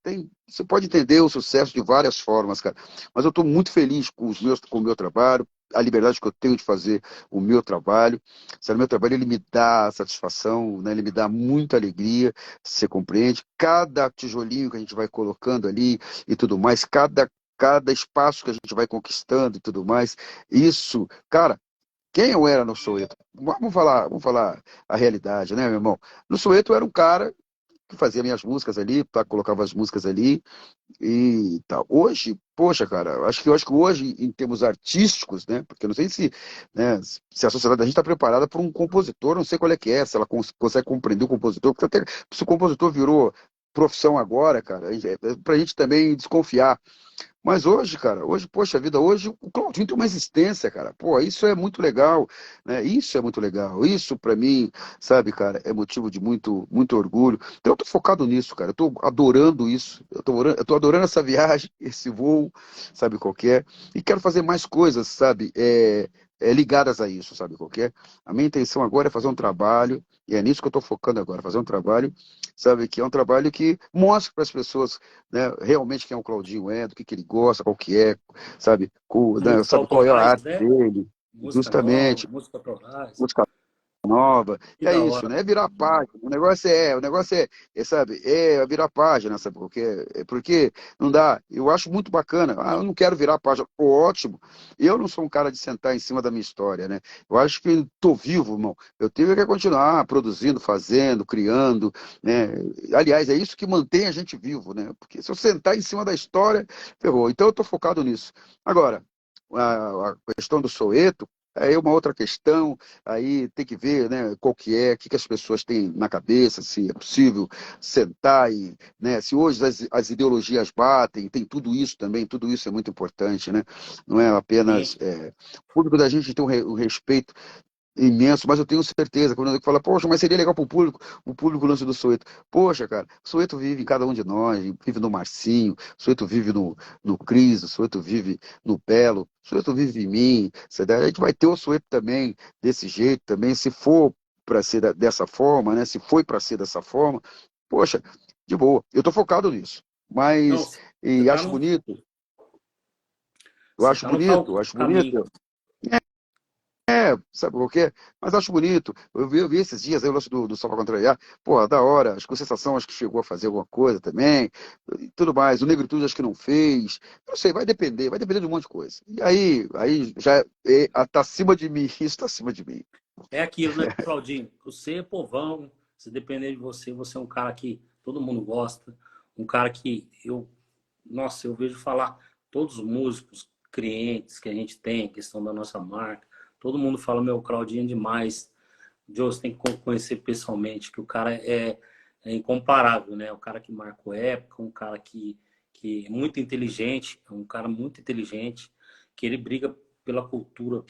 Você pode entender o sucesso de várias formas, cara. Mas eu estou muito feliz com o meu trabalho, a liberdade que eu tenho de fazer o meu trabalho. O meu trabalho ele me dá satisfação, né? Ele me dá muita alegria, você compreende? Cada tijolinho que a gente vai colocando ali e tudo mais, cada espaço que a gente vai conquistando e tudo mais, isso, cara. Quem eu era no Soweto? Vamos falar a realidade, né, meu irmão? No Soweto eu era um cara que fazia minhas músicas ali, tá, colocava as músicas ali e tal. Hoje, poxa, cara, eu acho que hoje, em termos artísticos, né? Porque eu não sei né, se a sociedade da gente está preparada para um compositor, não sei qual é que é, se ela consegue compreender o compositor, porque até se o compositor virou profissão agora, cara, pra gente também desconfiar. Mas hoje, cara, hoje, poxa vida, hoje o Claudinho tem uma existência, cara. Pô, isso é muito legal, né? Isso é muito legal. Isso, pra mim, sabe, cara, é motivo de muito, muito orgulho. Então, eu tô focado nisso, cara. Eu tô adorando isso. Eu tô adorando essa viagem, esse voo, sabe, qualquer. E quero fazer mais coisas, sabe, ligadas a isso, sabe, qualquer. A minha intenção agora é fazer um trabalho, e é nisso que eu tô focando agora, fazer um trabalho, sabe, que é um trabalho que mostre para as pessoas, né, realmente quem é o Claudinho do que ele gosta, qual que é, sabe, né, Músicas sabe qual é a autorais, arte né? dele, Música nova, justamente, música autorais. música nova, Que e é da isso, hora, né? É mano. virar página. Sabe, virar página, sabe? Porque não dá. Eu acho muito bacana. Ah, eu não quero virar página. Pô, ótimo. Eu não sou um cara de sentar em cima da minha história, né? Eu acho que tô vivo, irmão. Eu tenho que continuar produzindo, fazendo, criando, né? Aliás, é isso que mantém a gente vivo, né? Porque se eu sentar em cima da história, ferrou. Então eu tô focado nisso. Agora, a questão do Soweto, é uma outra questão. Aí tem que ver, né, qual que é, o que que as pessoas têm na cabeça, se é possível sentar e, né, se hoje as ideologias batem, tem tudo isso é muito importante, né? Não é apenas. Sim. O público da gente tem um respeito imenso, mas eu tenho certeza, quando eu falo, poxa, mas seria legal para o público o lance do Soweto. Poxa, cara, o Soweto vive em cada um de nós, vive no Marcinho, o Soweto vive no Cris, o Soweto vive no Belo, o Soweto vive em mim. A gente vai ter o Soweto também desse jeito, também, se for para ser dessa forma, né? Se foi para ser dessa forma, poxa, de boa. Eu estou focado nisso. Não, Mas, você e tá acho no, bonito, eu você acho tá no bonito, eu acho caminho. bonito. Sabe o quê? Mas acho bonito. Eu vi esses dias aí o lance do Só Pra Contrariar. Pô, da hora. Acho que o Sensação acho que chegou a fazer alguma coisa também. E tudo mais. O Negritude acho que não fez. Não sei, vai depender de um monte de coisa. E aí já tá acima de mim. Isso tá acima de mim. É aquilo, né, Claudinho? Você é povão, se depender de você, você é um cara que todo mundo gosta, um cara que nossa, eu vejo falar, todos os músicos, clientes que a gente tem, questão da nossa marca, todo mundo fala, meu, Claudinho é demais. Joe, você tem que conhecer pessoalmente, que o cara é incomparável, né? O cara que marcou época, um cara que é muito inteligente, é um cara muito inteligente, que ele briga pela cultura,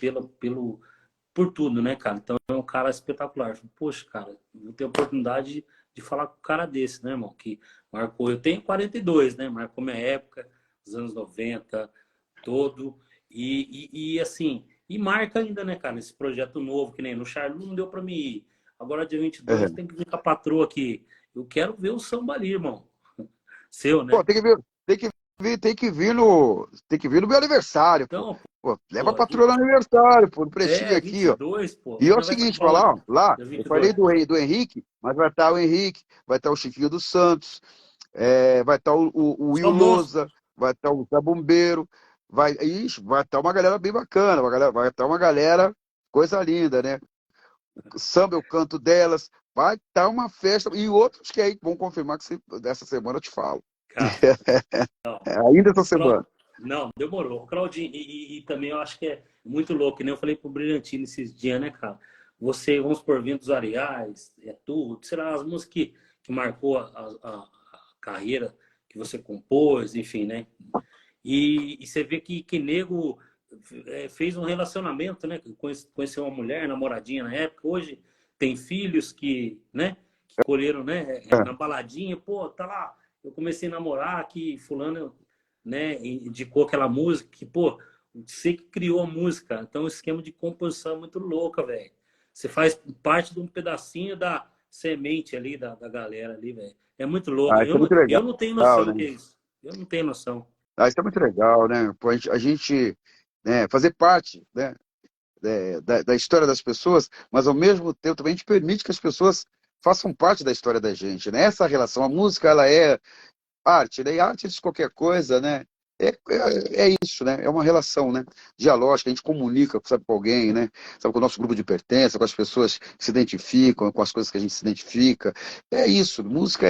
por tudo, né, cara? Então é um cara espetacular. Poxa, cara, vou ter a oportunidade de falar com um cara desse, né, irmão? Que marcou, eu tenho 42, né? Marcou minha época, os anos 90, todo. E assim, e marca ainda, né, cara? Esse projeto novo, que nem no Charlu não deu pra mim ir. Agora, dia 22, É. tem que vir com a patroa aqui. Eu quero ver o samba ali, irmão. Seu, Pô, né? tem que vir no meu aniversário, pô. Então, Pô, leva a pô, patroa no aniversário, pô, no prestígio aqui, ó. 22, pô. E é o Nós vai estar seguinte, onde? falar, ó, lá, Dia eu 22. falei do Henrique, mas vai estar o Henrique, vai estar o Chiquinho dos Santos, vai estar o Will Só monstro. Lousa, vai estar o Zé Bombeiro, vai estar uma galera bem bacana, vai estar uma galera, coisa linda, né? Samba, eu canto delas, vai estar uma festa, e outros que aí vão confirmar que dessa semana eu te falo. Cara, não. Ainda essa semana. Não, demorou. Claudinho, e também eu acho que é muito louco, que nem eu falei pro Brilhantino esses dias, né, cara? Você, vamos por Ventos Areais, é tudo, será as músicas que marcou a carreira que você compôs, enfim, né? E você vê que nego fez um relacionamento, né? Conheceu uma mulher, namoradinha na época, hoje tem filhos que, né? Que colheram, né? Na baladinha, pô, tá lá. Eu comecei a namorar aqui, fulano, né? Indicou aquela música que, pô, você que criou a música. Então, o esquema de composição é muito louca, velho. Você faz parte de um pedacinho da semente ali, da galera ali, velho. É muito louco. Isso é muito legal, Eu não tenho noção né? do que é isso. Eu não tenho noção. Isso é muito legal, né? Pô, a gente, né, fazer parte, né, da história das pessoas, mas ao mesmo tempo também a gente permite que as pessoas façam parte da história da gente, né? Essa relação, a música, ela é arte, né? E arte de qualquer coisa, né? É isso, né? É uma relação, né? Dialógica, a gente comunica, sabe, com alguém, né? Sabe, com o nosso grupo de pertença, com as pessoas que se identificam, com as coisas que a gente se identifica. É isso, música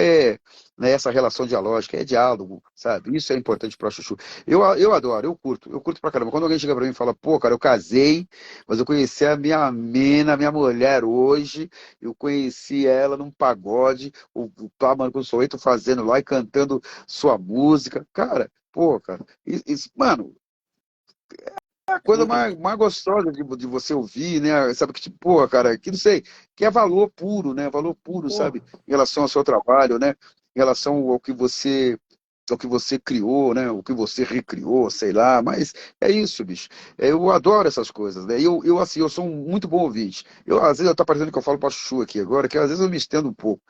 né, essa relação dialógica, é diálogo, sabe? Isso é importante para Chuchu. Eu adoro, eu curto pra caramba. Quando alguém chega pra mim e fala, pô, cara, eu casei, mas eu conheci a minha mina, a minha mulher hoje, eu conheci ela num pagode, o Pablo com o Soweto fazendo lá e cantando sua música. Cara, pô, cara, isso, mano, é a coisa Muito mais gostosa de você ouvir, né? Sabe que, tipo, pô, cara, que não sei, que é valor puro, né? Valor puro, sabe? Porra, Em relação ao seu trabalho, né? Em relação ao que você criou, né? O que você recriou, sei lá, mas é isso, bicho. Eu adoro essas coisas, né? Assim, eu sou um muito bom ouvinte. Às vezes, tá parecendo que eu falo pra Chuchu aqui agora, que às vezes eu me estendo um pouco,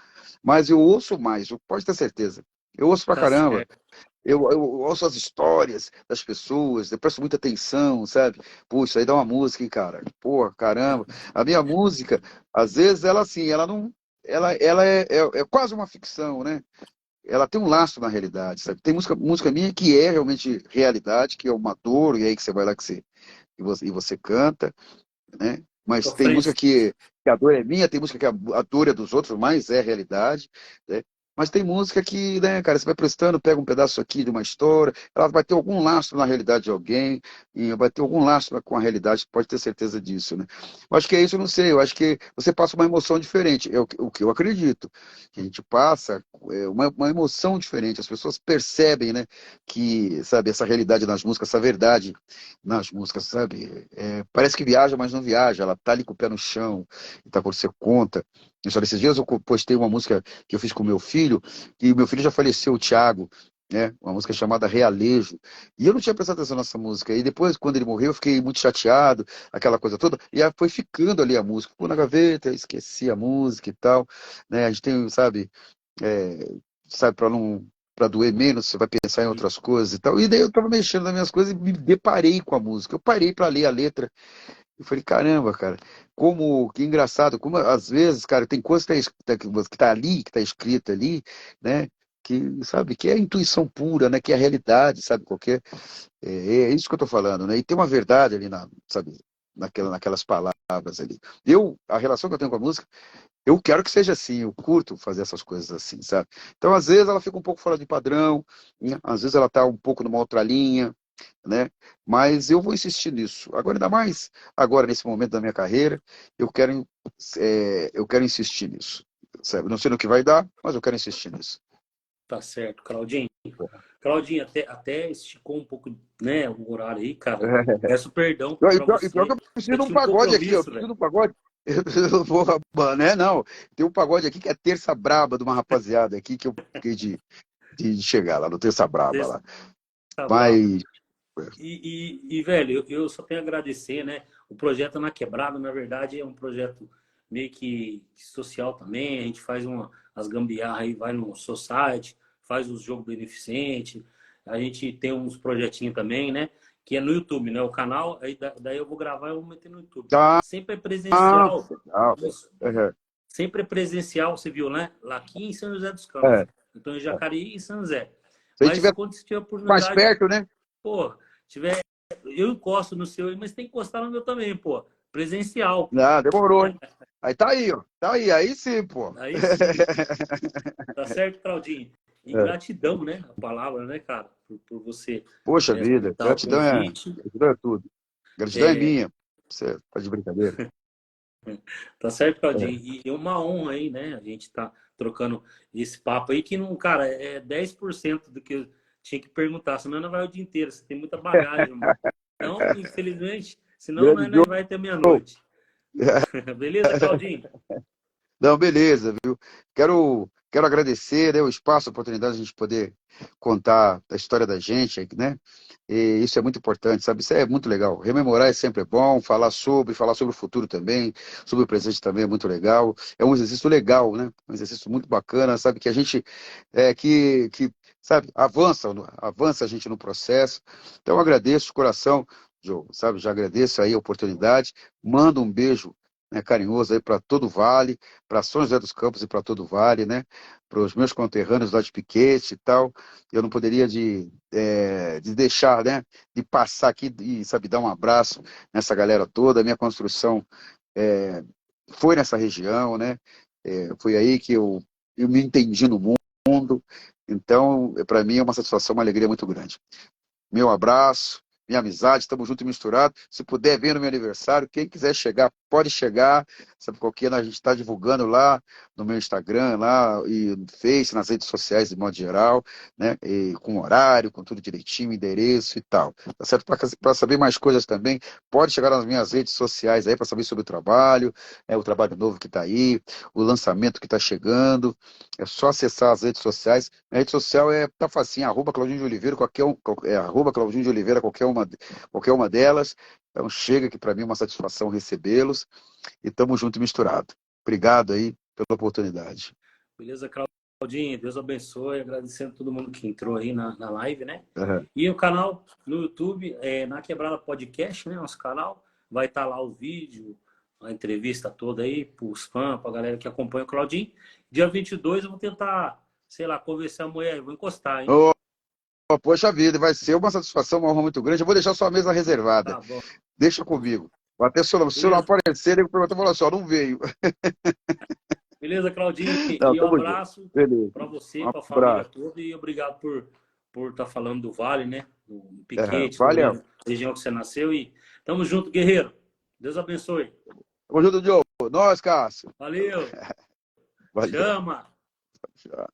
mas eu ouço mais, pode ter certeza. Eu ouço pra tá caramba. certo. Eu ouço as histórias das pessoas, eu presto muita atenção, sabe? Pô, isso aí dá uma música, hein, cara? Pô, caramba. A minha música, às vezes, ela assim, ela não. Ela é quase uma ficção, né? Ela tem um laço na realidade, sabe? Tem música minha que é realmente realidade, que é uma dor, e aí que você vai lá e você canta, né? Mas tem música Sofrência. que a dor é minha, tem música que a dor é dos outros, mas é realidade, né? Mas tem música que, né, cara, você vai prestando, pega um pedaço aqui de uma história, ela vai ter algum lastro na realidade de alguém, e vai ter algum lastro com a realidade, pode ter certeza disso, né? Eu acho que é isso, eu não sei, eu acho que você passa uma emoção diferente, é o que eu acredito, que a gente passa uma emoção diferente, as pessoas percebem, né, que, sabe, essa realidade nas músicas, essa verdade nas músicas, sabe? Parece que viaja, mas não viaja. Ela tá ali com o pé no chão. Então, quando você conta. Só esses dias eu postei uma música que eu fiz com meu filho, e o meu filho já faleceu, o Thiago, né? Uma música chamada Realejo. E eu não tinha prestado atenção nessa música. E depois, quando ele morreu, eu fiquei muito chateado, aquela coisa toda. E aí foi ficando ali a música. Ficou na gaveta, eu esqueci a música e tal. Né? A gente tem, é, sabe, para doer menos, você vai pensar em outras coisas e tal. E daí eu tava mexendo nas minhas coisas e me deparei com a música. Eu parei para ler a letra e falei, caramba, cara, que engraçado, como às vezes, cara, tem coisa que tá ali, que tá escrita ali, né? Que, sabe, que é a intuição pura, né? Que é a realidade, sabe, é isso que eu tô falando, né? E tem uma verdade ali sabe? naquelas palavras ali. A relação que eu tenho com a música, eu quero que seja assim, eu curto fazer essas coisas assim, sabe? Então, às vezes, ela fica um pouco fora de padrão, né? Às vezes ela está um pouco numa outra linha, né? Mas eu vou insistir nisso. Agora, ainda mais agora, nesse momento da minha carreira, eu quero insistir nisso, sabe? Não sei no que vai dar, mas eu quero insistir nisso. Tá certo, Claudinho. Claudinho, até esticou um pouco, né, o horário aí, cara. Peço perdão E pra pior você. que eu preciso de Eu um tinha um pagode aqui, eu compromisso, preciso velho. de um pagode. Eu vou, né? Não, tem um pagode aqui que é Terça Braba de uma rapaziada aqui que eu fiquei de chegar lá no Terça Braba lá. Tá bravo. Mas, Velho, eu só tenho a agradecer, né? O projeto Na Quebrada, na verdade, é um projeto meio que social também. A gente faz as gambiarras aí, vai no society, faz os jogos beneficentes. A gente tem uns projetinhos também, né? Que é no YouTube, né? O canal, aí daí eu vou gravar e vou meter no YouTube. tá, Sempre é presencial. legal. Isso. É, Sempre é presencial, você viu, né? Lá aqui em São José dos é. Campos. Então, em Jacareí e São José. Se a gente Mas estiver quando você tiver mais oportunidade, perto, né? pô, tiver. Eu encosto no seu, mas tem que encostar no meu também, pô. Presencial, pô. Não, demorou, hein? Aí tá aí, ó. Tá aí sim, pô. Aí sim. Tá certo, Claudinho? E É. gratidão, né? A palavra, né, cara? Por você Poxa vida, aceitar o convite. gratidão é tudo. Gratidão é minha. Você tá de brincadeira. Tá certo, Claudinho? É. E é uma honra aí, né? A gente tá trocando esse papo aí, que não, cara, é 10% do que eu tinha que perguntar, senão não vai o dia inteiro. Você tem muita bagagem, irmão. Então, infelizmente, senão Grande nós jogo. vai até meia-noite. Beleza, Claudinho? Não, beleza, viu? Quero agradecer, né, o espaço, a oportunidade de a gente poder contar a história da gente, né? E isso é muito importante, sabe? Isso é muito legal. Rememorar é sempre bom, falar sobre o futuro também, sobre o presente também é muito legal. É um exercício legal, né? Um exercício muito bacana, sabe? Que a gente sabe, avança a gente no processo. Então, eu agradeço de coração, Diogo, sabe? Já agradeço aí a oportunidade. Mando um beijo, né, carinhoso aí para todo o Vale, para São José dos Campos e para todo o Vale, né? Para os meus conterrâneos lá de Piquete e tal. Eu não poderia de deixar, né? De passar aqui e, sabe, dar um abraço nessa galera toda. A minha construção foi nessa região, né? Foi aí que eu me entendi no mundo. Então, para mim é uma satisfação, uma alegria muito grande. Meu abraço, minha amizade, estamos juntos e misturados. Se puder vir no meu aniversário, quem quiser chegar, pode chegar. Sabe qual que é? A gente está divulgando lá no meu Instagram, lá e no Face, nas redes sociais de modo geral, né? E com horário, com tudo direitinho, endereço e tal. Tá certo? Para saber mais coisas também, pode chegar nas minhas redes sociais aí para saber sobre o trabalho novo que está aí, o lançamento que está chegando. É só acessar as redes sociais. A rede social tá facinho, @ Claudinho de Oliveira, @ Claudinho de Oliveira, qualquer uma delas. Então chega que para mim é uma satisfação recebê-los e estamos junto e misturado. Obrigado aí pela oportunidade. Beleza, Claudinho? Deus abençoe. Agradecendo a todo mundo que entrou aí na live, né? Uhum. E o canal no YouTube, Na Quebrada Podcast, né? Nosso canal. Vai estar lá o vídeo, a entrevista toda aí, para os fãs, para a galera que acompanha o Claudinho. Dia 22 eu vou tentar, sei lá, convencer a mulher. Vou encostar, hein? Poxa vida, vai ser uma satisfação, uma honra muito grande. Eu vou deixar sua mesa reservada. Tá bom. Deixa comigo. Até se eu não aparecer, ele perguntou, falou assim, não veio. Beleza, Claudinho? Não, E um abraço para você, para a família toda. E obrigado por estar falando do Vale, né? Do Piquete, valeu. região que você nasceu. E tamo junto, guerreiro. Deus abençoe. Tamo junto, Diogo. Nós, Cássio. Valeu. Valeu. Chama. Tchau.